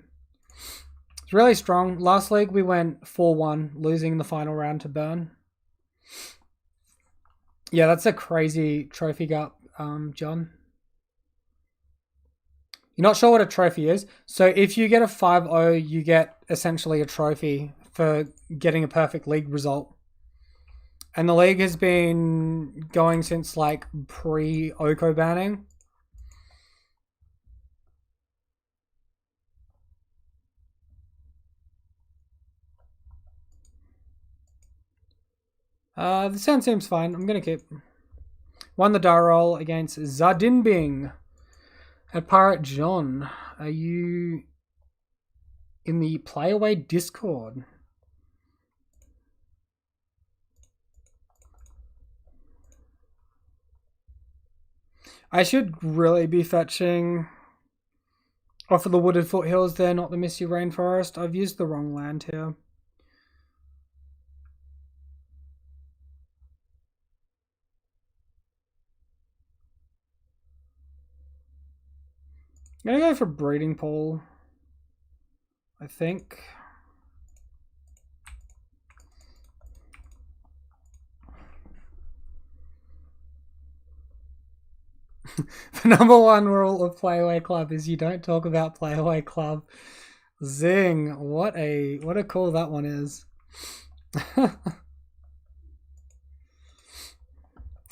It's really strong. Last league we went 4-1, losing the final round to Burn. Yeah, that's a crazy trophy gut, John. You're not sure what a trophy is? So if you get a 5-0, you get essentially a trophy for getting a perfect league result. And the league has been going since like pre-Oko banning. The sound seems fine. I'm going to keep. Won the die roll against Zadinbing. At Pirate John, are you in the Playaway Discord? I should really be fetching off of the Wooded Foothills there, not the Misty Rainforest. I've used the wrong land here. I'm gonna go for Breeding Pool, I think. The #1 rule of Playaway Club is you don't talk about Playaway Club. Zing! What a call that one is.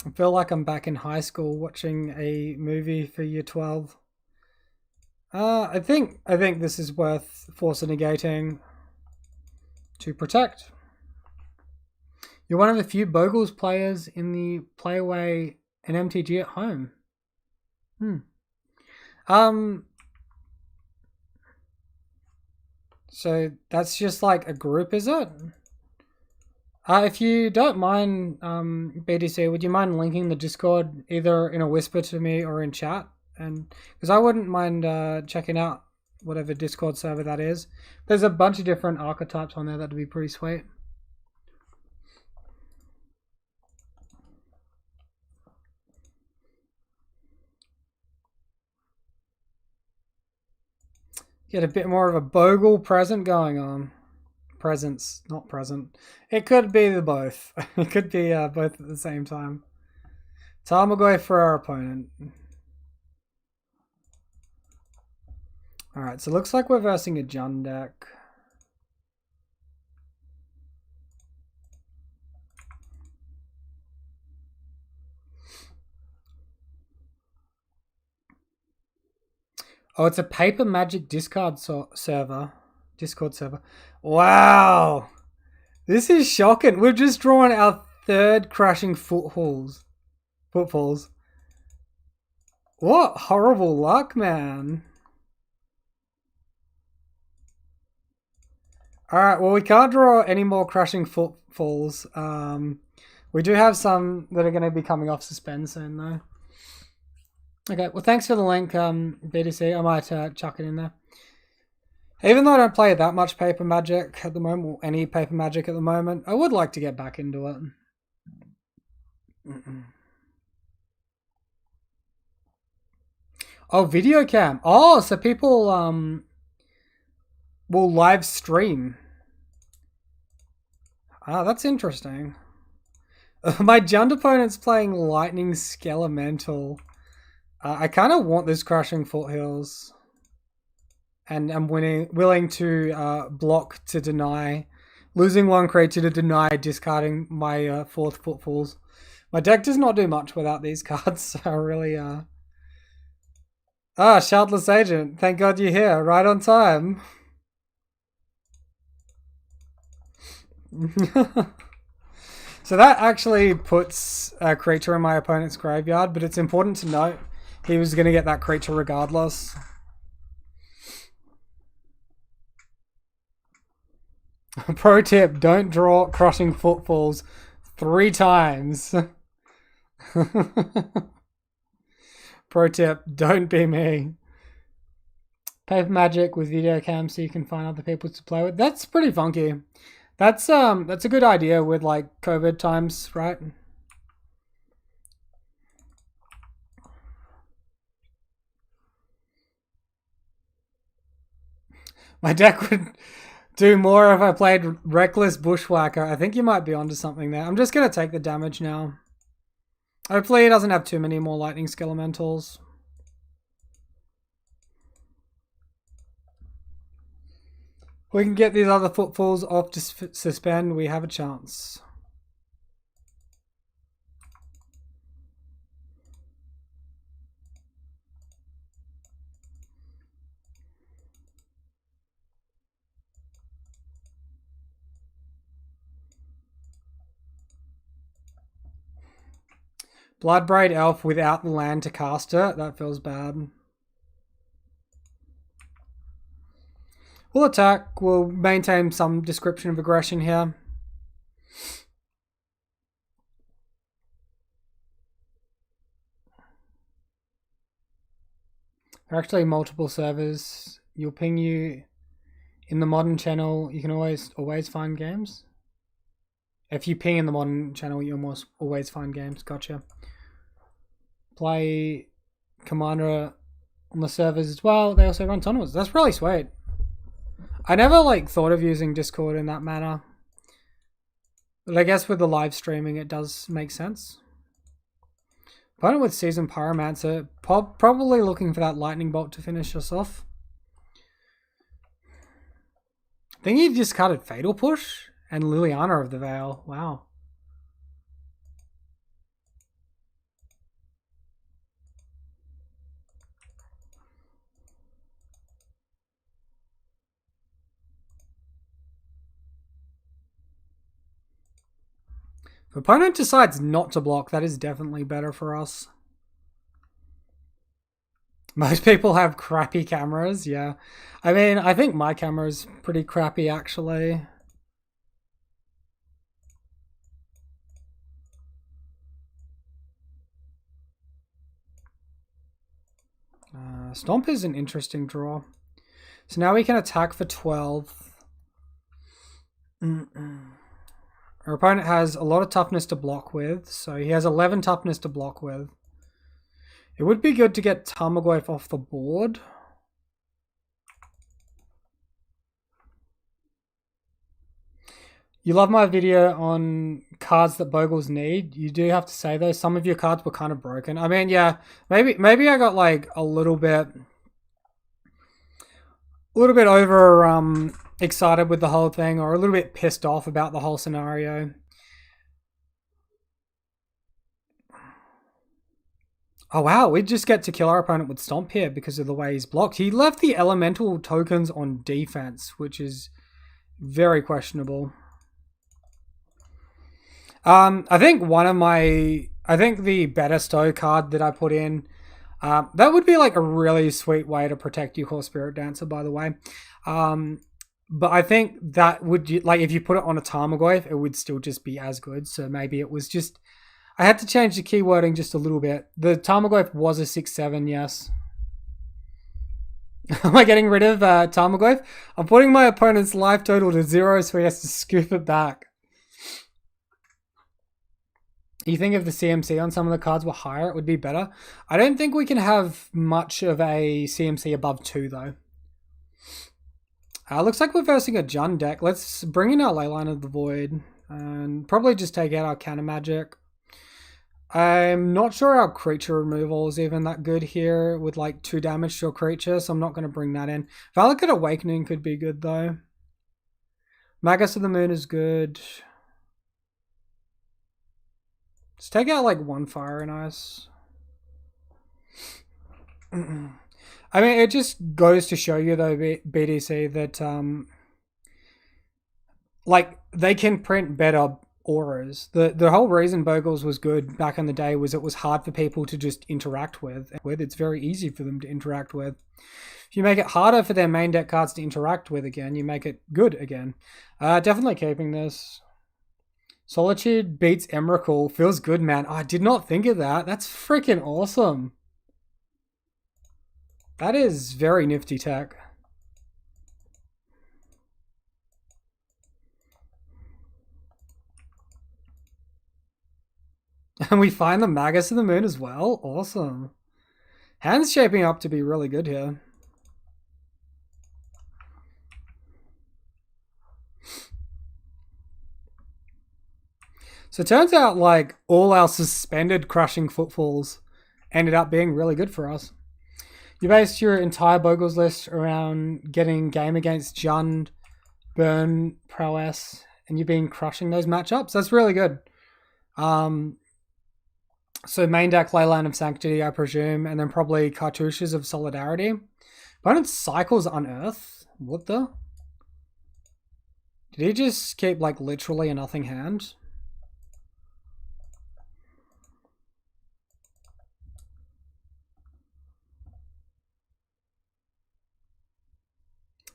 I feel like I'm back in high school watching a movie for year 12. I think this is worth force negating to protect. You're one of the few Bogles players in the play away and MTG at home. So that's just like a group, is it? If you don't mind, BDC, would you mind linking the Discord either in a whisper to me or in chat? And because I wouldn't mind checking out whatever Discord server that is. There's a bunch of different archetypes on there that'd be pretty sweet. Get a bit more of a Bogle present going on. Presence, not present. It could be the both. It could be both at the same time. Time will go for our opponent. Alright, so it looks like we're versing a Jund deck. Oh, it's a Paper Magic Discord server. Discord server. Wow! This is shocking. We've just drawn our third Crashing Footfalls. What horrible luck, man. Alright, well, we can't draw any more Crashing Footfalls. We do have some that are going to be coming off suspend soon, though. Okay, well, thanks for the link, BDC. I might chuck it in there. Even though I don't play that much Paper Magic at the moment, or any Paper Magic at the moment, I would like to get back into it. Oh, video cam. Oh, so people will live stream. Ah, that's interesting. My Jund opponent's playing Lightning Skelemental. I kind of want this Crashing Foothills. And I'm willing to block to deny. Losing one creature to deny discarding my fourth Footfalls. My deck does not do much without these cards, so I really... Ah, Shardless Agent. Thank God you're here. Right on time. So that actually puts a creature in my opponent's graveyard, but it's important to note he was going to get that creature regardless. Pro tip, don't draw Crushing Footfalls 3 times. Pro tip, don't be me. Paper Magic with video cam so you can find other people to play with. That's pretty funky. That's a good idea with like COVID times, right? My deck would do more if I played Reckless Bushwhacker. I think you might be onto something there. I'm just going to take the damage now. Hopefully he doesn't have too many more Lightning Skelementals. We can get these other Footfalls off to suspend. We have a chance. Bloodbraid Elf without the land to cast it. That feels bad. We'll attack. We'll maintain some description of aggression here. There are actually multiple servers. You'll ping you in the modern channel. You can always find games. If you ping in the modern channel, you always find games. Gotcha. Play Commander on the servers as well. They also run tournaments. That's really sweet. I never thought of using Discord in that manner. But I guess with the live streaming, it does make sense. Opponent with Seasoned Pyromancer, probably looking for that Lightning Bolt to finish us off. I think he discarded Fatal Push and Liliana of the Veil. Wow. If opponent decides not to block, that is definitely better for us. Most people have crappy cameras, yeah. I mean, I think my camera's pretty crappy, actually. Stomp is an interesting draw. So now we can attack for 12. Our opponent has a lot of toughness to block with, so he has 11 toughness to block with. It would be good to get Tarmogoyf off the board. You love my video on cards that Bogles need. You do have to say though, some of your cards were kind of broken. I mean, yeah, maybe I got like a little bit over excited with the whole thing, or a little bit pissed off about the whole scenario. Oh wow, we just get to kill our opponent with Stomp here because of the way he's blocked. He left the elemental tokens on defense, which is very questionable. I think the better Stow card that I put in, that would be like a really sweet way to protect your core Spirit Dancer, by the way. But I think that would, like, if you put it on a Tarmogoyf, it would still just be as good. So maybe it was just, I had to change the keywording just a little bit. The Tarmogoyf was a 6/7, yes. Am I getting rid of Tarmogoyf? I'm putting my opponent's life total to 0, so he has to scoop it back. You think if the CMC on some of the cards were higher, it would be better? I don't think we can have much of a CMC above 2, though. Looks like we're versing a Jund deck. Let's bring in our Leyline of the Void and probably just take out our Counter Magic. I'm not sure our creature removal is even that good here with like 2 damage to a creature, so I'm not going to bring that in. Valakut Awakening could be good, though. Magus of the Moon is good. Let's take out like 1 Fire and Ice. I mean, it just goes to show you though, BDC, that like they can print better auras. The whole reason Bogles was good back in the day was it was hard for people to just interact with. It's very easy for them to interact with. If you make it harder for their main deck cards to interact with again, you make it good again. Definitely keeping this. Solitude beats Emrakul. Feels good, man. Oh, I did not think of that. That's freaking awesome. That is very nifty tech. And we find the Magus of the Moon as well. Awesome. Hand's shaping up to be really good here. So it turns out like all our suspended crushing footfalls ended up being really good for us. You based your entire Bogles list around getting game against Jund, Burn, Prowess, and you've been crushing those matchups. That's really good. So main deck Leyline of Sanctity, I presume, and then probably Cartouches of Solidarity. Opponent cycles Unearth. What the? Did he just keep like literally a nothing hand?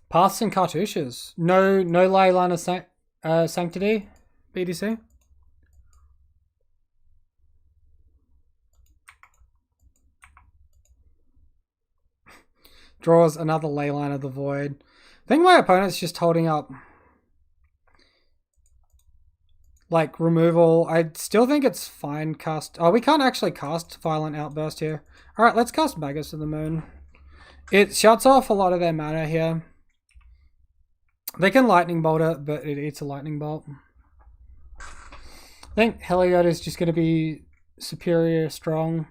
Paths and Cartouches. No Leyline of Sanctity, BDC. Draws another Leyline of the Void. I think my opponent's just holding up like removal. I still think it's fine cast. Oh, we can't actually cast Violent Outburst here. Alright, let's cast Magus of the Moon. It shuts off a lot of their mana here. They can Lightning Bolt it, but it eats a Lightning Bolt. I think Heliod is just going to be superior strong.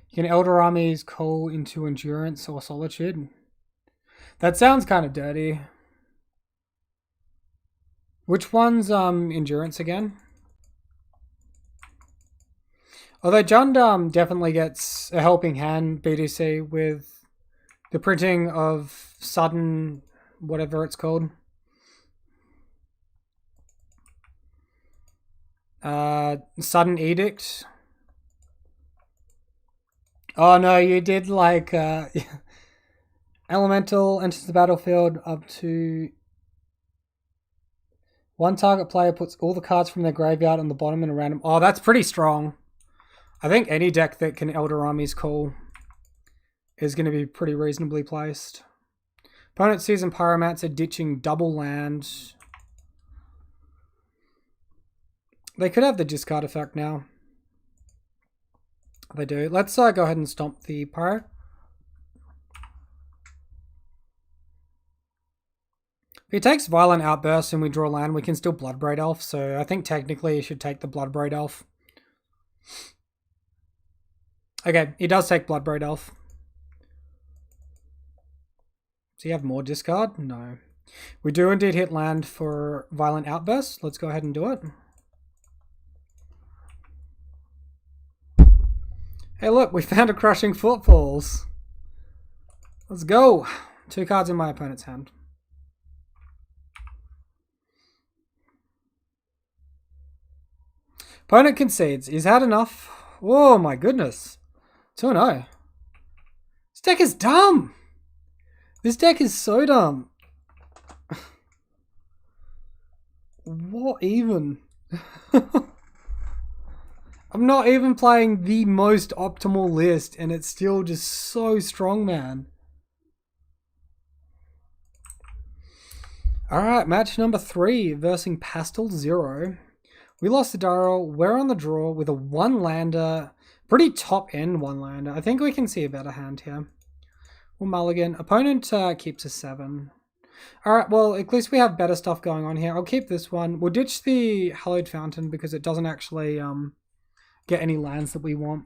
You can Elder Armies call into Endurance or Solitude. That sounds kind of dirty. Which one's Endurance again? Although Jund definitely gets a helping hand, BDC, with the printing of sudden whatever it's called. Sudden Edict. Oh no, you did like Elemental enters the battlefield up to one target player puts all the cards from their graveyard on the bottom in a random. Oh, that's pretty strong. I think any deck that can Elder Armies call is going to be pretty reasonably placed. Opponent Season Pyromancer ditching double land. They could have the discard effect now. They do. Let's go ahead and stomp the Pyro. If he takes Violent Outburst and we draw land, we can still Bloodbraid Elf, so I think technically he should take the Bloodbraid Elf. Okay, he does take Bloodbraid Elf. Does he have more discard? No. We do indeed hit land for Violent Outburst. Let's go ahead and do it. Hey look, we found a Crushing Footfalls. Let's go. 2 cards in my opponent's hand. Opponent concedes. He's had enough. Oh my goodness. 2-0. This deck is dumb. This deck is so dumb. What even? I'm not even playing the most optimal list and it's still just so strong, man. Alright, match number 3 versus Pastel Zero. We lost the Darrow. We're on the draw with a 1-lander. Pretty top-end 1-lander. I think we can see a better hand here. We'll mulligan. Opponent keeps a 7. Alright, well, at least we have better stuff going on here. I'll keep this one. We'll ditch the Hallowed Fountain because it doesn't actually get any lands that we want.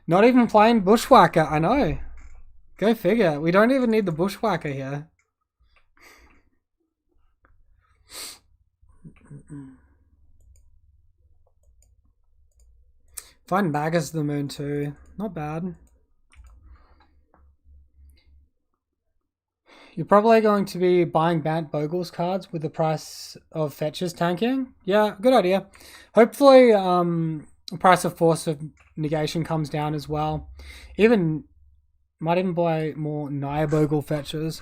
Not even playing Bushwhacker, I know. Go figure. We don't even need the Bushwhacker here. Find Magus the Moon too. Not bad. You're probably going to be buying Bant Bogle's cards with the price of fetches tanking. Yeah, good idea. Hopefully, the price of Force of Negation comes down as well. Might even buy more Niobogle fetches.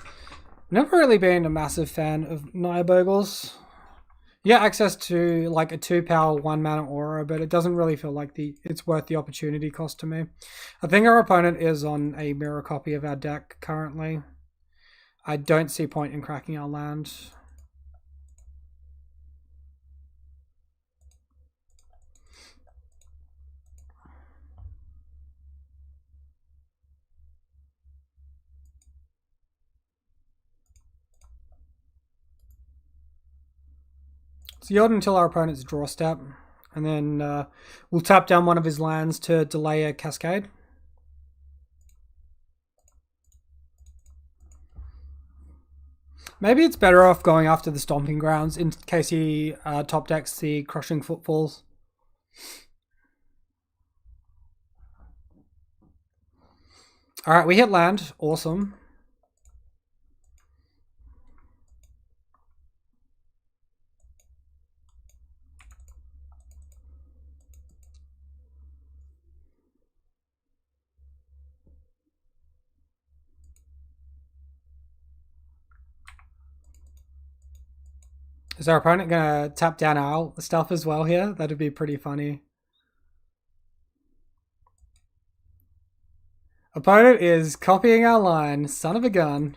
Never really been a massive fan of Niobogles. You get access to like a 2-power 1-mana aura, but it doesn't really feel like it's worth the opportunity cost to me. I think our opponent is on a mirror copy of our deck currently. I don't see point in cracking our land. So yield until our opponent's draw step, and then we'll tap down one of his lands to delay a Cascade. Maybe it's better off going after the Stomping Grounds in case he top decks the Crushing Footfalls. Alright, we hit land. Awesome. Is our opponent going to tap down our stuff as well here? That'd be pretty funny. Opponent is copying our line. Son of a gun.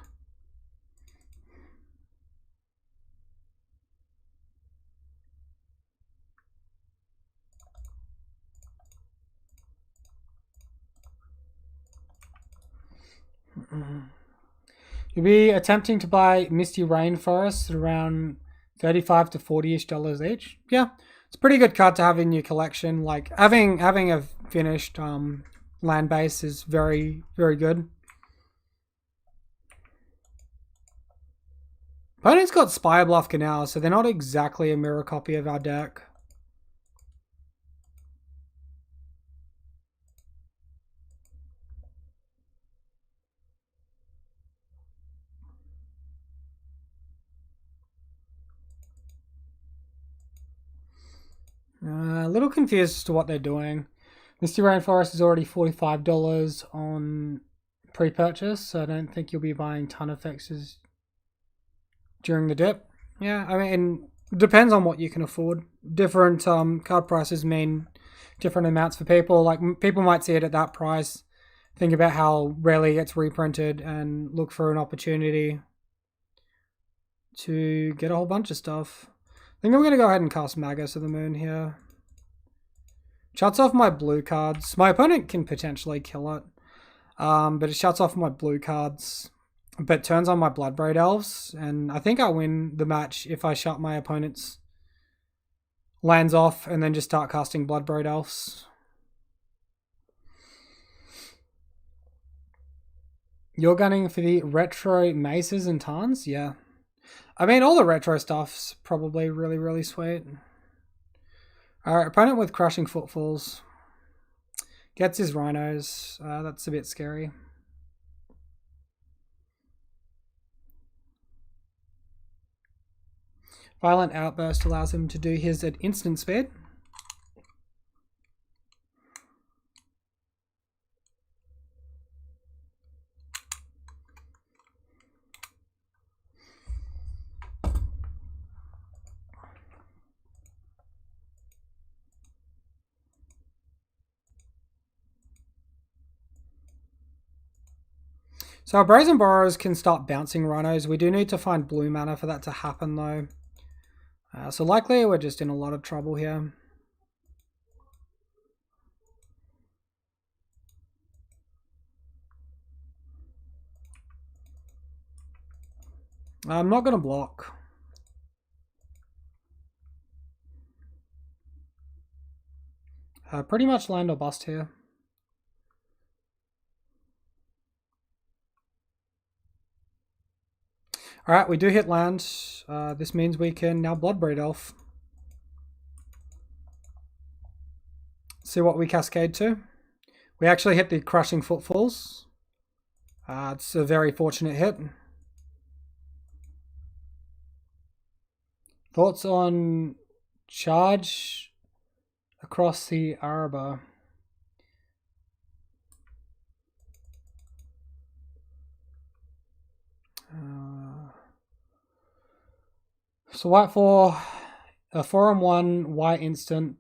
You'll be attempting to buy Misty Rainforest at around $35 to $40-ish each. Yeah, it's a pretty good card to have in your collection. Like having a finished land base is very, very good. Opponent's got Spire Bluff Canal, so they're not exactly a mirror copy of our deck. A little confused as to what they're doing. Misty Rainforest is already $45 on pre-purchase, so I don't think you'll be buying ton of fixes during the dip. Yeah, I mean, it depends on what you can afford. Different card prices mean different amounts for people. Like, people might see it at that price, think about how rarely it gets reprinted, and look for an opportunity to get a whole bunch of stuff. I think I'm going to go ahead and cast Magus of the Moon here. Shuts off my blue cards. My opponent can potentially kill it, but it shuts off my blue cards, but turns on my Bloodbraid Elves, and I think I win the match if I shut my opponent's lands off and then just start casting Bloodbraid Elves. You're gunning for the retro maces and tarns? Yeah. I mean, all the retro stuff's probably really, really sweet. Alright, opponent with Crushing Footfalls. Gets his rhinos. That's a bit scary. Violent Outburst allows him to do his at instant speed. So our Brazen Borrowers can start bouncing rhinos. We do need to find blue mana for that to happen though. So likely we're just in a lot of trouble here. I'm not going to block. Pretty much land or bust here. Alright, we do hit land. This means we can now Bloodbraid Elf. See what we cascade to. We actually hit the Crushing Footfalls. It's a very fortunate hit. Thoughts on charge across the Araba? So white for a 4-on-1 white instant.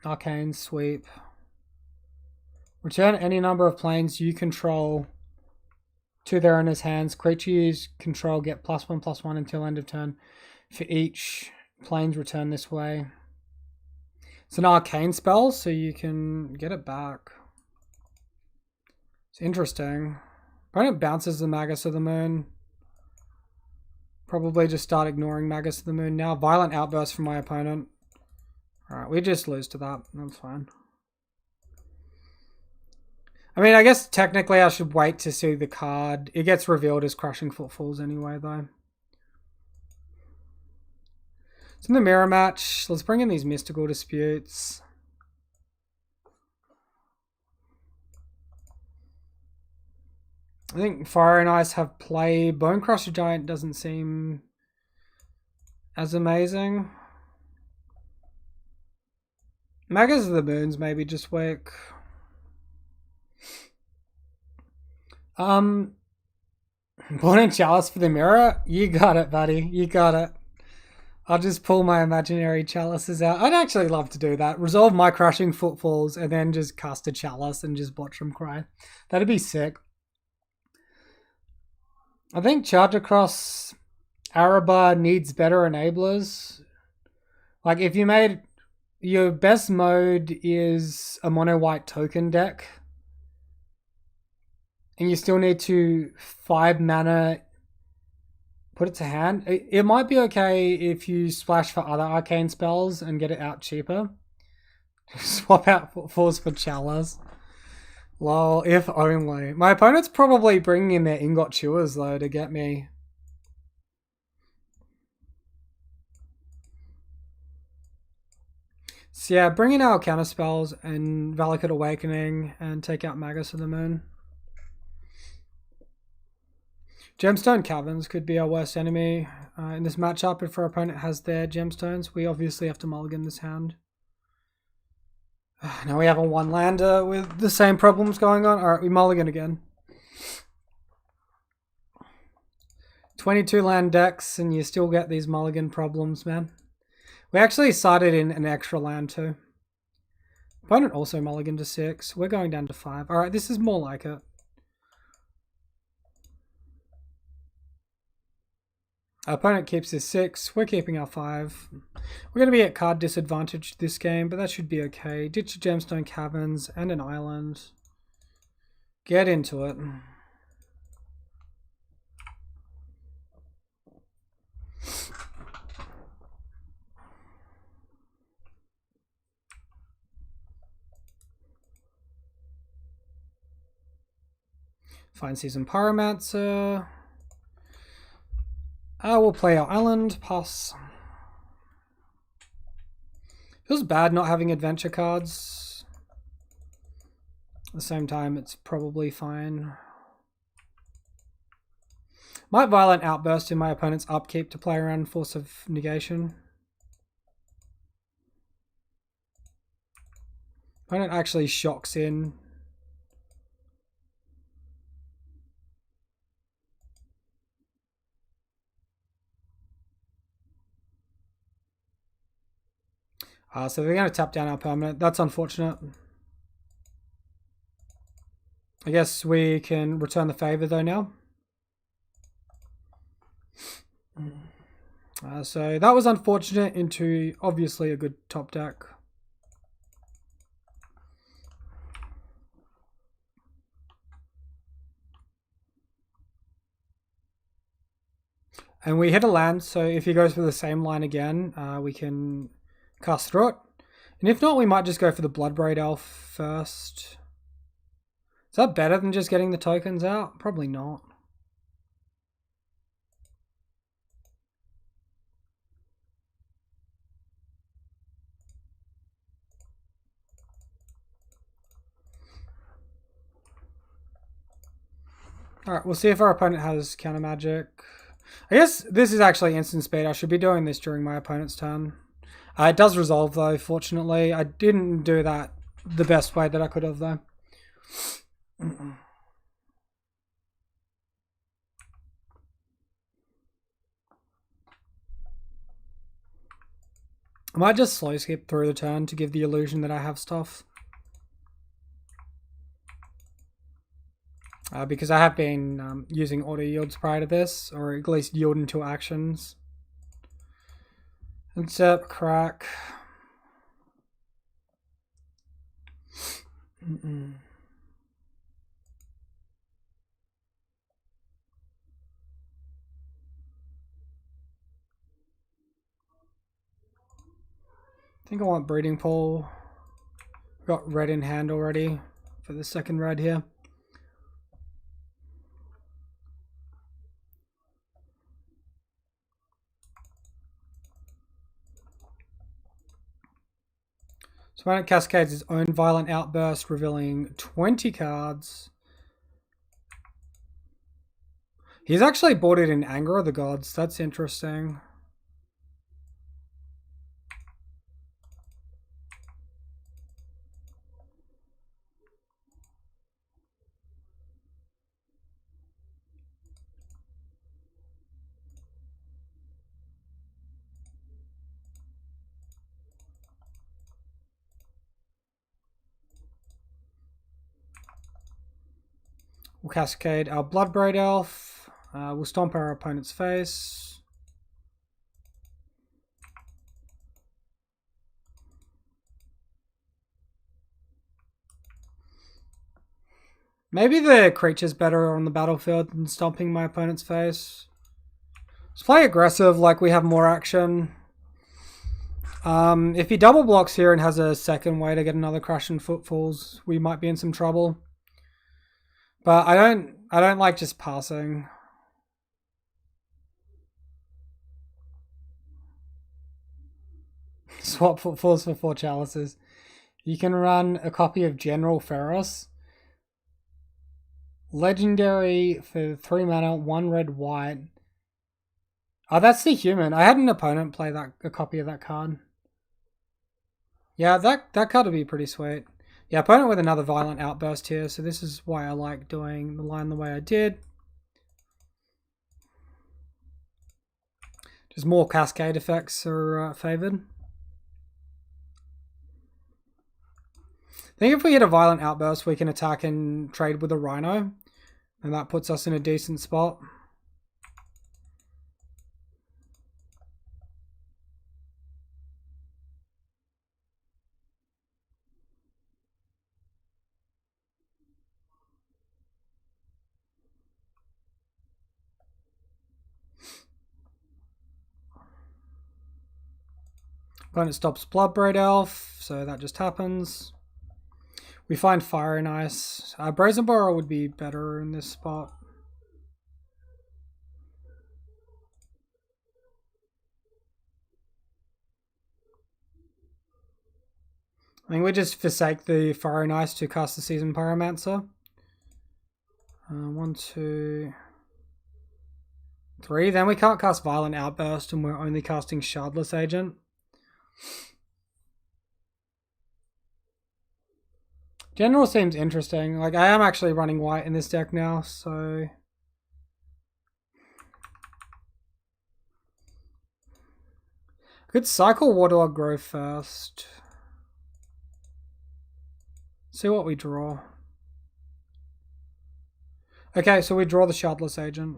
Arcane Sweep. Return any number of planes you control to their owner's hands. Creatures you control get +1/+1 until end of turn for each planes return this way. It's an arcane spell, so you can get it back. It's interesting. Opponent bounces the Magus of the Moon. Probably just start ignoring Magus of the Moon now. Violent Outburst from my opponent. Alright, we just lose to that. That's fine. I mean, I guess technically I should wait to see the card. It gets revealed as Crushing Footfalls anyway, though. It's in the mirror match. Let's bring in these Mystical Disputes. I think Fire and Ice have play. Bonecrusher Giant doesn't seem as amazing. Magus of the Moons maybe just weak. Born in Chalice for the mirror? You got it, buddy. You got it. I'll just pull my imaginary chalices out. I'd actually love to do that. Resolve my Crushing Footfalls and then just cast a chalice and just watch them cry. That'd be sick. I think Charge Across Araba needs better enablers. Like, if you made... Your best mode is a mono-white token deck. And you still need to 5 mana put it to hand. It might be okay if you splash for other arcane spells and get it out cheaper. Swap out Footfalls for Chalice. Lol, if only. My opponent's probably bringing in their Ingot Chewers though to get me. So yeah, bring in our counter spells and Valakut Awakening and take out Magus of the Moon. Gemstone Caverns could be our worst enemy in this matchup if our opponent has their gemstones. We obviously have to mulligan this hand. Now we have a one lander with the same problems going on. Alright, we mulligan again. 22 land decks and you still get these mulligan problems, man. We actually sided in an extra land too. Opponent also mulligan to 6. We're going down to 5. Alright, this is more like it. Our opponent keeps his 6. We're keeping our 5. We're going to be at card disadvantage this game, but that should be okay. Ditch a Gemstone Caverns and an island. Get into it. Fine Season Pyromancer. We'll play our island. Pass. Feels bad not having adventure cards. At the same time, it's probably fine. Might Violent Outburst in my opponent's upkeep to play around Force of Negation. Opponent actually shocks in. So they're going to tap down our permanent. That's unfortunate. I guess we can return the favor though now. So that was unfortunate into obviously a good top deck. And we hit a land, so if he goes for the same line again, we can cast through it. And if not, we might just go for the Bloodbraid Elf first. Is that better than just getting the tokens out? Probably not. Alright, we'll see if our opponent has counter magic. I guess this is actually instant speed. I should be doing this during my opponent's turn. It does resolve though, fortunately. I didn't do that the best way that I could have though. I might just slow skip through the turn to give the illusion that I have stuff. Because I have been using auto yields prior to this, or at least yield into actions. Insert, crack. I think I want Breeding Pool. Got red in hand already for the second red here. So when it cascades his own Violent Outburst, revealing 20 cards. He's actually bought it in Anger of the Gods. That's interesting. We'll cascade our Bloodbraid Elf. We'll stomp our opponent's face. Maybe the creature's better on the battlefield than stomping my opponent's face. Let's play aggressive, like we have more action. If he double blocks here and has a second way to get another Crash and Footfalls, we might be in some trouble. But I don't like just passing. Swap Footfalls for 4 Chalices. You can run a copy of General Ferros. Legendary for 3 mana, 1 red, white. Oh, that's the human. I had an opponent play a copy of that card. Yeah, that card would be pretty sweet. Yeah, opponent with another Violent Outburst here, so this is why I like doing the line the way I did. Just more cascade effects are favored. I think if we hit a Violent Outburst, we can attack and trade with a Rhino, and that puts us in a decent spot. Opponent stops Bloodbraid Elf, so that just happens. We find Fire and Ice. Brazen Borrow would be better in this spot. I think we just forsake the Fire and Ice to cast the Seasoned Pyromancer. 1, 2, 3. Then we can't cast Violent Outburst and we're only casting Shardless Agent. General seems interesting. Like, I am actually running white in this deck now, so... I could cycle Waterlog Grove first. See what we draw. Okay, so we draw the Shardless Agent.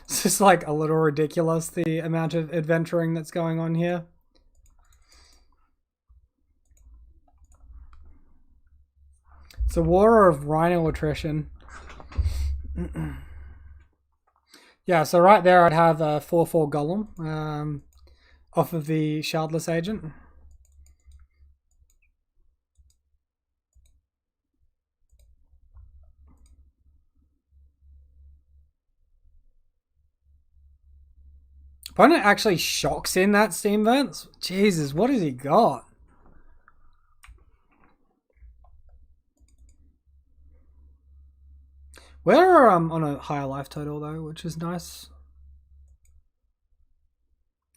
It's just like a little ridiculous, the amount of adventuring that's going on here. It's a war of Rhino attrition. Yeah, so right there I'd have a 4/4 Golem off of the Shardless Agent. Opponent actually shocks in that Steam Vents? Jesus, what has he got? We're on a higher life total though, which is nice.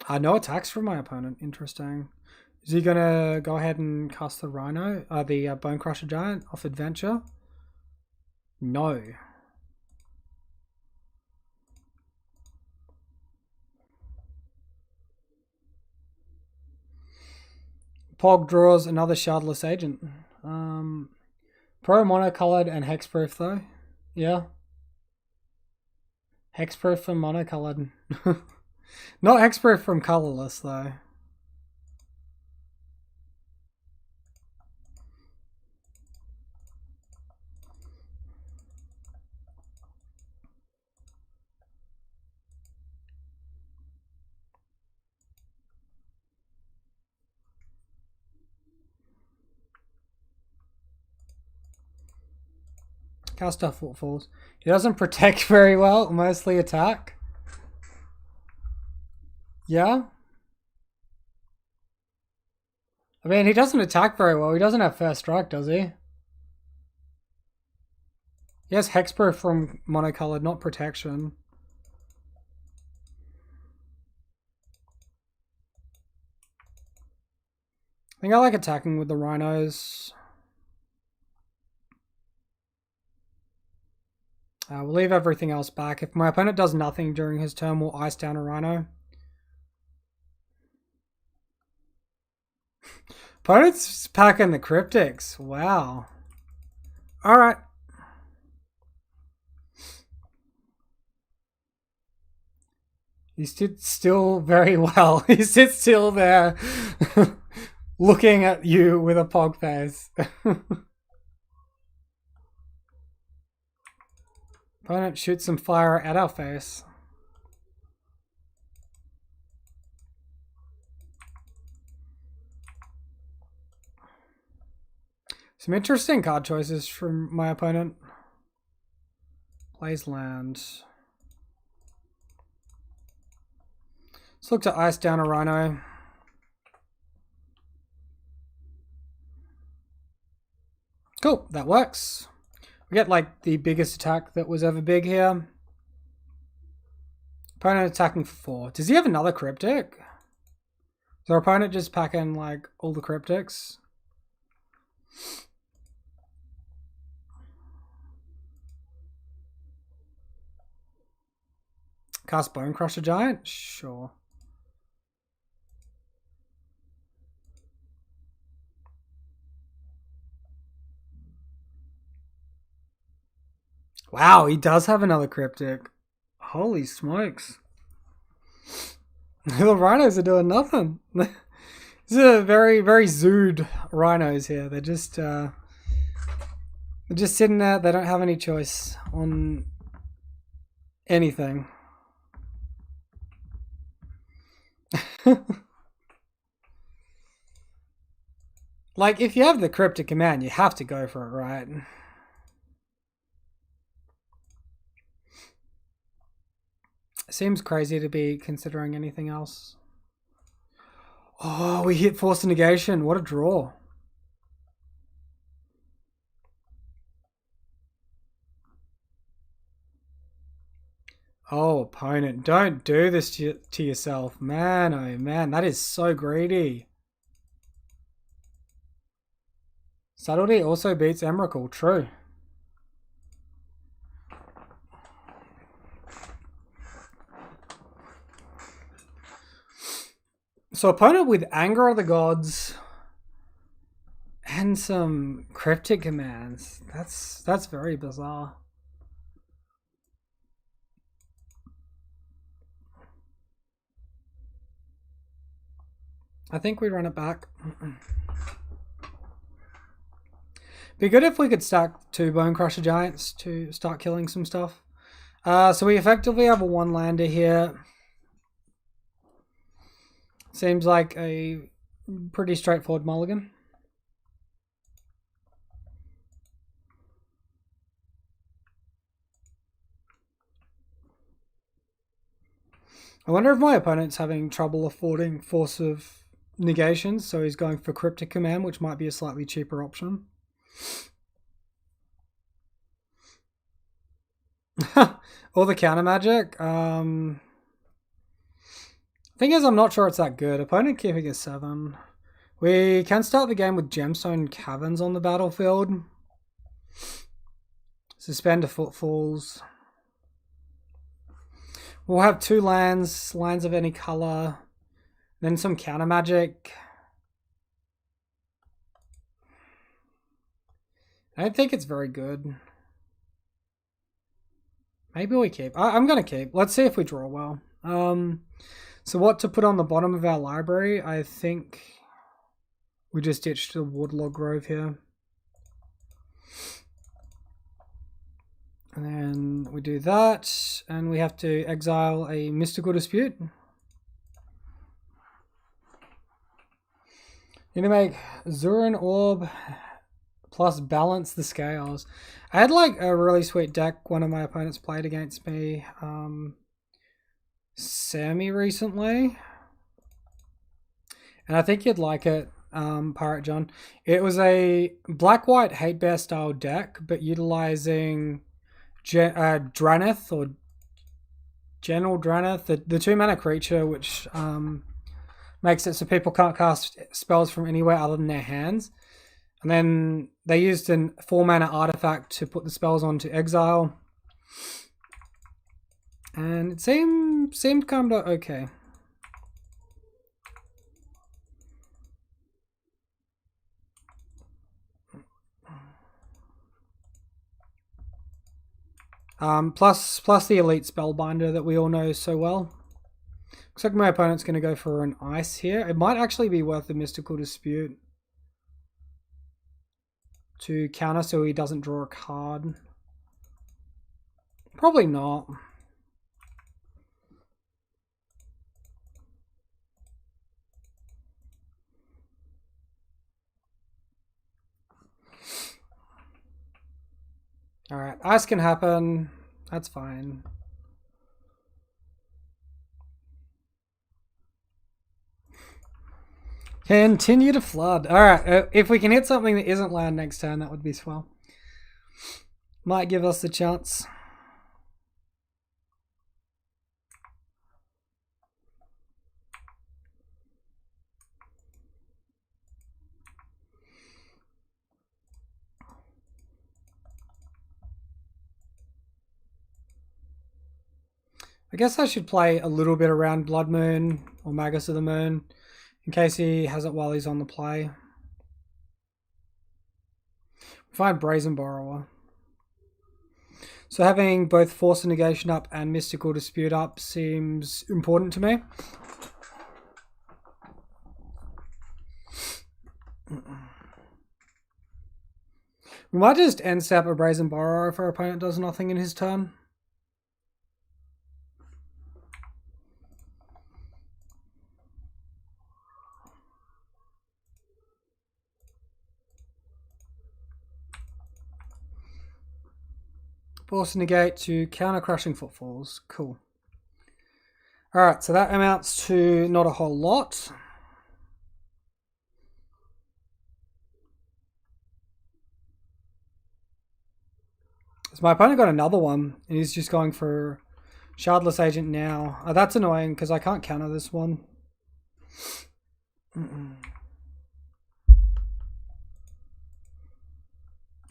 No attacks from my opponent. Interesting. Is he gonna go ahead and cast the Rhino, the Bone Crusher Giant off Adventure? No. Pog draws another Shardless Agent. Pro monocolored and hexproof though. Yeah. Hexproof from monocolored. Not hexproof from colorless though. Cast off Footfalls. He doesn't protect very well, mostly attack. Yeah? I mean, he doesn't attack very well. He doesn't have first strike, does he? He has hexproof from monocolored, not protection. I think I like attacking with the Rhinos. We'll leave everything else back. If my opponent does nothing during his turn, we'll ice down a Rhino. Opponent's packing the Cryptics. Wow. Alright. He stood still very well. He sits still there looking at you with a pog face. Opponent shoots some fire at our face. Some interesting card choices from my opponent. Plays land. look to ice down a Rhino. Cool, that works. We get like the biggest attack that was ever big here. Opponent attacking for 4. Does he have another cryptic? Is our opponent just packing like all the cryptics? Cast Bone Crusher Giant? Sure. Wow, he does have another cryptic. Holy smokes. The rhinos are doing nothing. These are very, very zooed rhinos here. They're just sitting there. They don't have any choice on anything. Like, if you have the cryptic command, you have to go for it, right? Seems crazy to be considering anything else. Oh, we hit Force Negation. What a draw. Oh, opponent, don't do this to yourself. Man, oh man, that is so greedy. Subtlety also beats Emrakul, true. So opponent with Anger of the Gods and some cryptic commands. That's very bizarre. I think we run it back. Be good if we could stack 2 Bone Crusher Giants to start killing some stuff. So we effectively have a 1-lander here. Seems like a pretty straightforward mulligan. I wonder if my opponent's having trouble affording Force of Negations, so he's going for Cryptic Command, which might be a slightly cheaper option. Or the counter magic. Thing is, I'm not sure it's that good. Opponent keeping a 7. We can start the game with Gemstone Caverns on the battlefield. Suspend to Footfalls. We'll have 2 lands of any color. Then some counter magic. I don't think it's very good. Maybe we keep. I'm going to keep. Let's see if we draw well. So what to put on the bottom of our library? I think we just ditched the Woodlog Grove here. And then we do that, and we have to exile a Mystical Dispute. You're gonna make Zurin Orb plus Balance the Scales. I had like a really sweet deck one of my opponents played against me. Sammy recently, and I think you'd like it, Pirate John. It was a black-white hate bear style deck, but utilizing Draneth or General Draneth, the 2-mana creature, which makes it so people can't cast spells from anywhere other than their hands. And then they used a 4-mana artifact to put the spells onto exile. And it seemed kind of okay. Plus the Elite Spellbinder that we all know so well. Looks like my opponent's going to go for an ice here. It might actually be worth the Mystical Dispute to counter so he doesn't draw a card. Probably not. Alright, ice can happen. That's fine. Continue to flood. Alright, if we can hit something that isn't land next turn, that would be swell. Might give us the chance. I guess I should play a little bit around Blood Moon or Magus of the Moon in case he has it while he's on the play. Find Brazen Borrower. So having both Force of Negation up and Mystical Dispute up seems important to me. We might just end step a Brazen Borrower if our opponent does nothing in his turn. Force negate to counter Crushing Footfalls. Cool. Alright, so that amounts to not a whole lot. So my opponent got another one, and he's just going for Shardless Agent now. Oh, that's annoying, because I can't counter this one.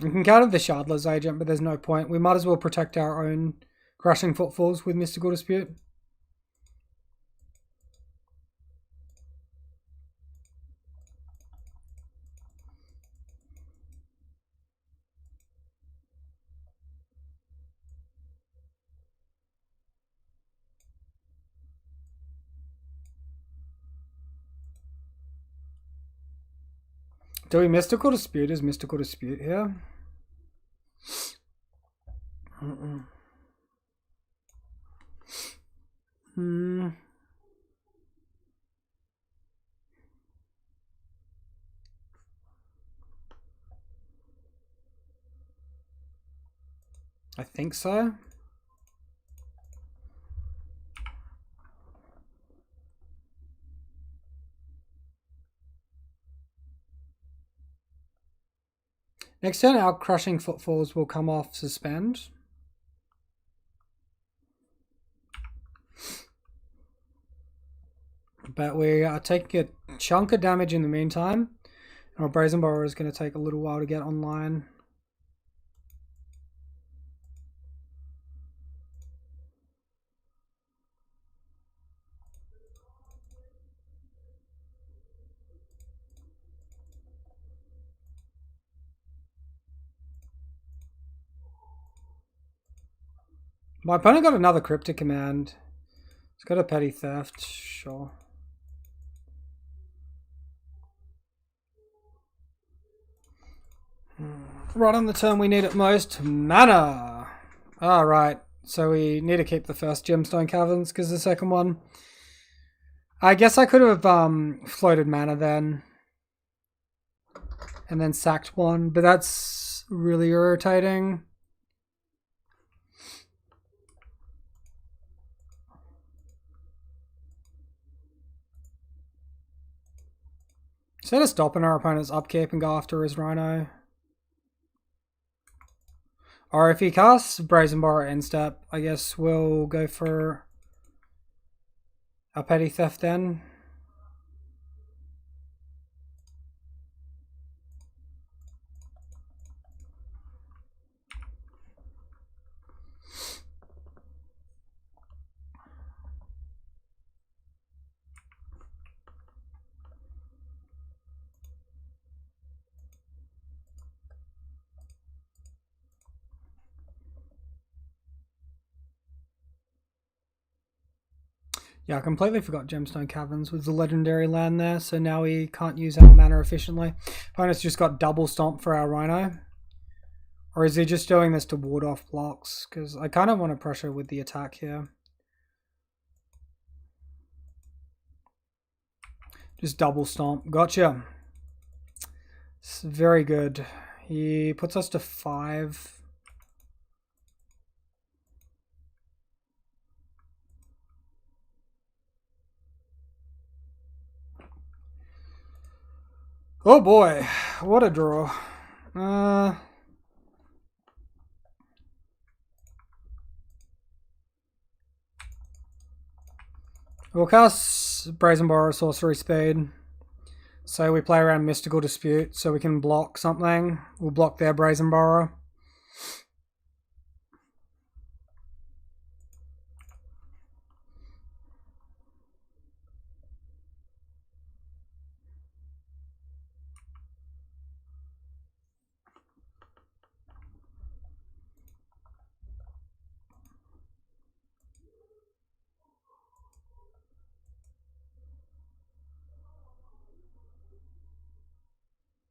We can counter the Shardless Agent, but there's no point. We might as well protect our own Crushing Footfalls with Mystical Dispute. Do we Mystical Dispute? Is Mystical Dispute here? I think so. Next turn, our Crushing Footfalls will come off suspend. But we are taking a chunk of damage in the meantime. Our Brazen Borrower is going to take a little while to get online. My opponent got another Cryptic Command. It's got a Petty Theft, sure. Right on the turn we need it most. Mana! Alright, so we need to keep the first Gemstone Caverns because the second one... I guess I could have floated mana then. And then sacked one, but that's really irritating. Instead of stopping our opponent's upkeep and go after his Rhino. Or if he casts Brazen Borrower end step, I guess we'll go for a Petty Theft then. Yeah, I completely forgot Gemstone Caverns was the legendary land there, so now we can't use our mana efficiently. Opponent's just got double stomp for our Rhino. Or is he just doing this to ward off blocks? Because I kind of want to pressure with the attack here. Just double stomp. Gotcha. It's very good. He puts us to 5. Oh boy, what a draw. We'll cast Brazen Borrow, Sorcery Speed. So we play around Mystical Dispute so we can block something. We'll block their Brazen Borrow.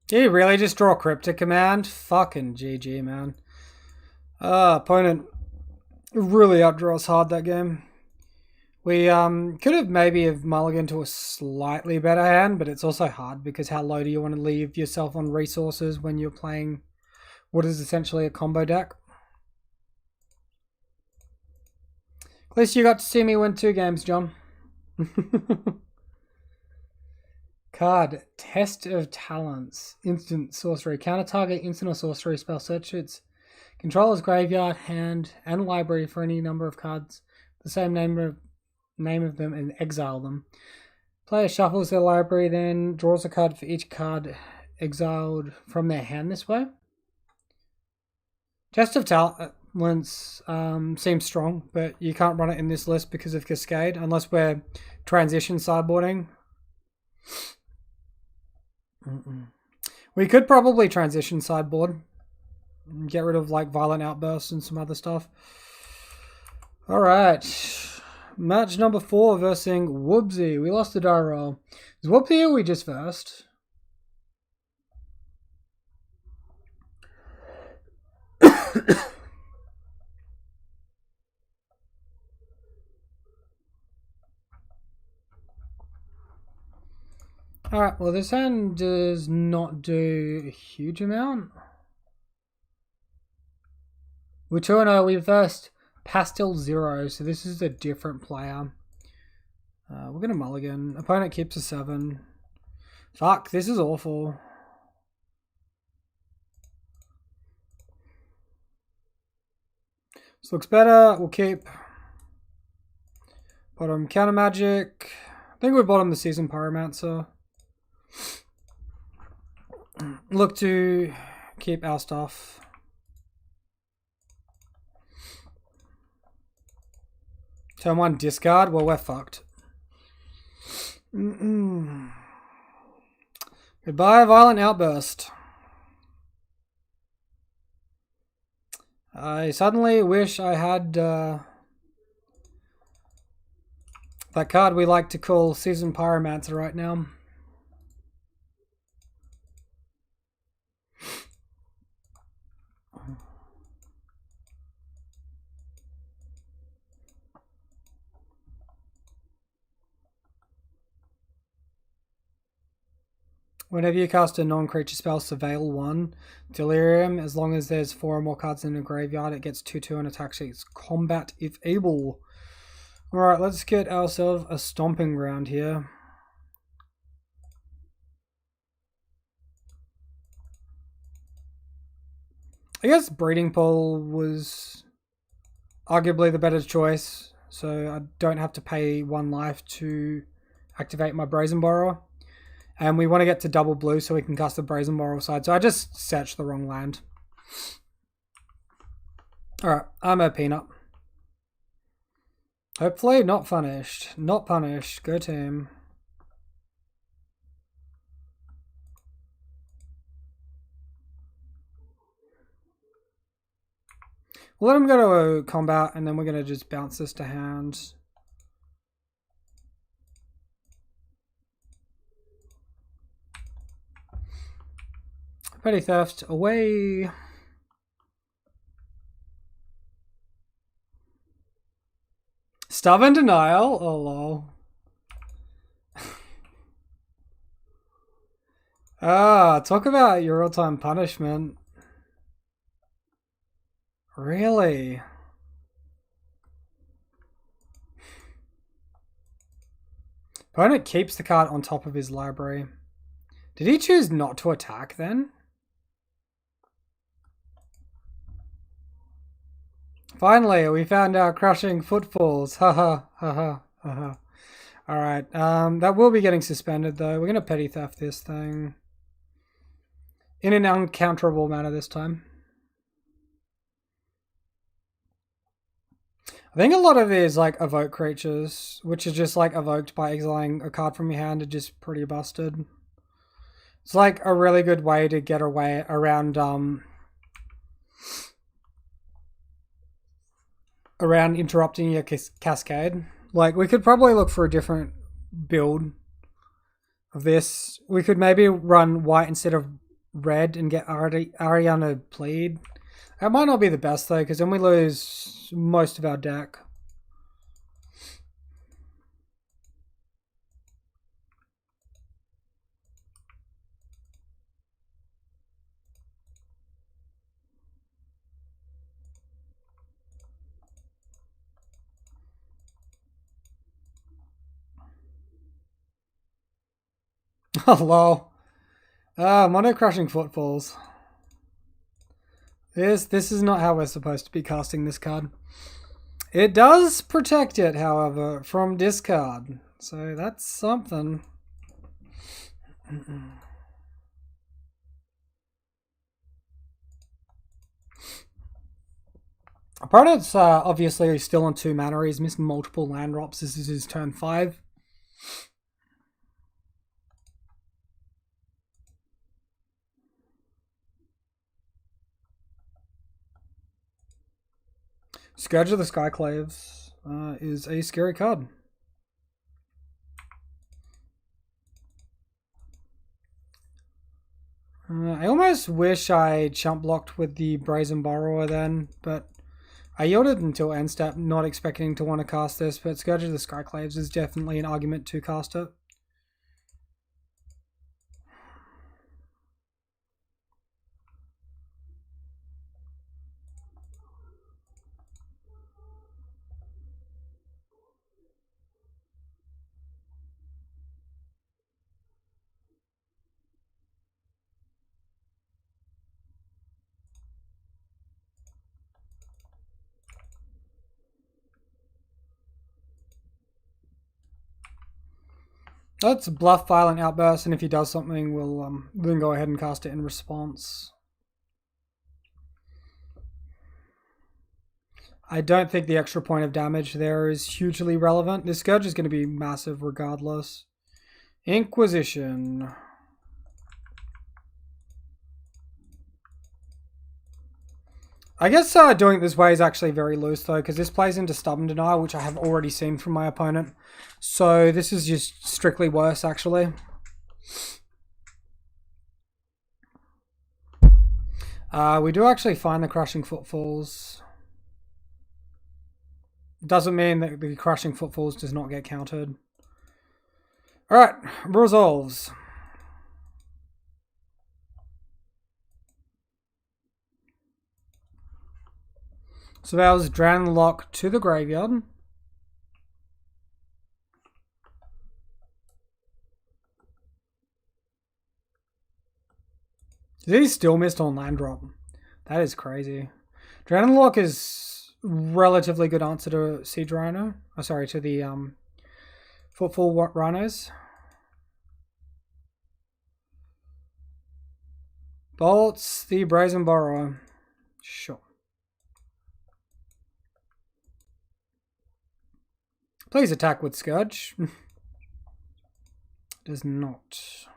Did he really just draw Cryptic Command? Fucking GG, man. Opponent really outdrew us hard that game. We could have maybe have mulliganed to a slightly better hand, but it's also hard because how low do you want to leave yourself on resources when you're playing what is essentially a combo deck? At least you got to see me win 2 games, John. Card, Test of Talents, Instant Sorcery. Counter target instant or sorcery spell. Search its controller's graveyard, hand, and library for any number of cards, the same name of them, and exile them. Player shuffles their library, then draws a card for each card exiled from their hand this way. Test of Talents seems strong, but you can't run it in this list because of Cascade, unless we're transition sideboarding. We could probably transition sideboard and get rid of like Violent Outburst and some other stuff. Alright. Match number 4 versus Whoopsie. We lost the die roll. Is Whoopsie or we just versed? Alright, well this hand does not do a huge amount. We're 2-0, we versed Pastel Zero, so this is a different player. We're going to mulligan. Opponent keeps a 7. Fuck, this is awful. This looks better, we'll keep. Bottom Counter Magic. I think we bottom the Season Pyromancer. Look to keep our stuff. Turn 1 discard. Well, we're fucked. Goodbye, Violent Outburst. I suddenly wish I had that card we like to call Season Pyromancer right now. Whenever you cast a non-creature spell, Surveil 1, Delirium, as long as there's 4 or more cards in the graveyard, it gets 2/2 and attacks its combat if able. Alright, let's get ourselves a stomping ground here. I guess Breeding Pool was arguably the better choice, so I don't have to pay 1 life to activate my Brazen Borrower. And we want to get to double blue so we can cast the Brazen Borrower side. So I just searched the wrong land. Alright, I'm a peanut. Hopefully not punished. Not punished. Go team. We'll let him go to combat and then we're going to just bounce this to hand. Petty Theft away. Stubborn Denial. Oh lol. Talk about your real-time punishment. Really? Opponent keeps the card on top of his library. Did he choose not to attack then? Finally, we found our crushing footfalls. Haha, haha, haha. Alright, that will be getting suspended though. We're going to petty theft this thing. In an uncounterable manner this time. I think a lot of these like evoke creatures, which are just like evoked by exiling a card from your hand, are just pretty busted. It's like a really good way to get away around interrupting your cascade. Like we could probably look for a different build of this. We could maybe run white instead of red and get Ariana Plead. That might not be the best though, because then we lose most of our deck. Oh lol. Mono Crushing Footfalls. This is not how we're supposed to be casting this card. It does protect it, however, from discard. So that's something. Opponent's obviously still on 2 mana. He's missed multiple land drops. This is his turn 5. Scourge of the Skyclaves is a scary card. I almost wish I chump blocked with the Brazen Borrower then, but I yielded until end step, not expecting to want to cast this, but Scourge of the Skyclaves is definitely an argument to cast it. Let's bluff Violent Outburst, and if he does something, we'll then go ahead and cast it in response. I don't think the extra point of damage there is hugely relevant. This Scourge is going to be massive regardless. Inquisition. I guess doing it this way is actually very loose though, because this plays into Stubborn Denial, which I have already seen from my opponent. So this is just strictly worse actually. We do actually find the Crushing Footfalls. Doesn't mean that the Crushing Footfalls does not get countered. Alright, resolves. So that was Dranlock to the graveyard. He still missed on land drop. That is crazy. Dranlock is relatively good answer to Siege Rhino. Oh, sorry, to the Footfall Rhinos. Bolts the Brazen Borrower. Sure. Please attack with Scourge. Does not.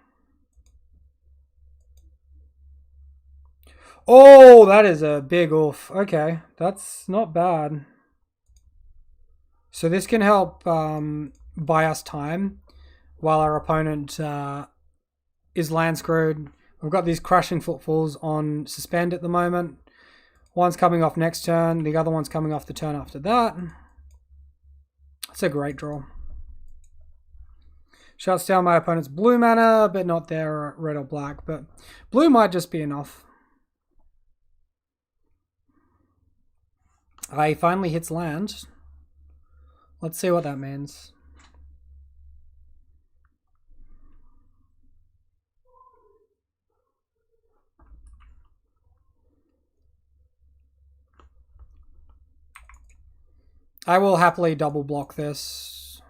Oh, that is a big oof. Okay, that's not bad. So this can help buy us time while our opponent is land screwed. We've got these Crushing Footfalls on suspend at the moment. One's coming off next turn. The other one's coming off the turn after that. It's a great draw. Shuts down my opponent's blue mana, but not their red or black. But blue might just be enough. He finally hits land. Let's see what that means. I will happily double block this.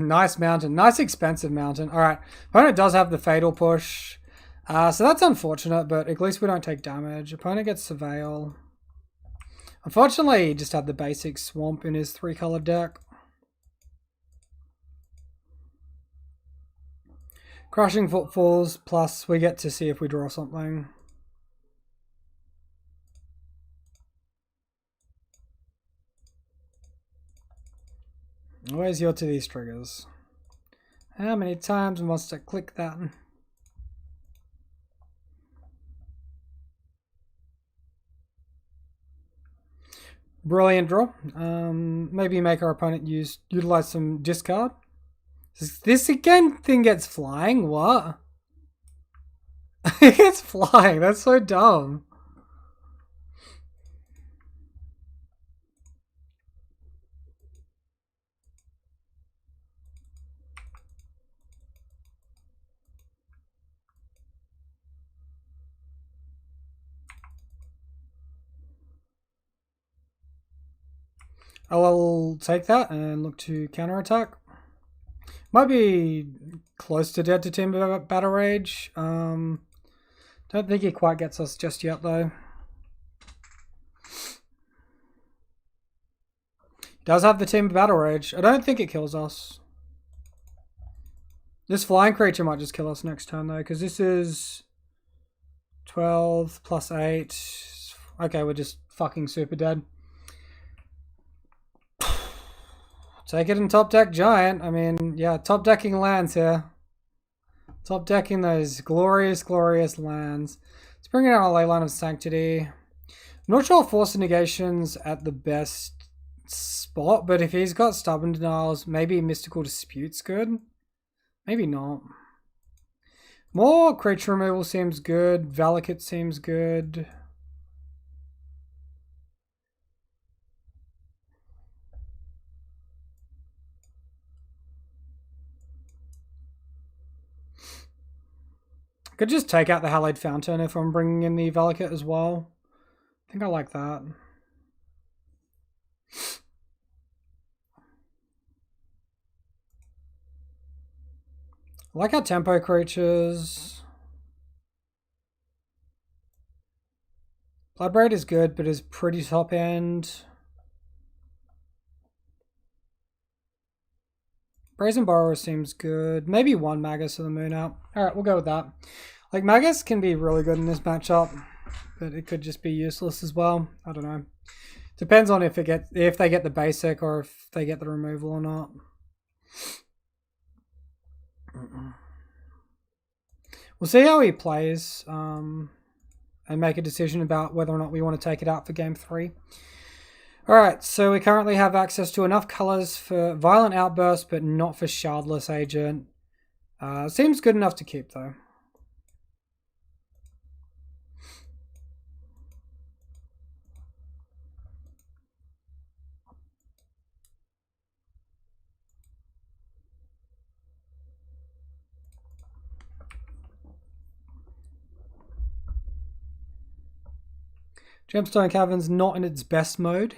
Nice mountain. Nice expensive mountain. Alright. Opponent does have the fatal push. So that's unfortunate, but at least we don't take damage. Opponent gets Surveil. Unfortunately, he just had the basic swamp in his 3-color deck. Crushing Footfalls, plus we get to see if we draw something. Where's your to these triggers? How many times must I click that? Brilliant draw. Maybe make our opponent utilize some discard. This again thing gets flying? What? It gets flying. That's so dumb. I'll take that and look to counterattack. Might be close to dead to Timber Battle Rage. Don't think he quite gets us just yet though. Does have the Timber Battle Rage. I don't think it kills us. This flying creature might just kill us next turn though, because this is 12 plus 8. Okay, we're just fucking super dead. Take it in top deck giant. I mean, yeah, top decking lands here. Top decking those glorious, glorious lands. Let's bring in our Leyline of Sanctity. I'm not sure Force of Negation's at the best spot, but if he's got Stubborn Denials, maybe Mystical Dispute's good. Maybe not. More creature removal seems good. Valakut seems good. Could just take out the Hallowed Fountain if I'm bringing in the Valakut as well. I think I like that. I like our tempo creatures. Bloodbraid is good, but is pretty top end. Brazen Borrower seems good. Maybe one Magus of the Moon out. Alright, we'll go with that. Like, Magus can be really good in this matchup, but it could just be useless as well. I don't know. Depends on if they get the basic or if they get the removal or not. We'll see how he plays and make a decision about whether or not we want to take it out for game 3. Alright, so we currently have access to enough colors for Violent Outburst, but not for Shardless Agent. Seems good enough to keep, though. Gemstone Cavern's not in its best mode,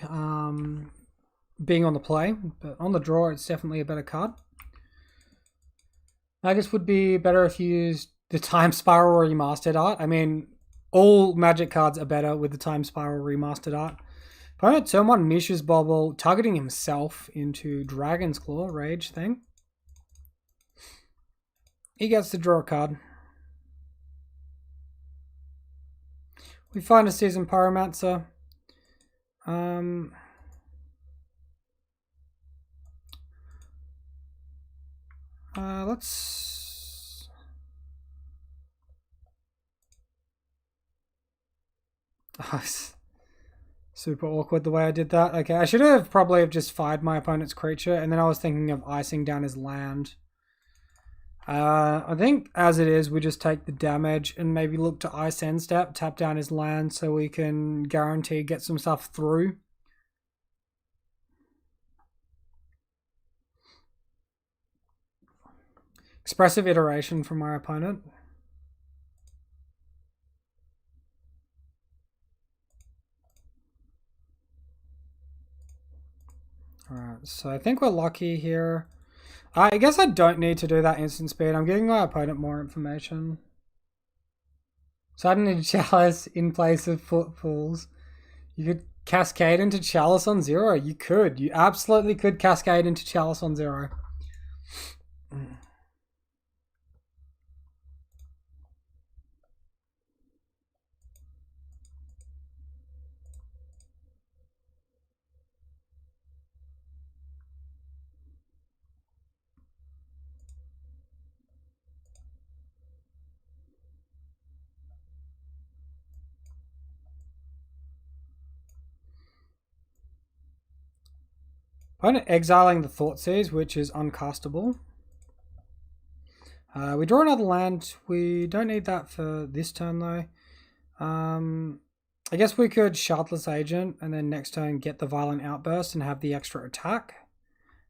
being on the play, but on the draw it's definitely a better card. Magus would be better if you used the Time Spiral Remastered art. I mean, all Magic cards are better with the Time Spiral Remastered art. Opponent turn 1 Mishra's Bobble, targeting himself into Dragon's Claw, Rage thing. He gets to draw a card. We find a Seasoned Pyromancer. Let's... Oh, super awkward the way I did that. Okay, I should have probably just fired my opponent's creature, and then I was thinking of icing down his land. I think as it is, we just take the damage and maybe look to ice end step, tap down his land so we can guarantee get some stuff through. Expressive iteration from our opponent. Alright, so I think we're lucky here. I guess I don't need to do that instant speed. I'm giving my opponent more information. Sudden Chalice in place of Footfalls. You could Cascade into Chalice on 0. You could. You absolutely could Cascade into Chalice on 0. Opponent exiling the Thoughtseize, which is uncastable. We draw another land. We don't need that for this turn though. I guess we could Shardless Agent and then next turn get the Violent Outburst and have the extra attack.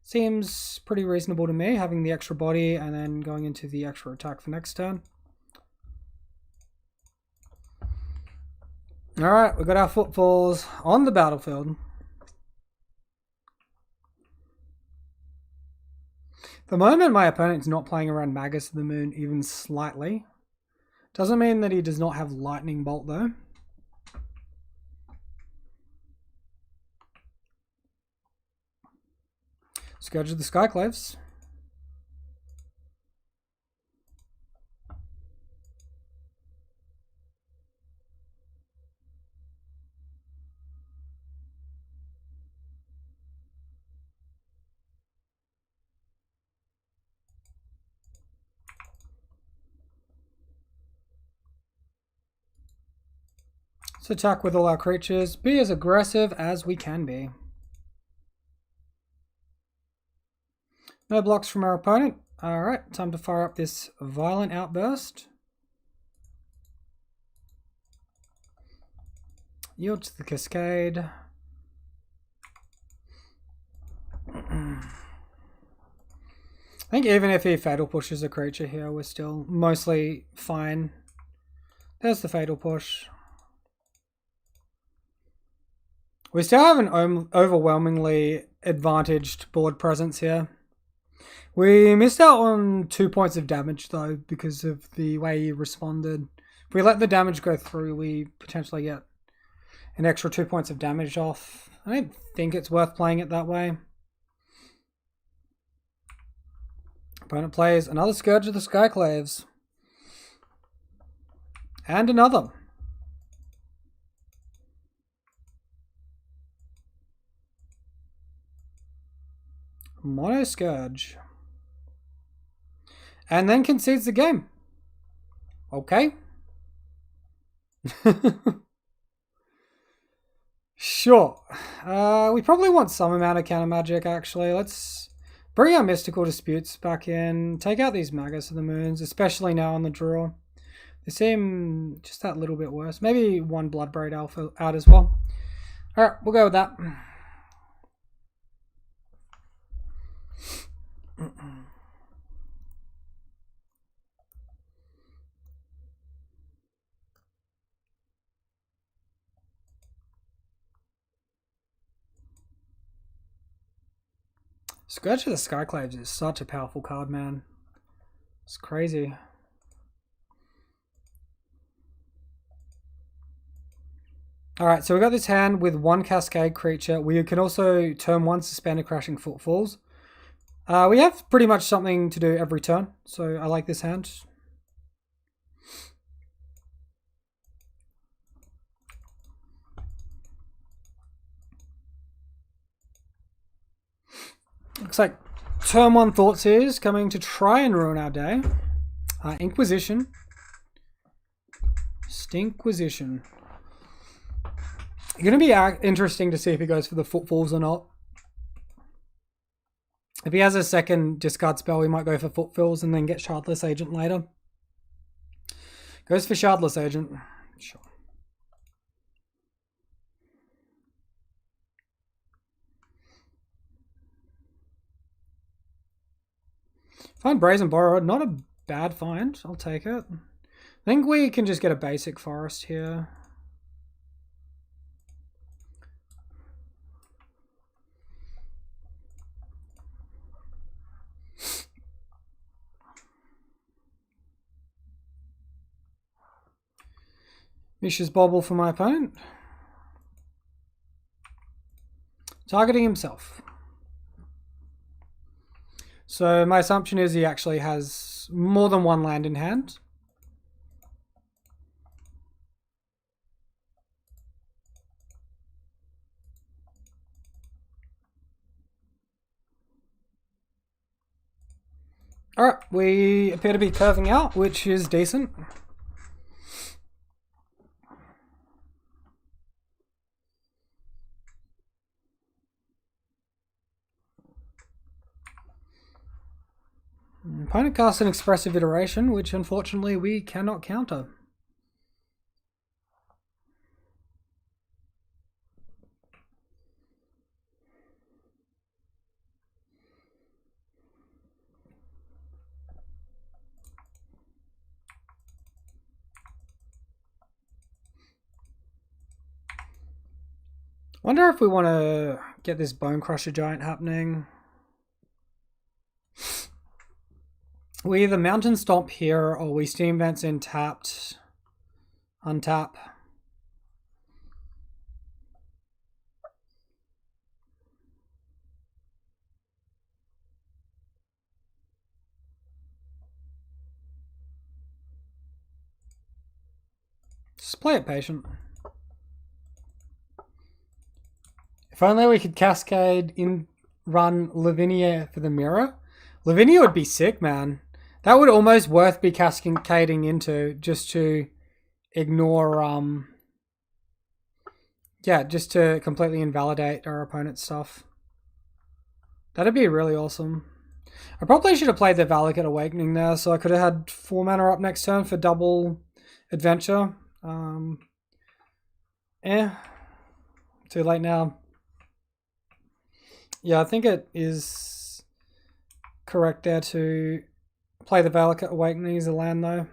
Seems pretty reasonable to me, having the extra body and then going into the extra attack for next turn. Alright, we got our Footfalls on the battlefield. The moment my opponent's not playing around Magus of the Moon even slightly. Doesn't mean that he does not have Lightning Bolt though. Scourge of the Skyclaves. Let's attack with all our creatures. Be as aggressive as we can be. No blocks from our opponent. Alright, time to fire up this Violent Outburst. Yield to the Cascade. I think even if he Fatal Pushes a creature here, we're still mostly fine. There's the Fatal Push. We still have an overwhelmingly advantaged board presence here. We missed out on 2 points of damage though because of the way he responded. If we let the damage go through, we potentially get an extra 2 points of damage off. I don't think it's worth playing it that way. Opponent plays another Scourge of the Skyclaves. And another. Mono Scourge. And then concedes the game. Okay. Sure. We probably want some amount of counter magic actually. Let's bring our Mystical Disputes back in. Take out these Magus of the Moons, especially now on the draw. They seem just that little bit worse. Maybe one Bloodbraid Alpha out as well. Alright, we'll go with that. Scourge of the Skyclaves is such a powerful card, man. It's crazy. Alright, so we got this hand with one Cascade creature. We can also turn 1 suspend a Crashing Footfalls. We have pretty much something to do every turn, so I like this hand. Looks like turn 1 Thoughtseers coming to try and ruin our day. Inquisition. Stinkquisition. It's going to be interesting to see if he goes for the Footfalls or not. If he has a second discard spell, we might go for Footfalls and then get Shardless Agent later. Goes for Shardless Agent. Sure. Find Brazen Borrower, not a bad find. I'll take it. I think we can just get a basic forest here. Vicious Bobble for my opponent. Targeting himself. So my assumption is he actually has more than one land in hand. Alright, we appear to be curving out, which is decent. Opponent casts an expressive iteration, which unfortunately we cannot counter. Wonder if we want to get this Bone Crusher Giant happening. We either Mountain Stomp here or we Steam Vents in tapped, untap. Just play it patient. If only we could Cascade in run Lavinia for the mirror. Lavinia would be sick, man. That would almost worth be cascading into just to ignore, yeah, just to completely invalidate our opponent's stuff. That'd be really awesome. I probably should have played the Valakut Awakening there, so I could have had 4 mana up next turn for double adventure. Too late now. Yeah, I think it is correct there to play the Valakut Awakening as a land, though.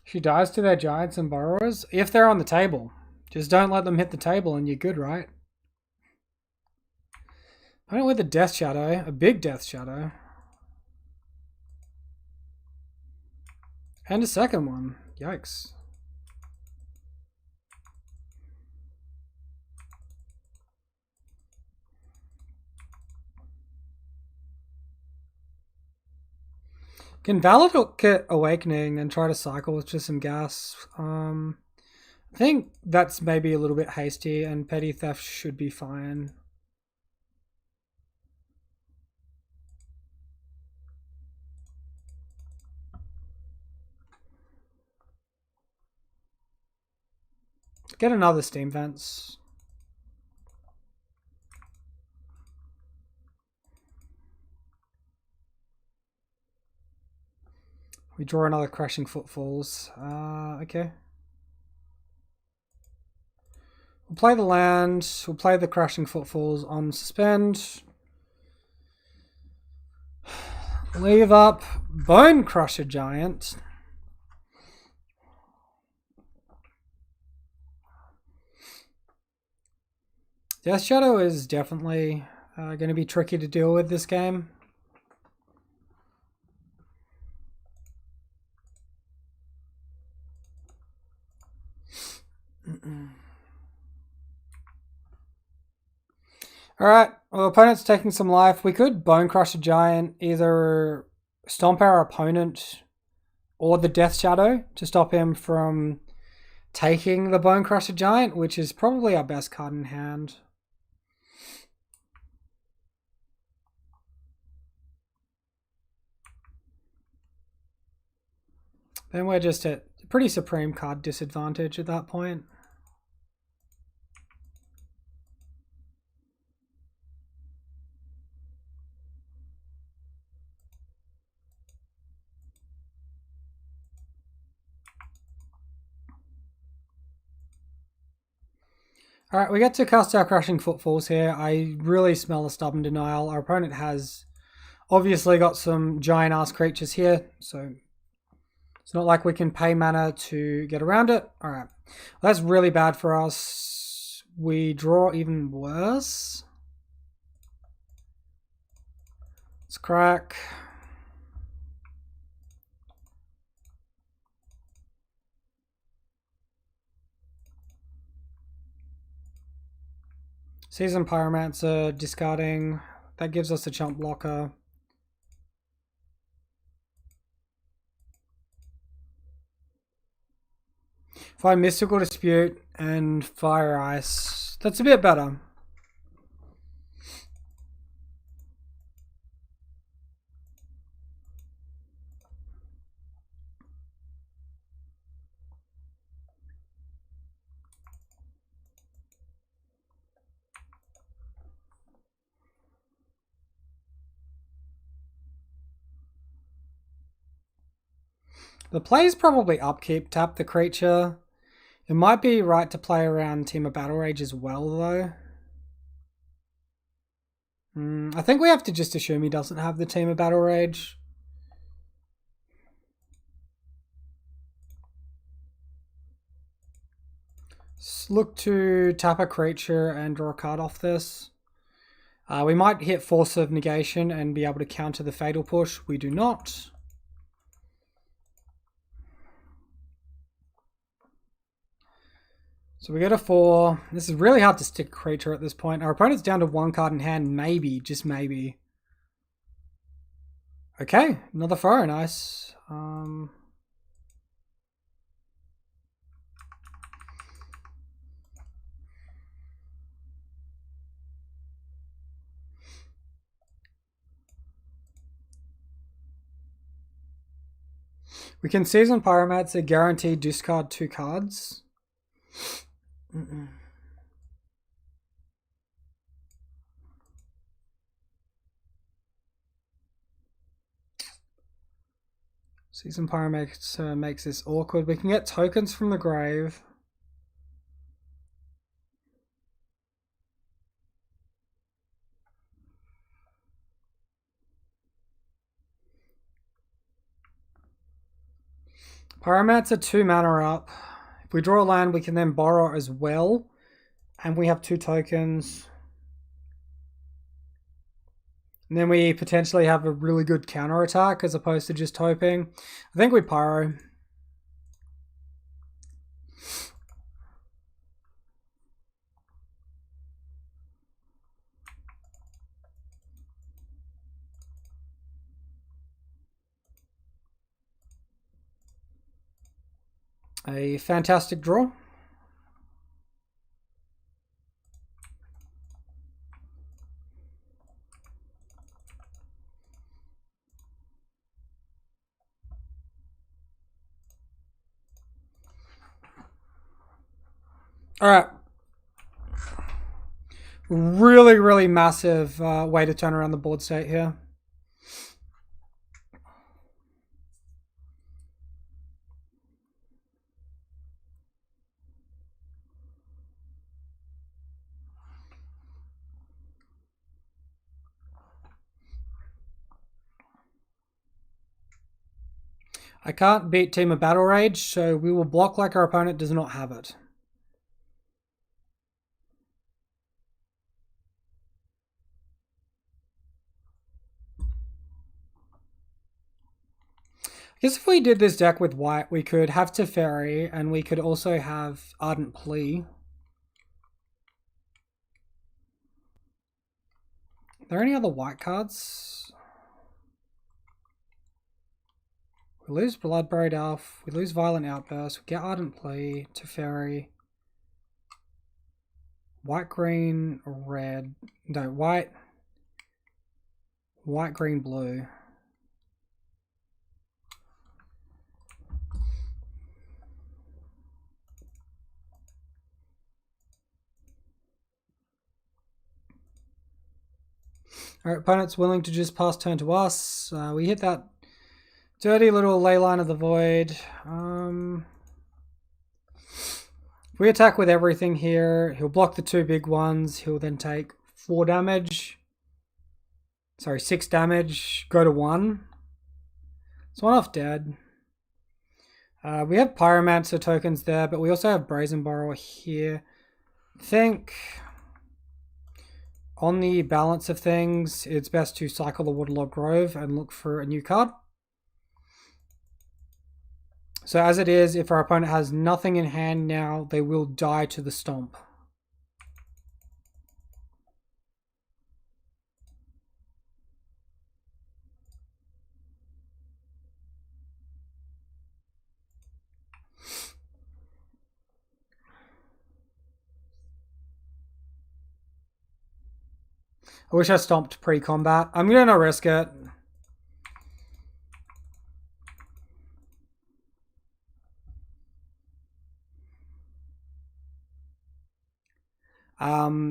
She dies to their Giants and Borrowers if they're on the table. Just don't let them hit the table and you're good, right? I don't with a Death Shadow, a big Death Shadow. And a second one. Yikes. Can Valakut Awakening and try to cycle with just some gas. I think that's maybe a little bit hasty and Petty Theft should be fine. Get another Steam Vents. We draw another Crashing Footfalls. Okay. We'll play the land. We'll play the Crashing Footfalls on suspend. Leave up Bone Crusher Giant. Death Shadow is definitely going to be tricky to deal with this game. Alright, well, opponent's taking some life. We could Bone Crusher Giant, either stomp our opponent or the Death Shadow to stop him from taking the Bone Crusher Giant, which is probably our best card in hand. Then we're just at a pretty supreme card disadvantage at that point. Alright, we get to cast our Crushing Footfalls here. I really smell a Stubborn Denial. Our opponent has obviously got some giant-ass creatures here, so it's not like we can pay mana to get around it. Alright, well, that's really bad for us. We draw even worse. Let's crack. Seasoned Pyromancer, discarding. That gives us a chump blocker. Find Mystical Dispute and Fire Ice. That's a bit better. The play is probably upkeep, tap the creature. It might be right to play around Team of Battle Rage as well, though. I think we have to just assume he doesn't have the Team of Battle Rage. Let's look to tap a creature and draw a card off this. We might hit Force of Negation and be able to counter the Fatal Push. We do not. So we go to 4. This is really hard to stick a creature at this point. Our opponent's down to 1 card in hand, maybe, just maybe. Okay, another throw, nice. We can Season Pyromancer, guaranteed discard 2 cards. Season Pyromancer makes this awkward. We can get tokens from the grave. Pyromancer 2 mana up. If we draw a land, we can then borrow as well. And we have 2 tokens. And then we potentially have a really good counter attack as opposed to just hoping. I think we pyro. A fantastic draw. All right. Really, really massive way to turn around the board state here. I can't beat Team of Battle Rage, so we will block like our opponent does not have it. I guess if we did this deck with white, we could have Teferi, and we could also have Ardent Plea. Are there any other white cards? We lose Bloodbraid Elf, we lose Violent Outburst, we get Ardent Plea, Teferi, white, green, red, no, white, green, blue. Our opponent's willing to just pass turn to us. We hit that dirty little Leyline of the Void. If we attack with everything here, he'll block the 2 big ones. He'll then take 4 damage. Sorry, 6 damage. Go to 1. So 1 off dead. We have Pyromancer tokens there, but we also have Brazen Borrower here. I think on the balance of things, it's best to cycle the Waterlogged Grove and look for a new card. So as it is, if our opponent has nothing in hand now, they will die to the Stomp. I wish I stomped pre-combat. I'm going to risk it.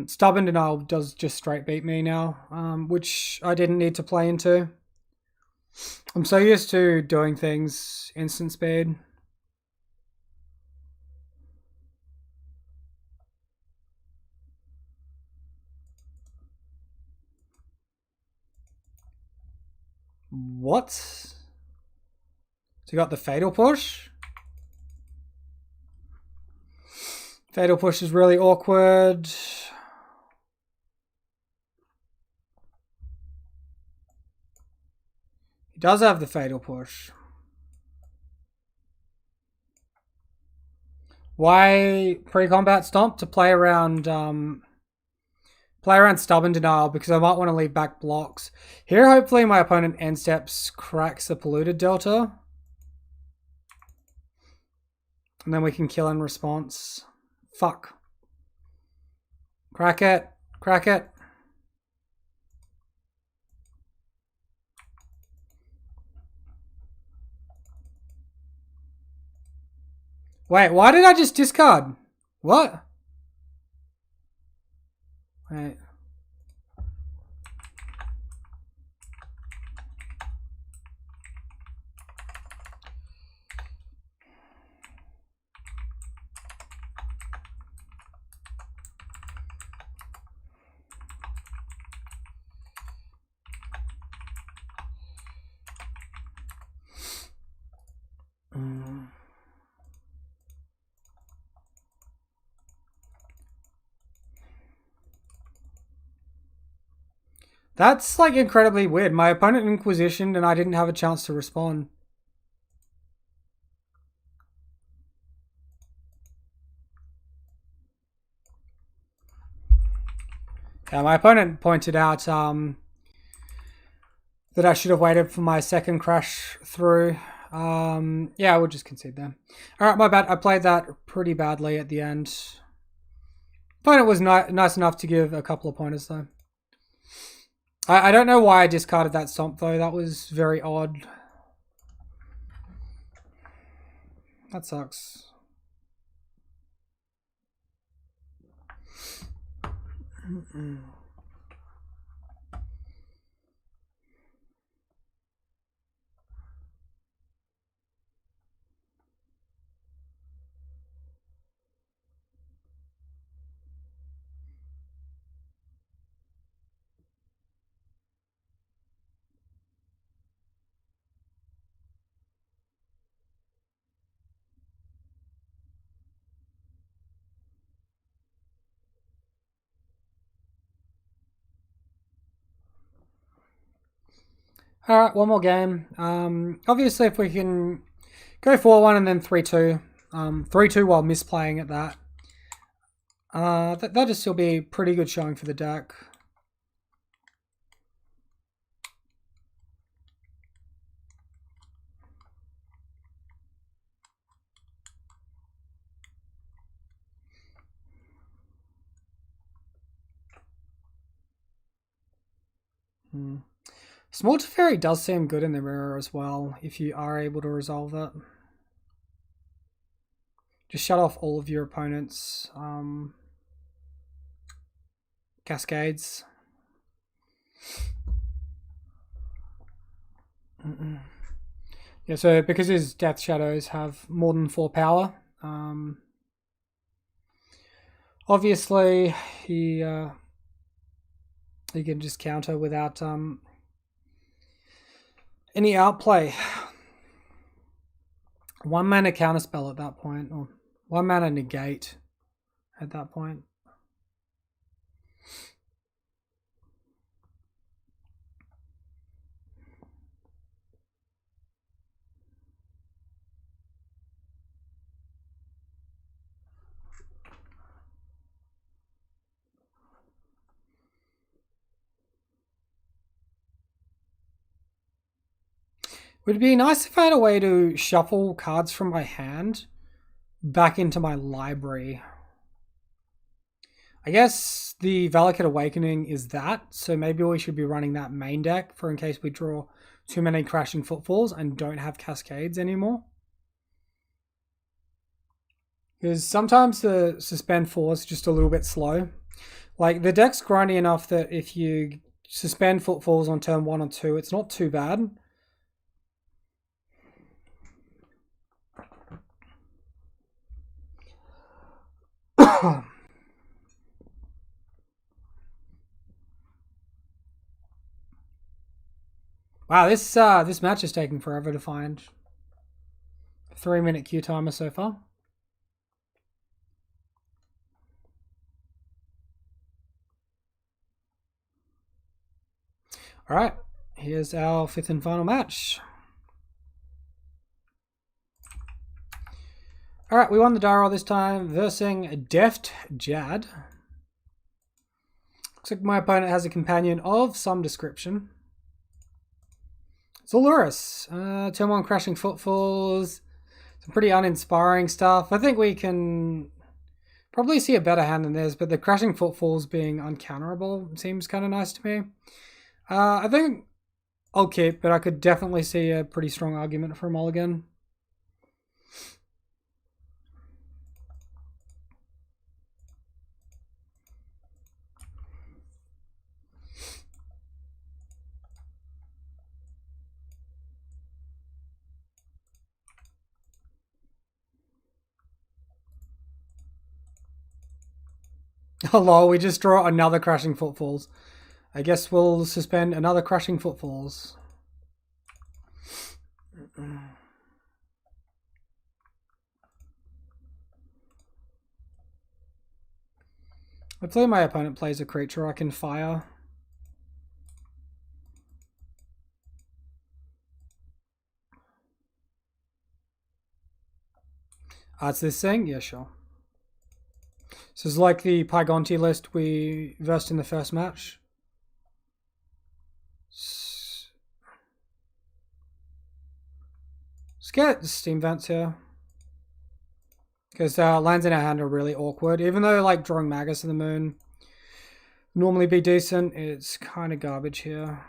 Stubborn Denial does just straight beat me now, which I didn't need to play into. I'm so used to doing things instant speed. What? So you got the Fatal Push? Fatal Push is really awkward. He does have the Fatal Push. Why pre-combat Stomp? To play around Stubborn Denial, because I might want to leave back blocks. Here, hopefully my opponent end steps cracks the Polluted Delta. And then we can kill in response. Fuck. Crack it. Crack it. Wait, why did I just discard? What? Wait. That's like incredibly weird. My opponent inquisitioned and I didn't have a chance to respond. Yeah, my opponent pointed out that I should have waited for my second crash through. Yeah, we'll just concede there. Alright, my bad. I played that pretty badly at the end. Opponent was nice enough to give a couple of pointers though. I don't know why I discarded that Stomp though. That was very odd. That sucks. Alright, one more game. Obviously, if we can go 4-1 and then 3-2. 3-2 while misplaying at that. That'd still be pretty good showing for the deck. Small Teferi does seem good in the mirror as well, if you are able to resolve it. Just shut off all of your opponent's cascades. Yeah, so because his Death Shadows have more than 4 power, Obviously, he can just counter without any outplay. 1 mana counterspell at that point, or 1 mana negate at that point. Would it be nice if I had a way to shuffle cards from my hand back into my library? I guess the Valakut Awakening is that, so maybe we should be running that main deck for in case we draw too many Crashing Footfalls and don't have Cascades anymore. Because sometimes the Suspend 4 is just a little bit slow. Like, the deck's grindy enough that if you suspend Footfalls on turn 1 or 2, it's not too bad. Wow, this match is taking forever to find. 3-minute queue timer so far. All right, here's our 5th and final match. All right, we won the die roll this time, versing Deft Jad. Looks like my opponent has a companion of some description. It's Aluris. Turn 1 Crashing Footfalls. Some pretty uninspiring stuff. I think we can probably see a better hand than this, but the Crashing Footfalls being uncounterable seems kind of nice to me. I think I'll keep, but I could definitely see a pretty strong argument for a mulligan. Oh lol, we just draw another Crashing Footfalls. I guess we'll suspend another Crashing Footfalls. Hopefully my opponent plays a creature I can fire. It's this thing? Yeah, sure. This is like the Pygonti list we versed in the first match. Let's get Steam Vents here. Because lands in our hand are really awkward. Even though like drawing Magus of the Moon normally be decent, it's kind of garbage here.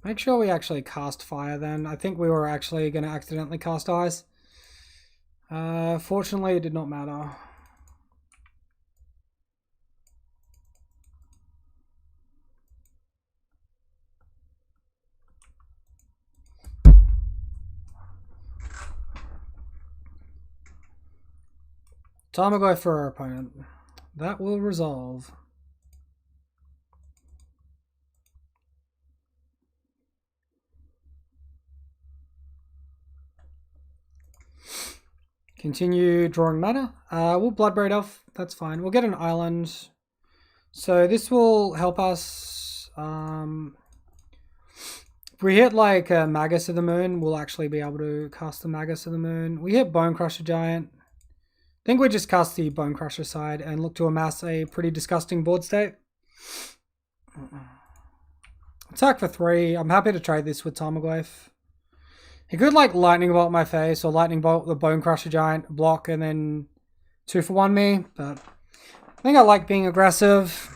Make sure we actually cast fire then. I think we were actually going to accidentally cast ice. Fortunately, it did not matter. Tarmogoyf for our opponent. That will resolve. Continue drawing mana. We'll Bloodbraid Elf. That's fine. We'll get an island. So this will help us. If we hit like Magus of the Moon, we'll actually be able to cast the Magus of the Moon. We hit Bone Crusher Giant. I think we just cast the Bone Crusher side and look to amass a pretty disgusting board state. Attack for 3. I'm happy to trade this with Tarmogoyf. He could like Lightning Bolt my face or Lightning Bolt the Bone Crusher Giant block and then 2-for-1 me, but I think I like being aggressive.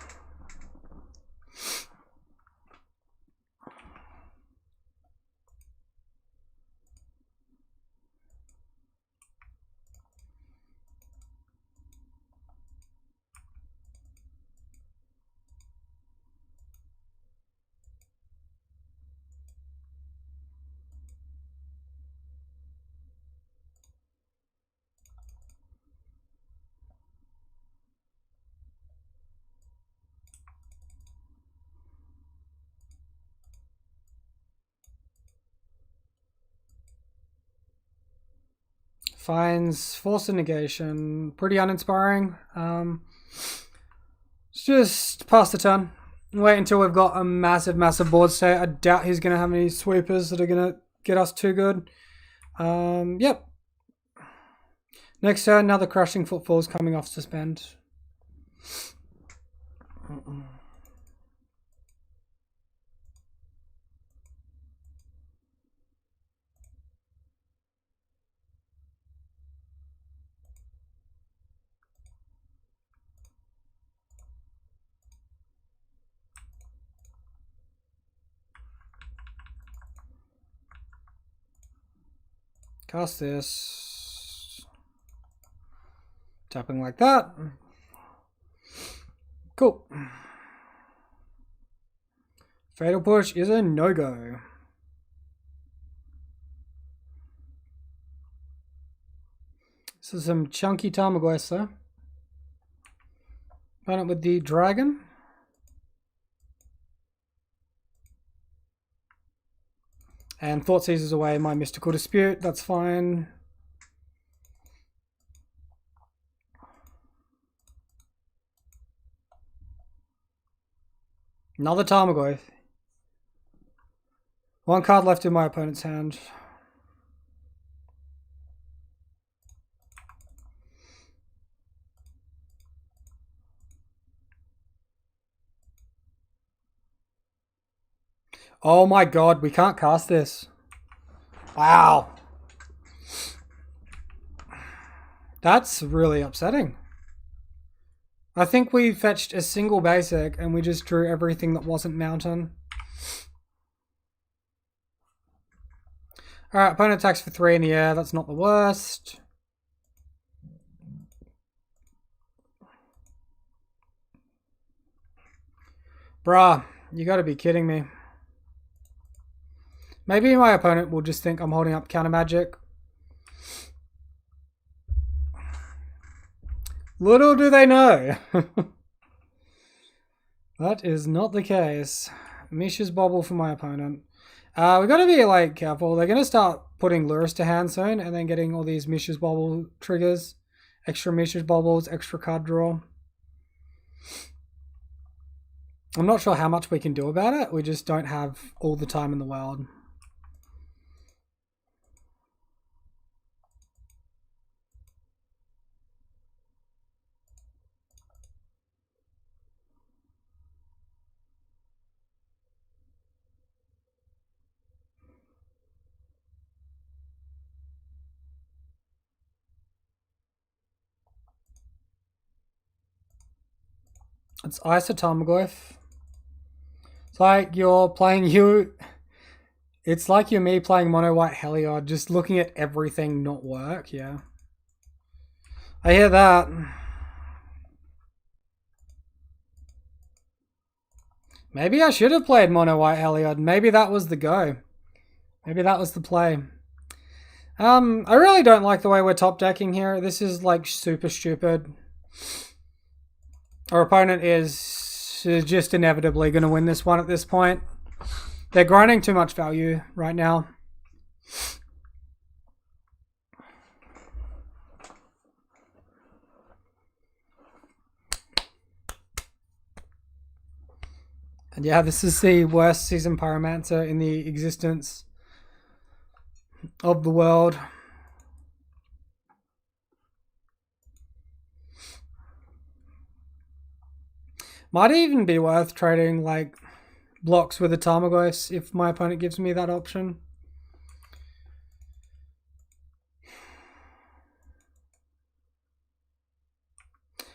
finds Force of Negation. Pretty uninspiring. Let's just pass the turn. Wait until we've got a massive board state. I doubt he's going to have any sweepers that are going to get us too good. Yep. Next turn, another Crushing Footfalls coming off suspend. Cast this. Tapping like that. Cool. Fatal Push is a no-go. This is some chunky Tarmogoyf though. Run it with the dragon. And Thought seizes away my Mystical Dispute. That's fine. Another Tarmogoyf. One card left in my opponent's hand. Oh my god, we can't cast this. Wow. That's really upsetting. I think we fetched a single basic and we just drew everything that wasn't mountain. Alright, opponent attacks for 3 in the air. That's not the worst. Bruh, you gotta be kidding me. Maybe my opponent will just think I'm holding up counter magic. Little do they know. That is not the case. Mishra's Bobble for my opponent. We gotta be like careful. They're gonna start putting lures to hand soon and then getting all these Mishra's Bobble triggers. Extra Mishra's Bobbles, extra card draw. I'm not sure how much we can do about it. We just don't have all the time in the world. It's Isotarmogoyf. It's like you're playing you. It's like you're me playing Mono White Heliod, just looking at everything not work, yeah. I hear that. Maybe I should have played Mono White Heliod. Maybe that was the go. Maybe that was the play. I really don't like the way we're top decking here. This is like super stupid. Our opponent is just inevitably going to win this one at this point. They're grinding too much value right now. And yeah, this is the worst Season Pyromancer in the existence of the world. Might even be worth trading like blocks with the Tarmogoyfs if my opponent gives me that option.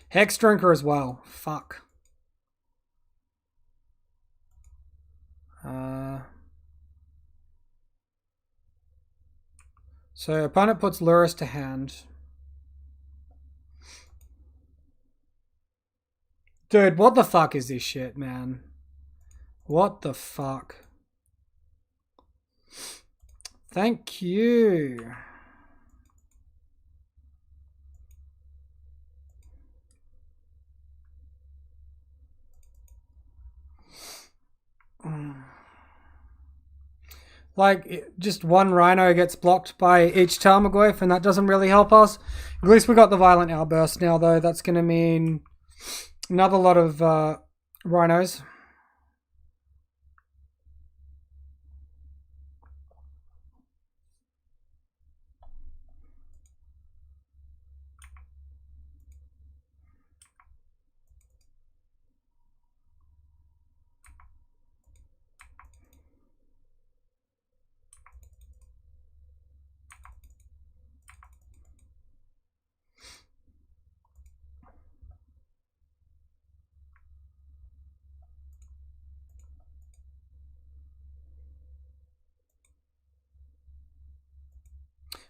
Hex Drinker as well. Fuck. So opponent puts Lurrus to hand. Dude, what the fuck is this shit, man? What the fuck? Thank you. Like, just one Rhino gets blocked by each Tarmogoyf, and that doesn't really help us. At least we got the Violent Outburst now, though. That's going to mean another lot of Rhinos.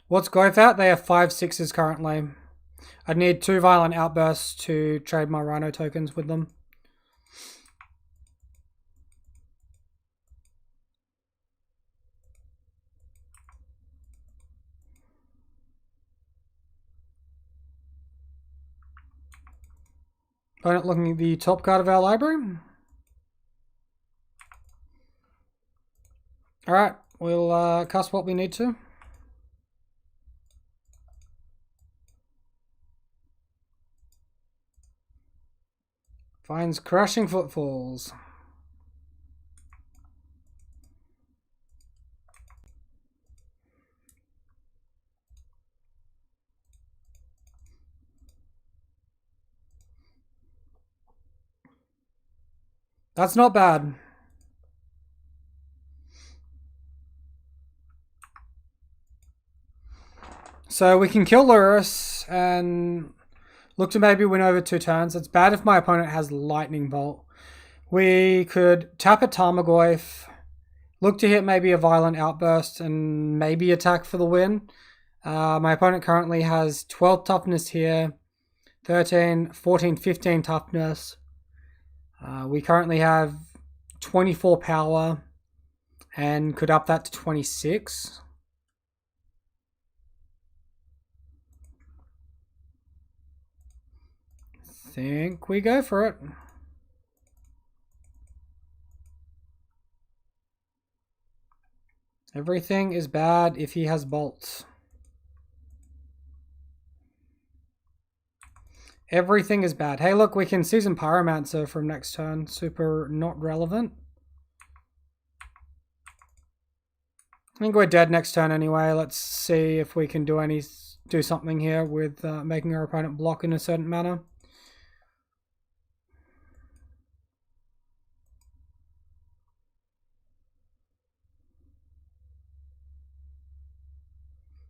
What's Goyf at? They have 5/6s currently. I'd need 2 Violent Outbursts to trade my Rhino tokens with them. Opponent looking at the top card of our library. Alright, we'll cast what we need to. Finds Crashing Footfalls. That's not bad. So we can kill Lurrus and look to maybe win over 2 turns. It's bad if my opponent has Lightning Bolt. We could tap a Tarmogoyf, look to hit maybe a Violent Outburst, and maybe attack for the win. My opponent currently has 12 toughness here, 13, 14, 15 toughness. We currently have 24 power and could up that to 26. Think we go for it. Everything is bad if he has bolts. Everything is bad. Hey, look, we can Season Pyromancer from next turn. Super not relevant. I think we're dead next turn anyway. Let's see if we can do something here with making our opponent block in a certain manner.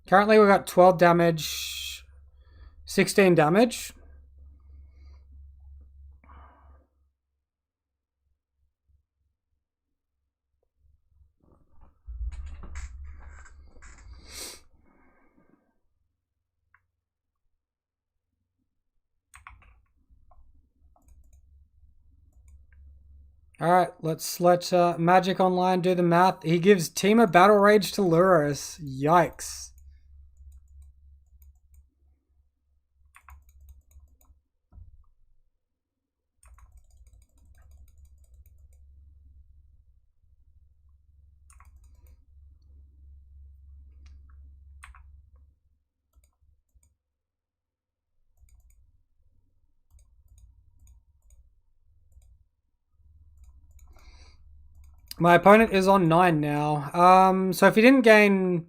Currently we've got 12 damage, 16 damage. Alright, let's let Magic Online do the math. He gives Teamer Battle Rage to Lurrus. Yikes. My opponent is on 9 now. So if he didn't gain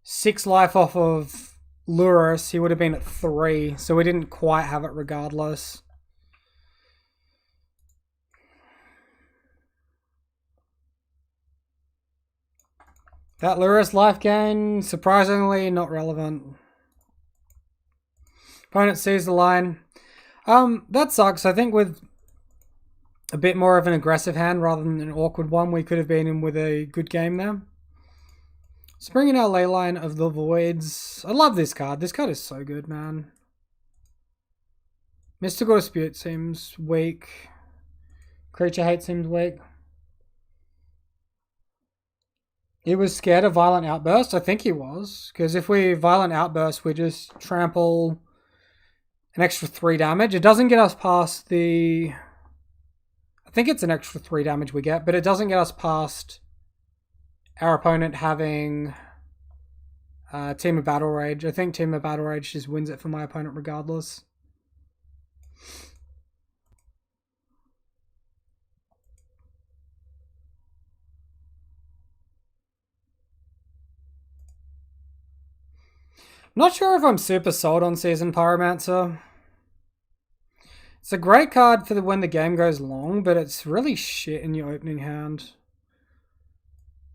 6 life off of Lurrus, he would have been at 3. So we didn't quite have it regardless. That Lurrus life gain, surprisingly not relevant. Opponent sees the line. That sucks. I think with a bit more of an aggressive hand rather than an awkward one, we could have been in with a good game there. Let's bring in our Leyline of the Voids. I love this card. This card is so good, man. Mystical Dispute seems weak. Creature Hate seems weak. He was scared of Violent Outburst. I think he was. Because if we Violent Outburst, we just trample an extra 3 damage. It doesn't get us past the... I think it's an extra 3 damage we get, but it doesn't get us past our opponent having Team of Battle Rage. I think Team of Battle Rage just wins it for my opponent regardless. Not sure if I'm super sold on Seasoned Pyromancer. It's a great card for when the game goes long, but it's really shit in your opening hand.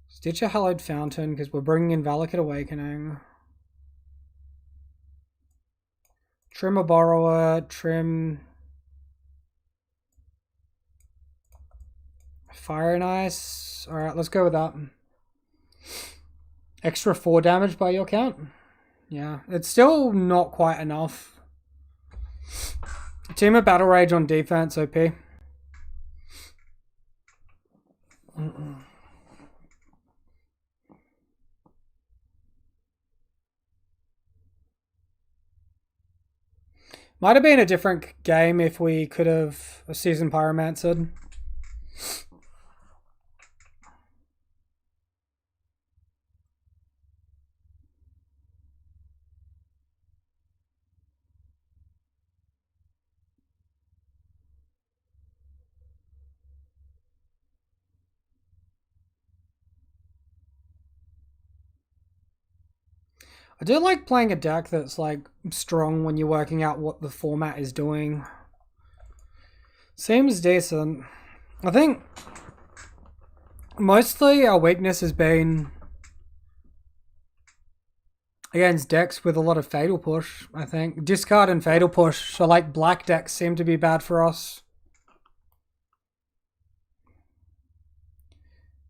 Stitch a Hallowed Fountain, because we're bringing in Valakut Awakening. Trim a Borrower, trim... Fire and Ice. Alright, let's go with that. Extra 4 damage by your count? Yeah, it's still not quite enough. Team of Battle Rage on defense, OP. Might have been a different game if we could have a Seasoned Pyromancer. I do like playing a deck that's like strong when you're working out what the format is doing. Seems decent. I think mostly our weakness has been against decks with a lot of Fatal Push, I think. Discard and Fatal Push, so like black decks seem to be bad for us.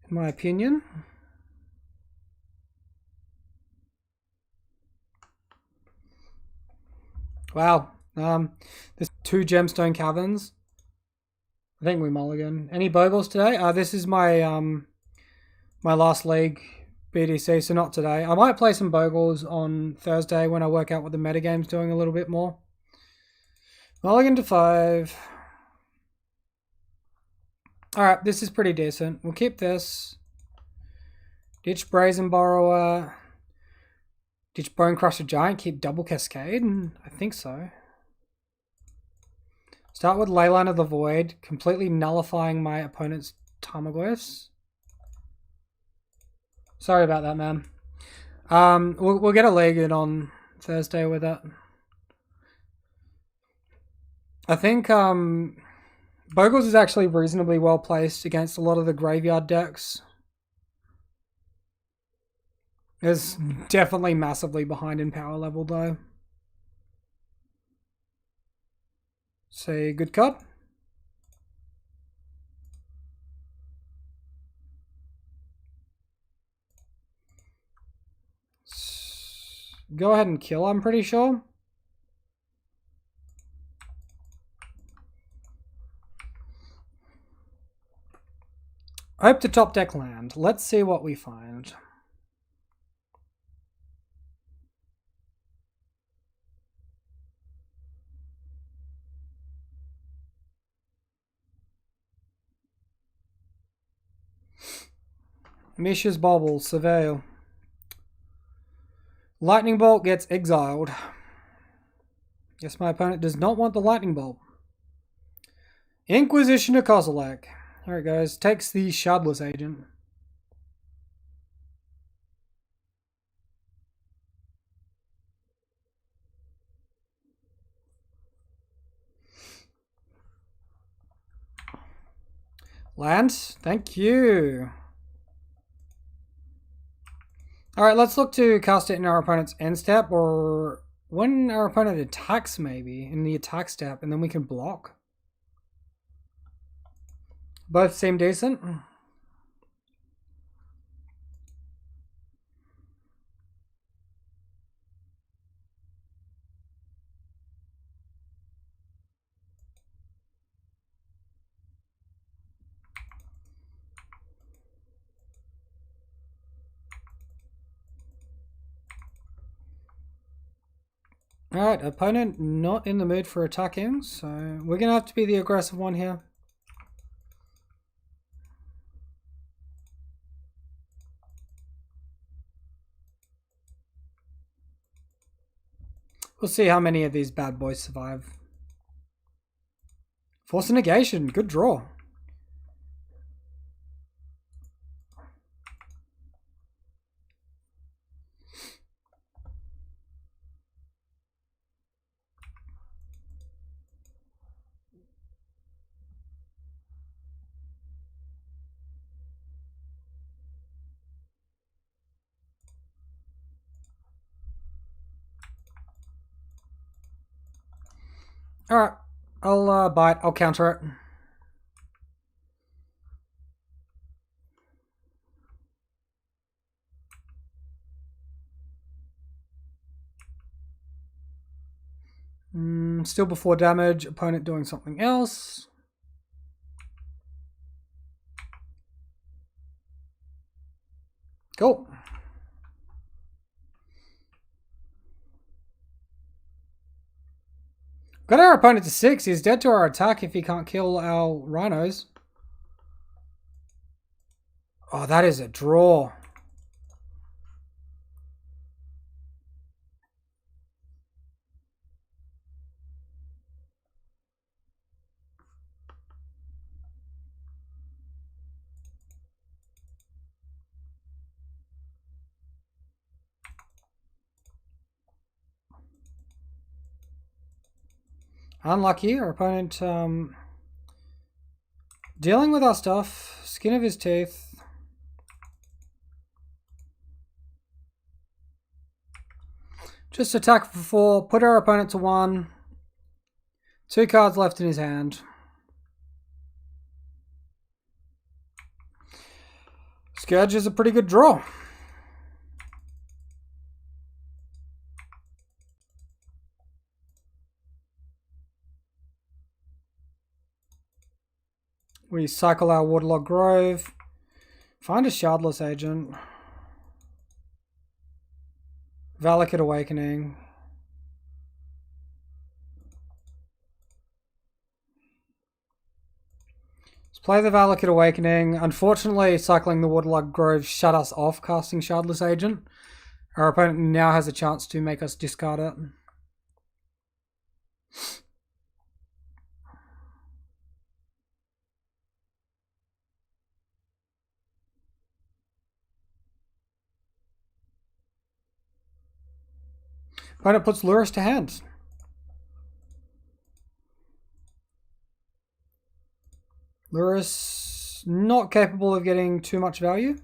In my opinion. Wow. There's 2 Gemstone Caverns. I think we mulligan. Any Bogles today? This is my my last league BDC, so not today. I might play some Bogles on Thursday when I work out what the metagame's doing a little bit more. Mulligan to 5. Alright, this is pretty decent. We'll keep this. Ditch Brazen Borrower. Ditch Bonecrusher Giant, keep double Cascade? I think so. Start with Leyline of the Void, completely nullifying my opponent's Tarmogoyfs. Sorry about that, man. We'll get a leg in on Thursday with it. I think Bogles is actually reasonably well placed against a lot of the graveyard decks. Is definitely massively behind in power level though. Say good card. Go ahead and kill, I'm pretty sure. Hope to top deck land. Let's see what we find. Mishra's Bauble, Surveil. Lightning Bolt gets exiled. Guess my opponent does not want the Lightning Bolt. Inquisition of Kozilek. There it goes. Takes the Shardless Agent. Land. Thank you. Alright, let's look to cast it in our opponent's end step, or when our opponent attacks maybe, in the attack step, and then we can block. Both seem decent. Alright, opponent not in the mood for attacking, so we're going to have to be the aggressive one here. We'll see how many of these bad boys survive. Force a negation. Good draw. Alright, I'll bite. I'll counter it. Still before damage, opponent doing something else. Cool. Got our opponent to 6. He's dead to our attack if he can't kill our rhinos. Oh, that is a draw. Unlucky. Our opponent dealing with our stuff. Skin of his teeth. Just attack for 4. Put our opponent to 1. 2 cards left in his hand. Scourge is a pretty good draw. We cycle our Waterlogged Grove. Find a Shardless Agent. Valakut Awakening. Let's play the Valakut Awakening. Unfortunately, cycling the Waterlogged Grove shut us off casting Shardless Agent. Our opponent now has a chance to make us discard it. Opponent puts Lurrus to hand. Lurrus not capable of getting too much value.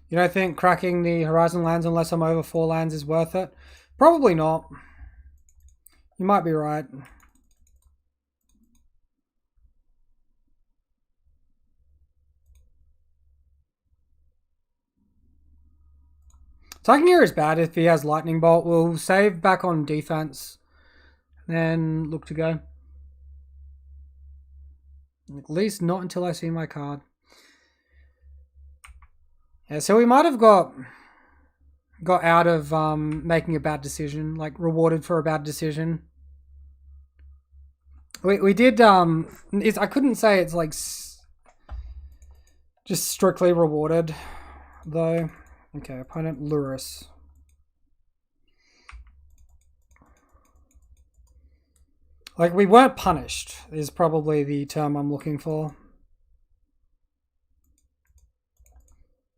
You don't think cracking the Horizon lands unless I'm over 4 lands is worth it? Probably not. You might be right. Attacking here is bad if he has Lightning Bolt. We'll save back on defense. Then look to go. At least not until I see my card. Yeah, so we might have got out of making a bad decision, like rewarded for a bad decision. We did, I couldn't say it's like just strictly rewarded, though. Okay, opponent Lurrus. Like, we weren't punished, is probably the term I'm looking for.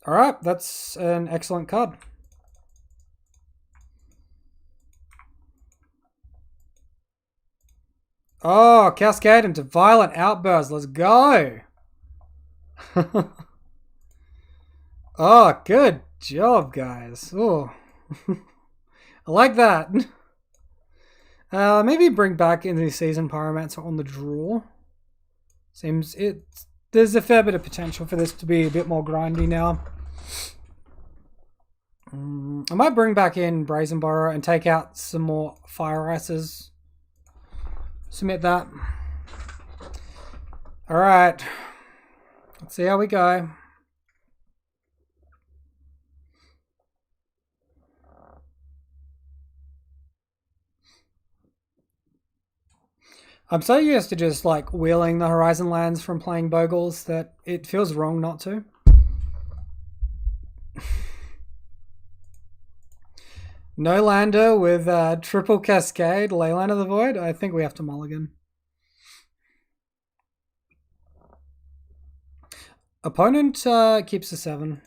Alright, that's an excellent card. Oh, Cascade into Violent Outburst. Let's go. Oh, good job, guys. Oh, I like that. Maybe bring back into the season Pyromancer on the draw. Seems there's a fair bit of potential for this to be a bit more grindy now. I might bring back in Brazen Borrower and take out some more Fire Ices. Submit that. Alright. Let's see how we go. I'm so used to just like wheeling the Horizon lands from playing Bogles that it feels wrong not to. No lander with triple Cascade, Leyline of the Void. I think we have to mulligan. Opponent keeps a 7.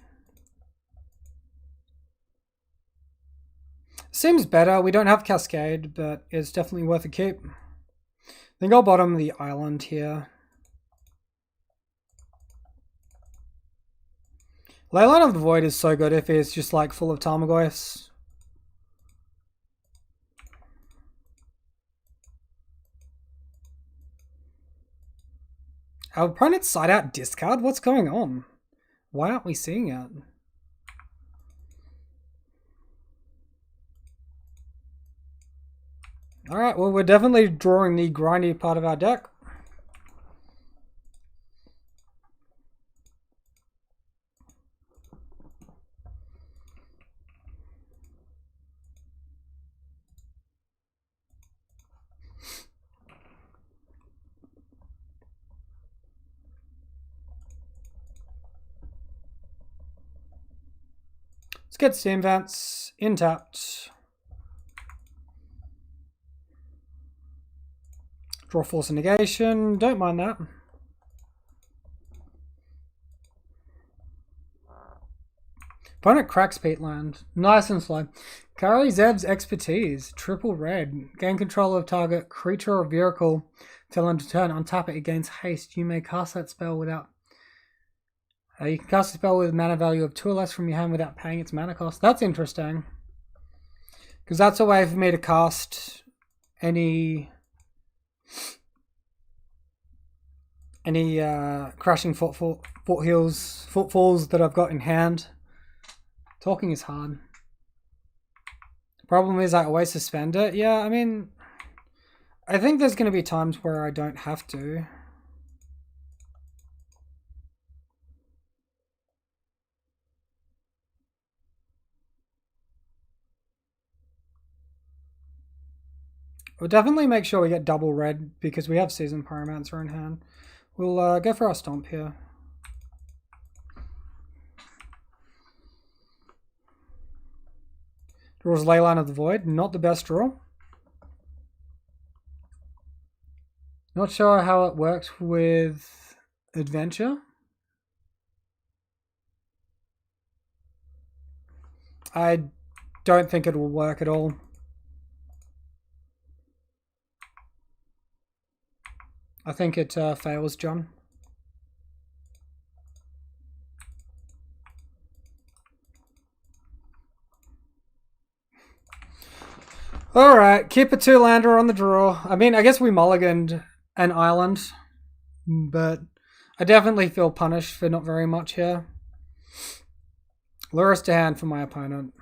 Seems better. We don't have Cascade, but it's definitely worth a keep. I think I'll bottom the island here. Leyline of the Void is so good if it's just like full of Tarmogoyfs. Our opponent's side out discard? What's going on? Why aren't we seeing it? Alright, well we're definitely drawing the grindy part of our deck. Let's get Steam Vents, intapped. Draw Force of Negation, don't mind that. Opponent cracks Peatland, nice and slow. Carry Zeb's Expertise, triple red. Gain control of target creature or vehicle till end of turn. Untap it, it gains haste. You may cast that spell without... you can cast a spell with mana value of 2 or less from your hand without paying its mana cost. That's interesting. Because that's a way for me to cast any crashing footfalls that I've got in hand. Talking is hard. Problem is I always suspend it. Yeah, I mean, I think there's going to be times where I don't have to. We'll definitely make sure we get double red because we have Seasoned Pyromancer in hand. We'll go for our Stomp here. Draws Leyline of the Void, not the best draw. Not sure how it works with Adventure. I don't think it will work at all. I think it fails, John. Alright, keep a 2-lander on the draw. I mean, I guess we mulliganed an island, but I definitely feel punished for not very much here. Lurus to hand for my opponent.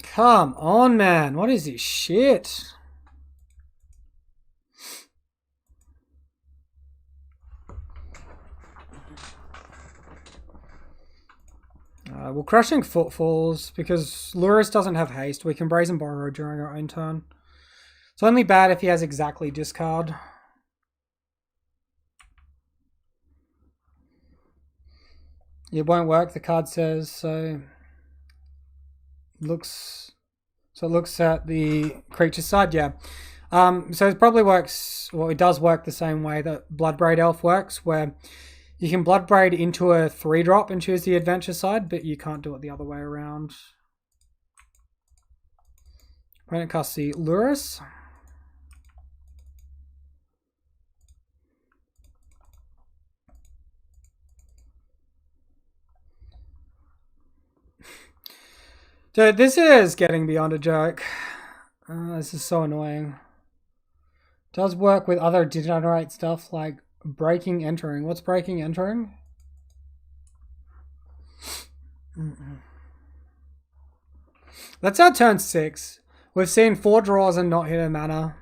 Come on, man. What is this shit? We're crushing footfalls because Lurus doesn't have haste. We can Brazen Borrow during our own turn. It's only bad if he has exactly discard. It won't work, the card says, so it looks at the creature side, yeah. So it probably works, well, it does work the same way that Bloodbraid Elf works, where you can Bloodbraid into a 3-drop and choose the adventure side, but you can't do it the other way around. Opponent casts the Lurus. Dude, this is getting beyond a joke. This is so annoying. Does work with other degenerate stuff like breaking entering. What's breaking entering? That's our turn 6. We've seen 4 draws and not hit a mana.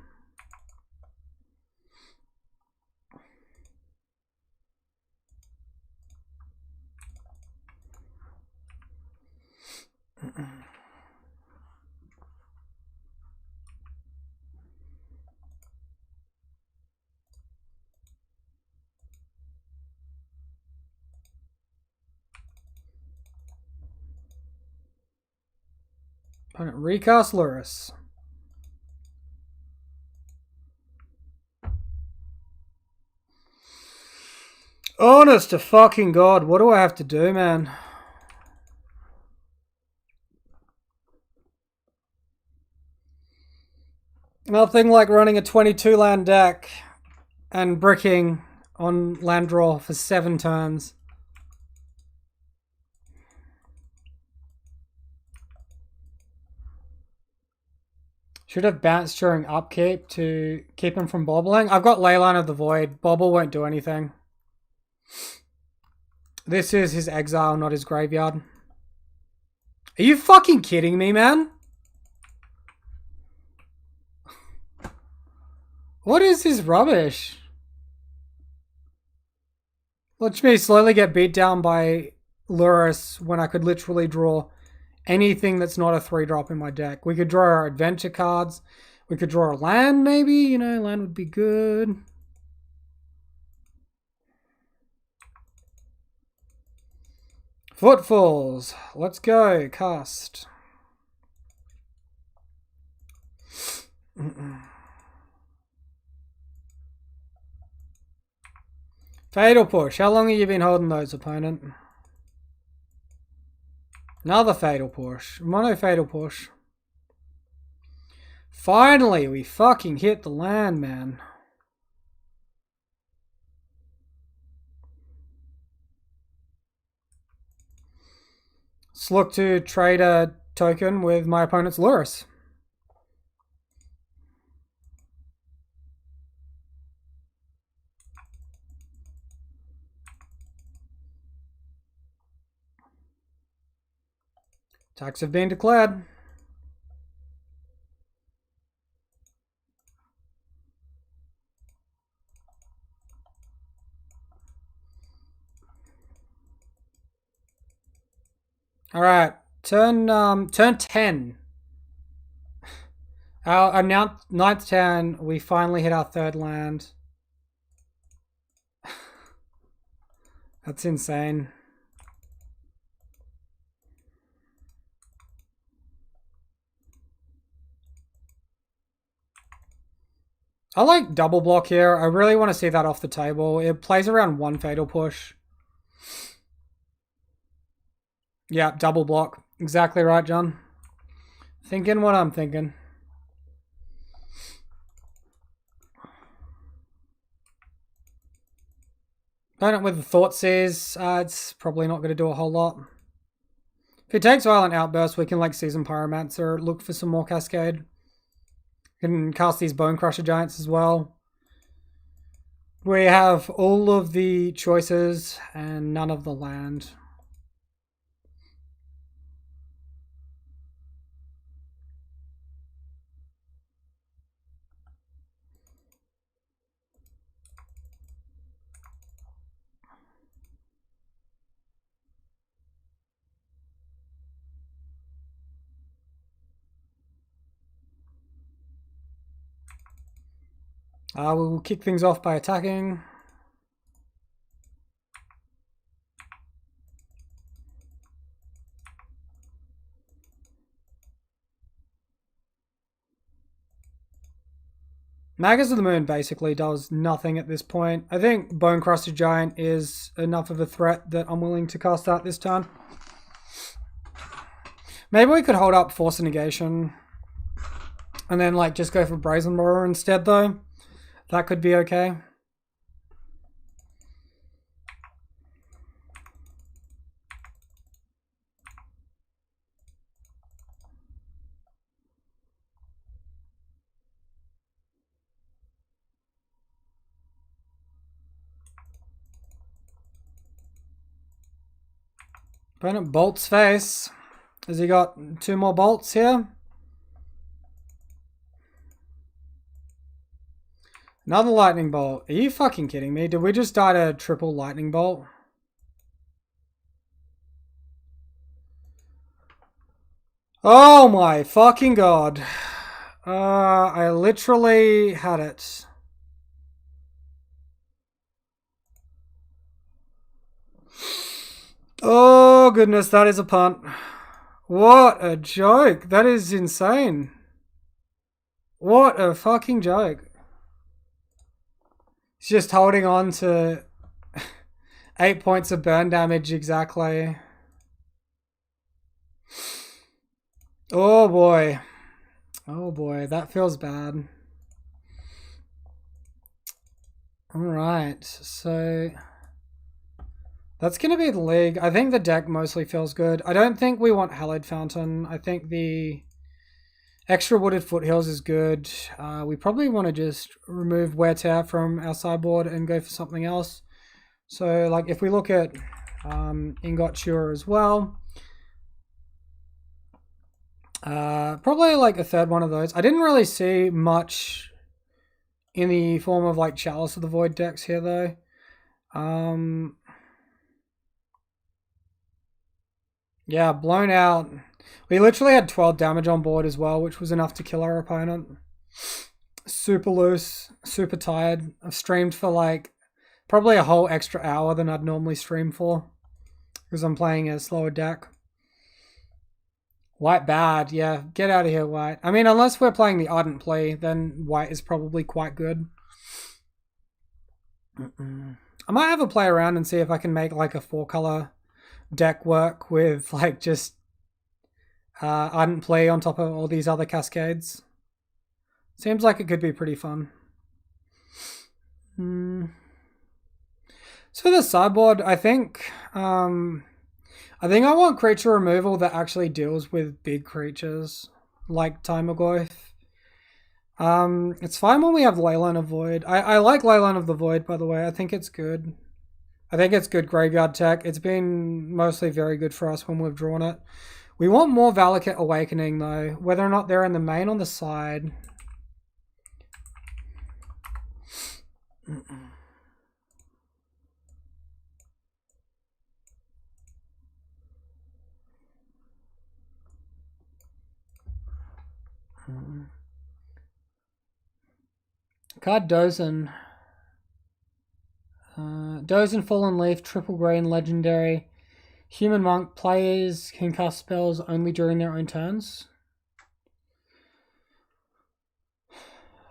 Recast Luris. Honest to fucking God, what do I have to do, man? Nothing like running a 22 land deck and bricking on land draw for 7 turns. Should have bounced during upkeep to keep him from bobbling. I've got Leyline of the Void. Bobble won't do anything. This is his exile, not his graveyard. Are you fucking kidding me, man? What is this rubbish? Watch me slowly get beat down by Luris when I could literally draw anything that's not a 3-drop in my deck. We could draw our adventure cards. We could draw a land, maybe. You know, land would be good. Footfalls. Let's go. Cast. Fatal Push. How long have you been holding those, opponent? Another Fatal Push. Mono Fatal Push. Finally, we fucking hit the land, man. Let's look to trade a token with my opponent's Luris. Attacks have been declared. All right, turn 10. Our ninth turn, we finally hit our 3rd land. That's insane. I like double block here. I really want to see that off the table. It plays around 1 Fatal Push. Yeah, double block. Exactly right, John. Thinking what I'm thinking. Opponent with the Thoughtseize, it's probably not going to do a whole lot. If he takes Violent Outburst, we can like Season Pyromancer, look for some more Cascade. Can cast these Bone Crusher Giants as well. We have all of the choices and none of the land. We will kick things off by attacking. Magus of the Moon basically does nothing at this point. I think Bone Crusted Giant is enough of a threat that I'm willing to cast that this turn. Maybe we could hold up Force of Negation and then like just go for Brazen Borrower instead though. That could be okay. Opponent bolts face. Has he got 2 more bolts here? Another lightning bolt. Are you fucking kidding me? Did we just die to triple lightning bolt? Oh my fucking God. I literally had it. Oh goodness, that is a punt. What a joke. That is insane. What a fucking joke. He's just holding on to 8 points of burn damage exactly. Oh boy. Oh boy, that feels bad. Alright, so that's going to be the league. I think the deck mostly feels good. I don't think we want Hallowed Fountain. I think the extra Wooded Foothills is good. We probably want to just remove Wear Tear from our sideboard and go for something else. So, like, if we look at Ingot Chewer as well, probably like a third one of those. I didn't really see much in the form of like Chalice of the Void decks here though. Yeah, Blown Out. We literally had 12 damage on board as well, which was enough to kill our opponent. Super loose, super tired. I've streamed for like probably a whole extra hour than I'd normally stream for because I'm playing a slower deck. White bad, yeah. Get out of here, White. I mean, unless we're playing the Ardent Plea, then White is probably quite good. I might have a play around and see if I can make like a 4-color deck work with like just Ardent Plea on top of all these other cascades. Seems like it could be pretty fun. So the sideboard, I think I want creature removal that actually deals with big creatures like Timogorth. It's fine when we have Leyline of Void. I like Leyline of the Void, by the way. I think it's good. I think it's good graveyard tech. It's been mostly very good for us when we've drawn it. We want more Valakut Awakening, though. Whether or not they're in the main on the side. Card Dozen. Dozen Fallen Leaf, triple green, legendary. Human Monk, players can cast spells only during their own turns.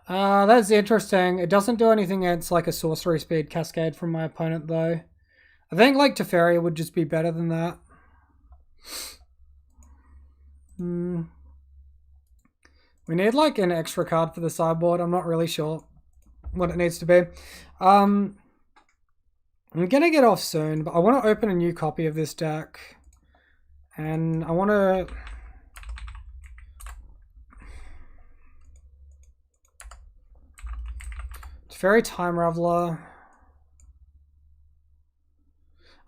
That's interesting. It doesn't do anything against like a sorcery speed cascade from my opponent though. I think like Teferi would just be better than that. We need like an extra card for the sideboard. I'm not really sure what it needs to be. I'm gonna get off soon, but I want to open a new copy of this deck. And I want to... Teferi Time Raveler.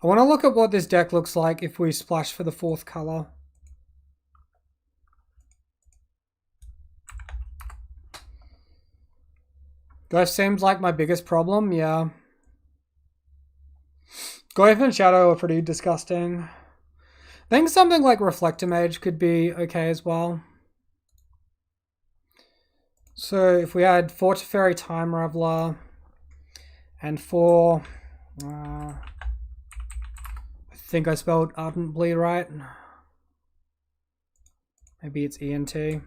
I want to look at what this deck looks like if we splash for the 4th color. Ghost seems like my biggest problem, yeah. Goyf and Shadow are pretty disgusting. I think something like Reflector Mage could be okay as well. So if we had 4 Teferi Time Raveler and 4... I think I spelled Ardent Bleed right. Maybe it's ENT.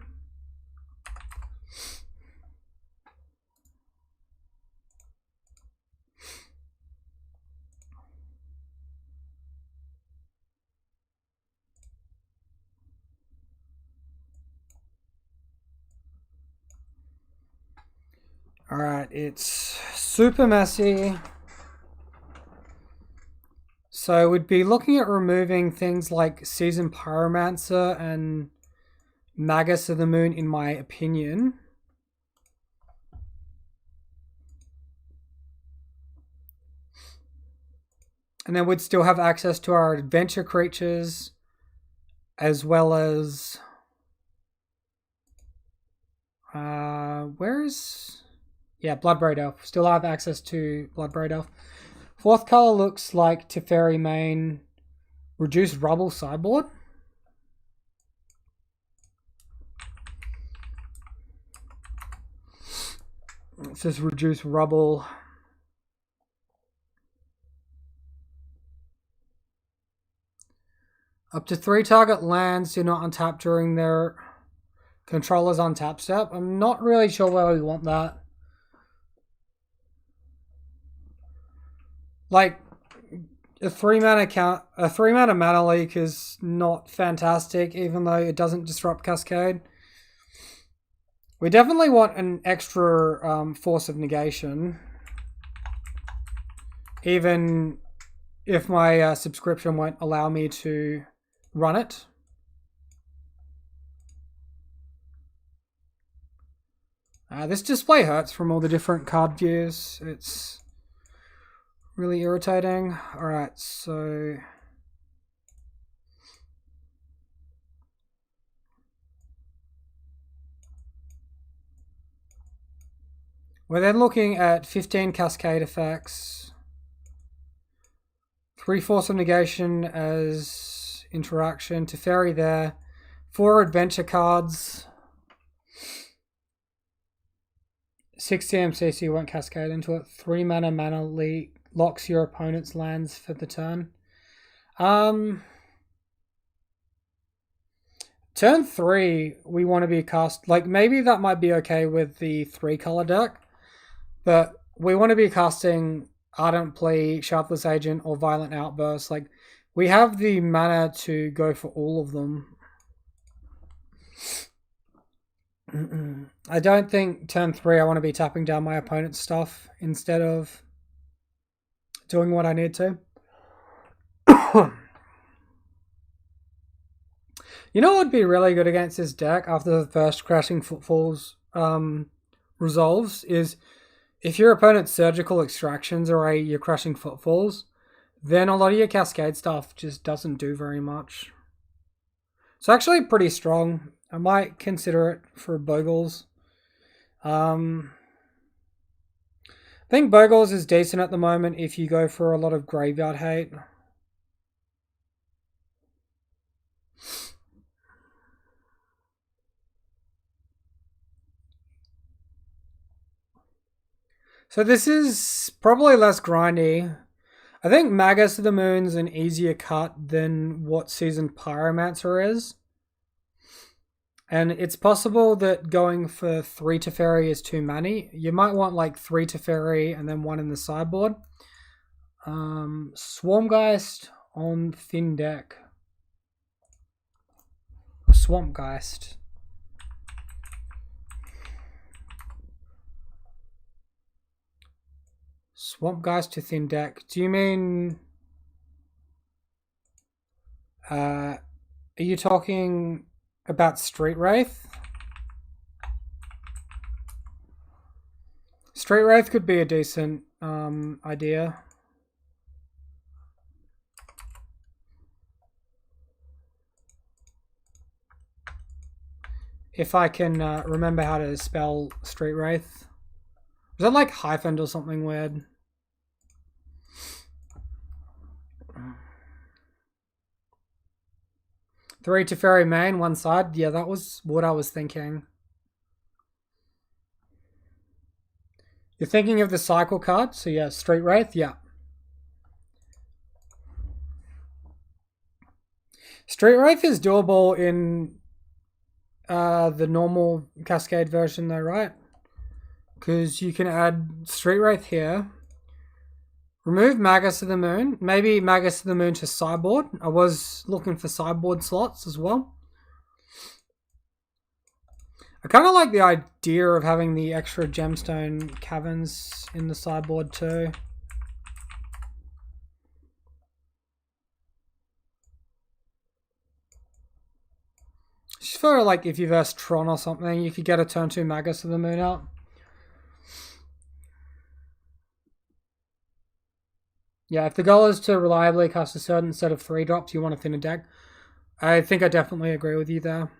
Alright, it's super messy. So we'd be looking at removing things like Seasoned Pyromancer and Magus of the Moon, in my opinion. And then we'd still have access to our adventure creatures, as well as... where's... Yeah, Bloodbraid Elf. Still have access to Bloodbraid Elf. 4th color looks like Teferi main. Reduced Rubble sideboard. It says Reduced Rubble. Up to 3 target lands do not untap during their controller's untap step. I'm not really sure where we want that. Like, a 3 mana mana leak is not fantastic, even though it doesn't disrupt Cascade. We definitely want an extra force of negation, even if my subscription won't allow me to run it. This display hurts from all the different card views. It's really irritating. Alright, so we're then looking at 15 Cascade effects, 3 Force of Negation as interaction, Teferi there, 4 adventure cards, 6 CMCC won't cascade into it, 3 mana leak, locks your opponent's lands for the turn. Turn 3, we want to be cast, like maybe that might be okay with the 3 color deck, but we want to be casting Ardent Plea, Sharpless Agent, or Violent Outburst. Like, we have the mana to go for all of them. I don't think turn 3 I want to be tapping down my opponent's stuff instead of doing what I need to. You know what would be really good against this deck after the first Crashing Footfalls resolves is if your opponent's Surgical Extractions are your Crushing Footfalls, then a lot of your Cascade stuff just doesn't do very much. It's actually pretty strong. I might consider it for Bogles. I think Bogles is decent at the moment if you go for a lot of graveyard hate. So this is probably less grindy. I think Magus of the Moon's an easier cut than what Seasoned Pyromancer is. And it's possible that going for 3 Teferi is too many. You might want like 3 Teferi and then 1 in the sideboard. Swarmgeist on thin deck. Swampgeist. Swampgeist to thin deck. Do you mean... are you talking about Street Wraith? Street Wraith could be a decent idea. If I can remember how to spell Street Wraith. Was that like hyphened or something weird? Three Teferi main, one side. Yeah, that was what I was thinking. You're thinking of the cycle card? So yeah, Street Wraith, yeah. Street Wraith is doable in the normal Cascade version though, right? Because you can add Street Wraith here. Remove Magus of the Moon. Maybe Magus of the Moon to sideboard. I was looking for sideboard slots as well. I kind of like the idea of having the extra gemstone caverns in the sideboard too. Just for like if you verse Tron or something, you could get a turn 2 Magus of the Moon out. Yeah, if the goal is to reliably cast a certain set of 3 drops, you want a thinner deck. I think I definitely agree with you there.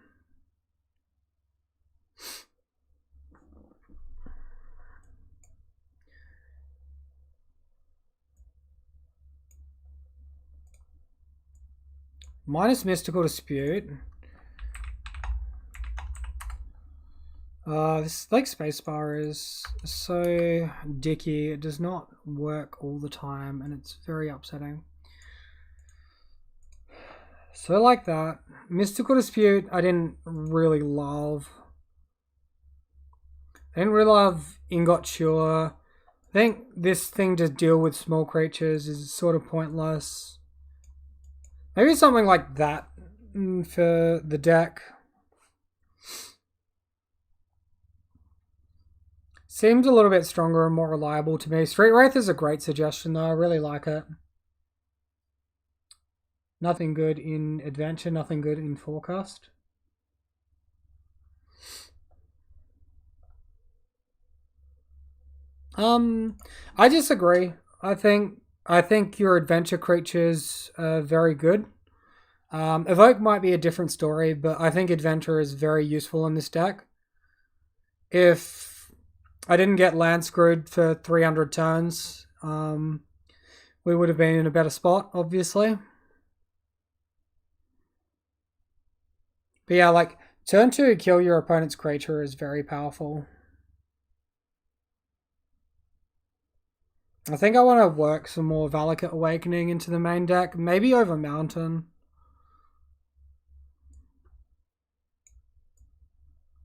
Minus Mystical Dispute. This like spacebar is so dicky. It does not work all the time and it's very upsetting. So like that. Mystical Dispute, I didn't really love. I didn't really love Ingot Cure. I think this thing to deal with small creatures is sort of pointless. Maybe something like that for the deck. Seems a little bit stronger and more reliable to me. Street Wraith is a great suggestion though. I really like it. Nothing good in Adventure, nothing good in Forecast. I disagree. I think your adventure creatures are very good. Evoke might be a different story, but I think Adventure is very useful in this deck. If I didn't get land screwed for 300 turns, we would have been in a better spot, obviously. But yeah, like, turn 2, kill your opponent's creature is very powerful. I think I want to work some more Valakut Awakening into the main deck, maybe over Mountain.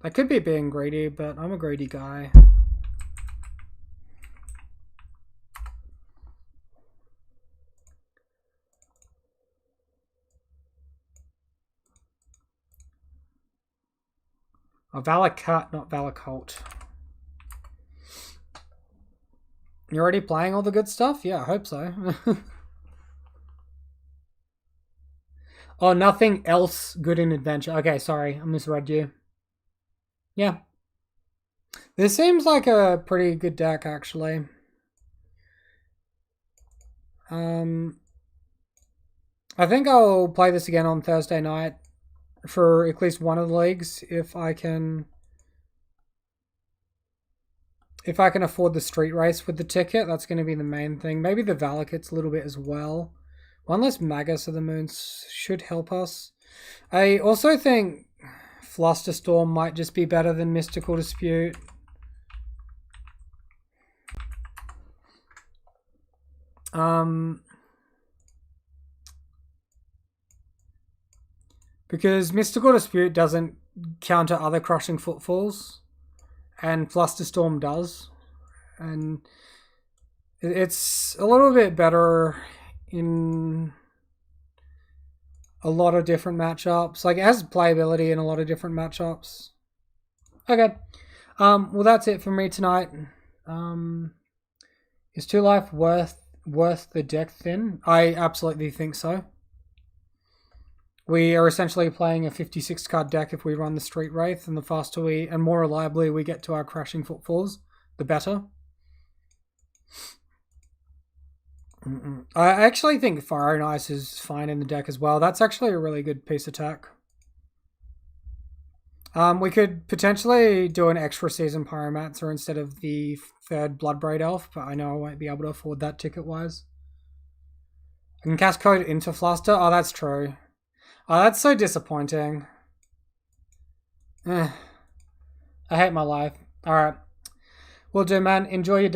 I could be being greedy, but I'm a greedy guy. Oh, Valakut, not Valakut. You're already playing all the good stuff? Yeah, I hope so. Oh, nothing else good in Adventure. Okay, sorry, I misread you. Yeah. This seems like a pretty good deck, actually. I think I'll play this again on Thursday night for at least one of the leagues if I can afford the street race with the ticket. That's going to be the main thing. Maybe the Valakut's a little bit as well. One less Magus of the Moons should help us. I also think Flusterstorm might just be better than Mystical Dispute. Because Mystical Dispute doesn't counter other Crushing Footfalls, and Flusterstorm does. And it's a little bit better in a lot of different matchups. Like, it has playability in a lot of different matchups. Okay. Well, that's it for me tonight. Is 2 life worth the deck thin? I absolutely think so. We are essentially playing a 56 card deck if we run the Street Wraith, and the faster and more reliably we get to our Crashing Footfalls, the better. I actually think Fire and Ice is fine in the deck as well. That's actually a really good piece of tech. We could potentially do an extra season Pyromancer instead of the 3rd Bloodbraid Elf, but I know I won't be able to afford that ticket-wise. I can cast code into Fluster? Oh, that's true. Oh, that's so disappointing. I hate my life. Alright. Will do, man. Enjoy your day.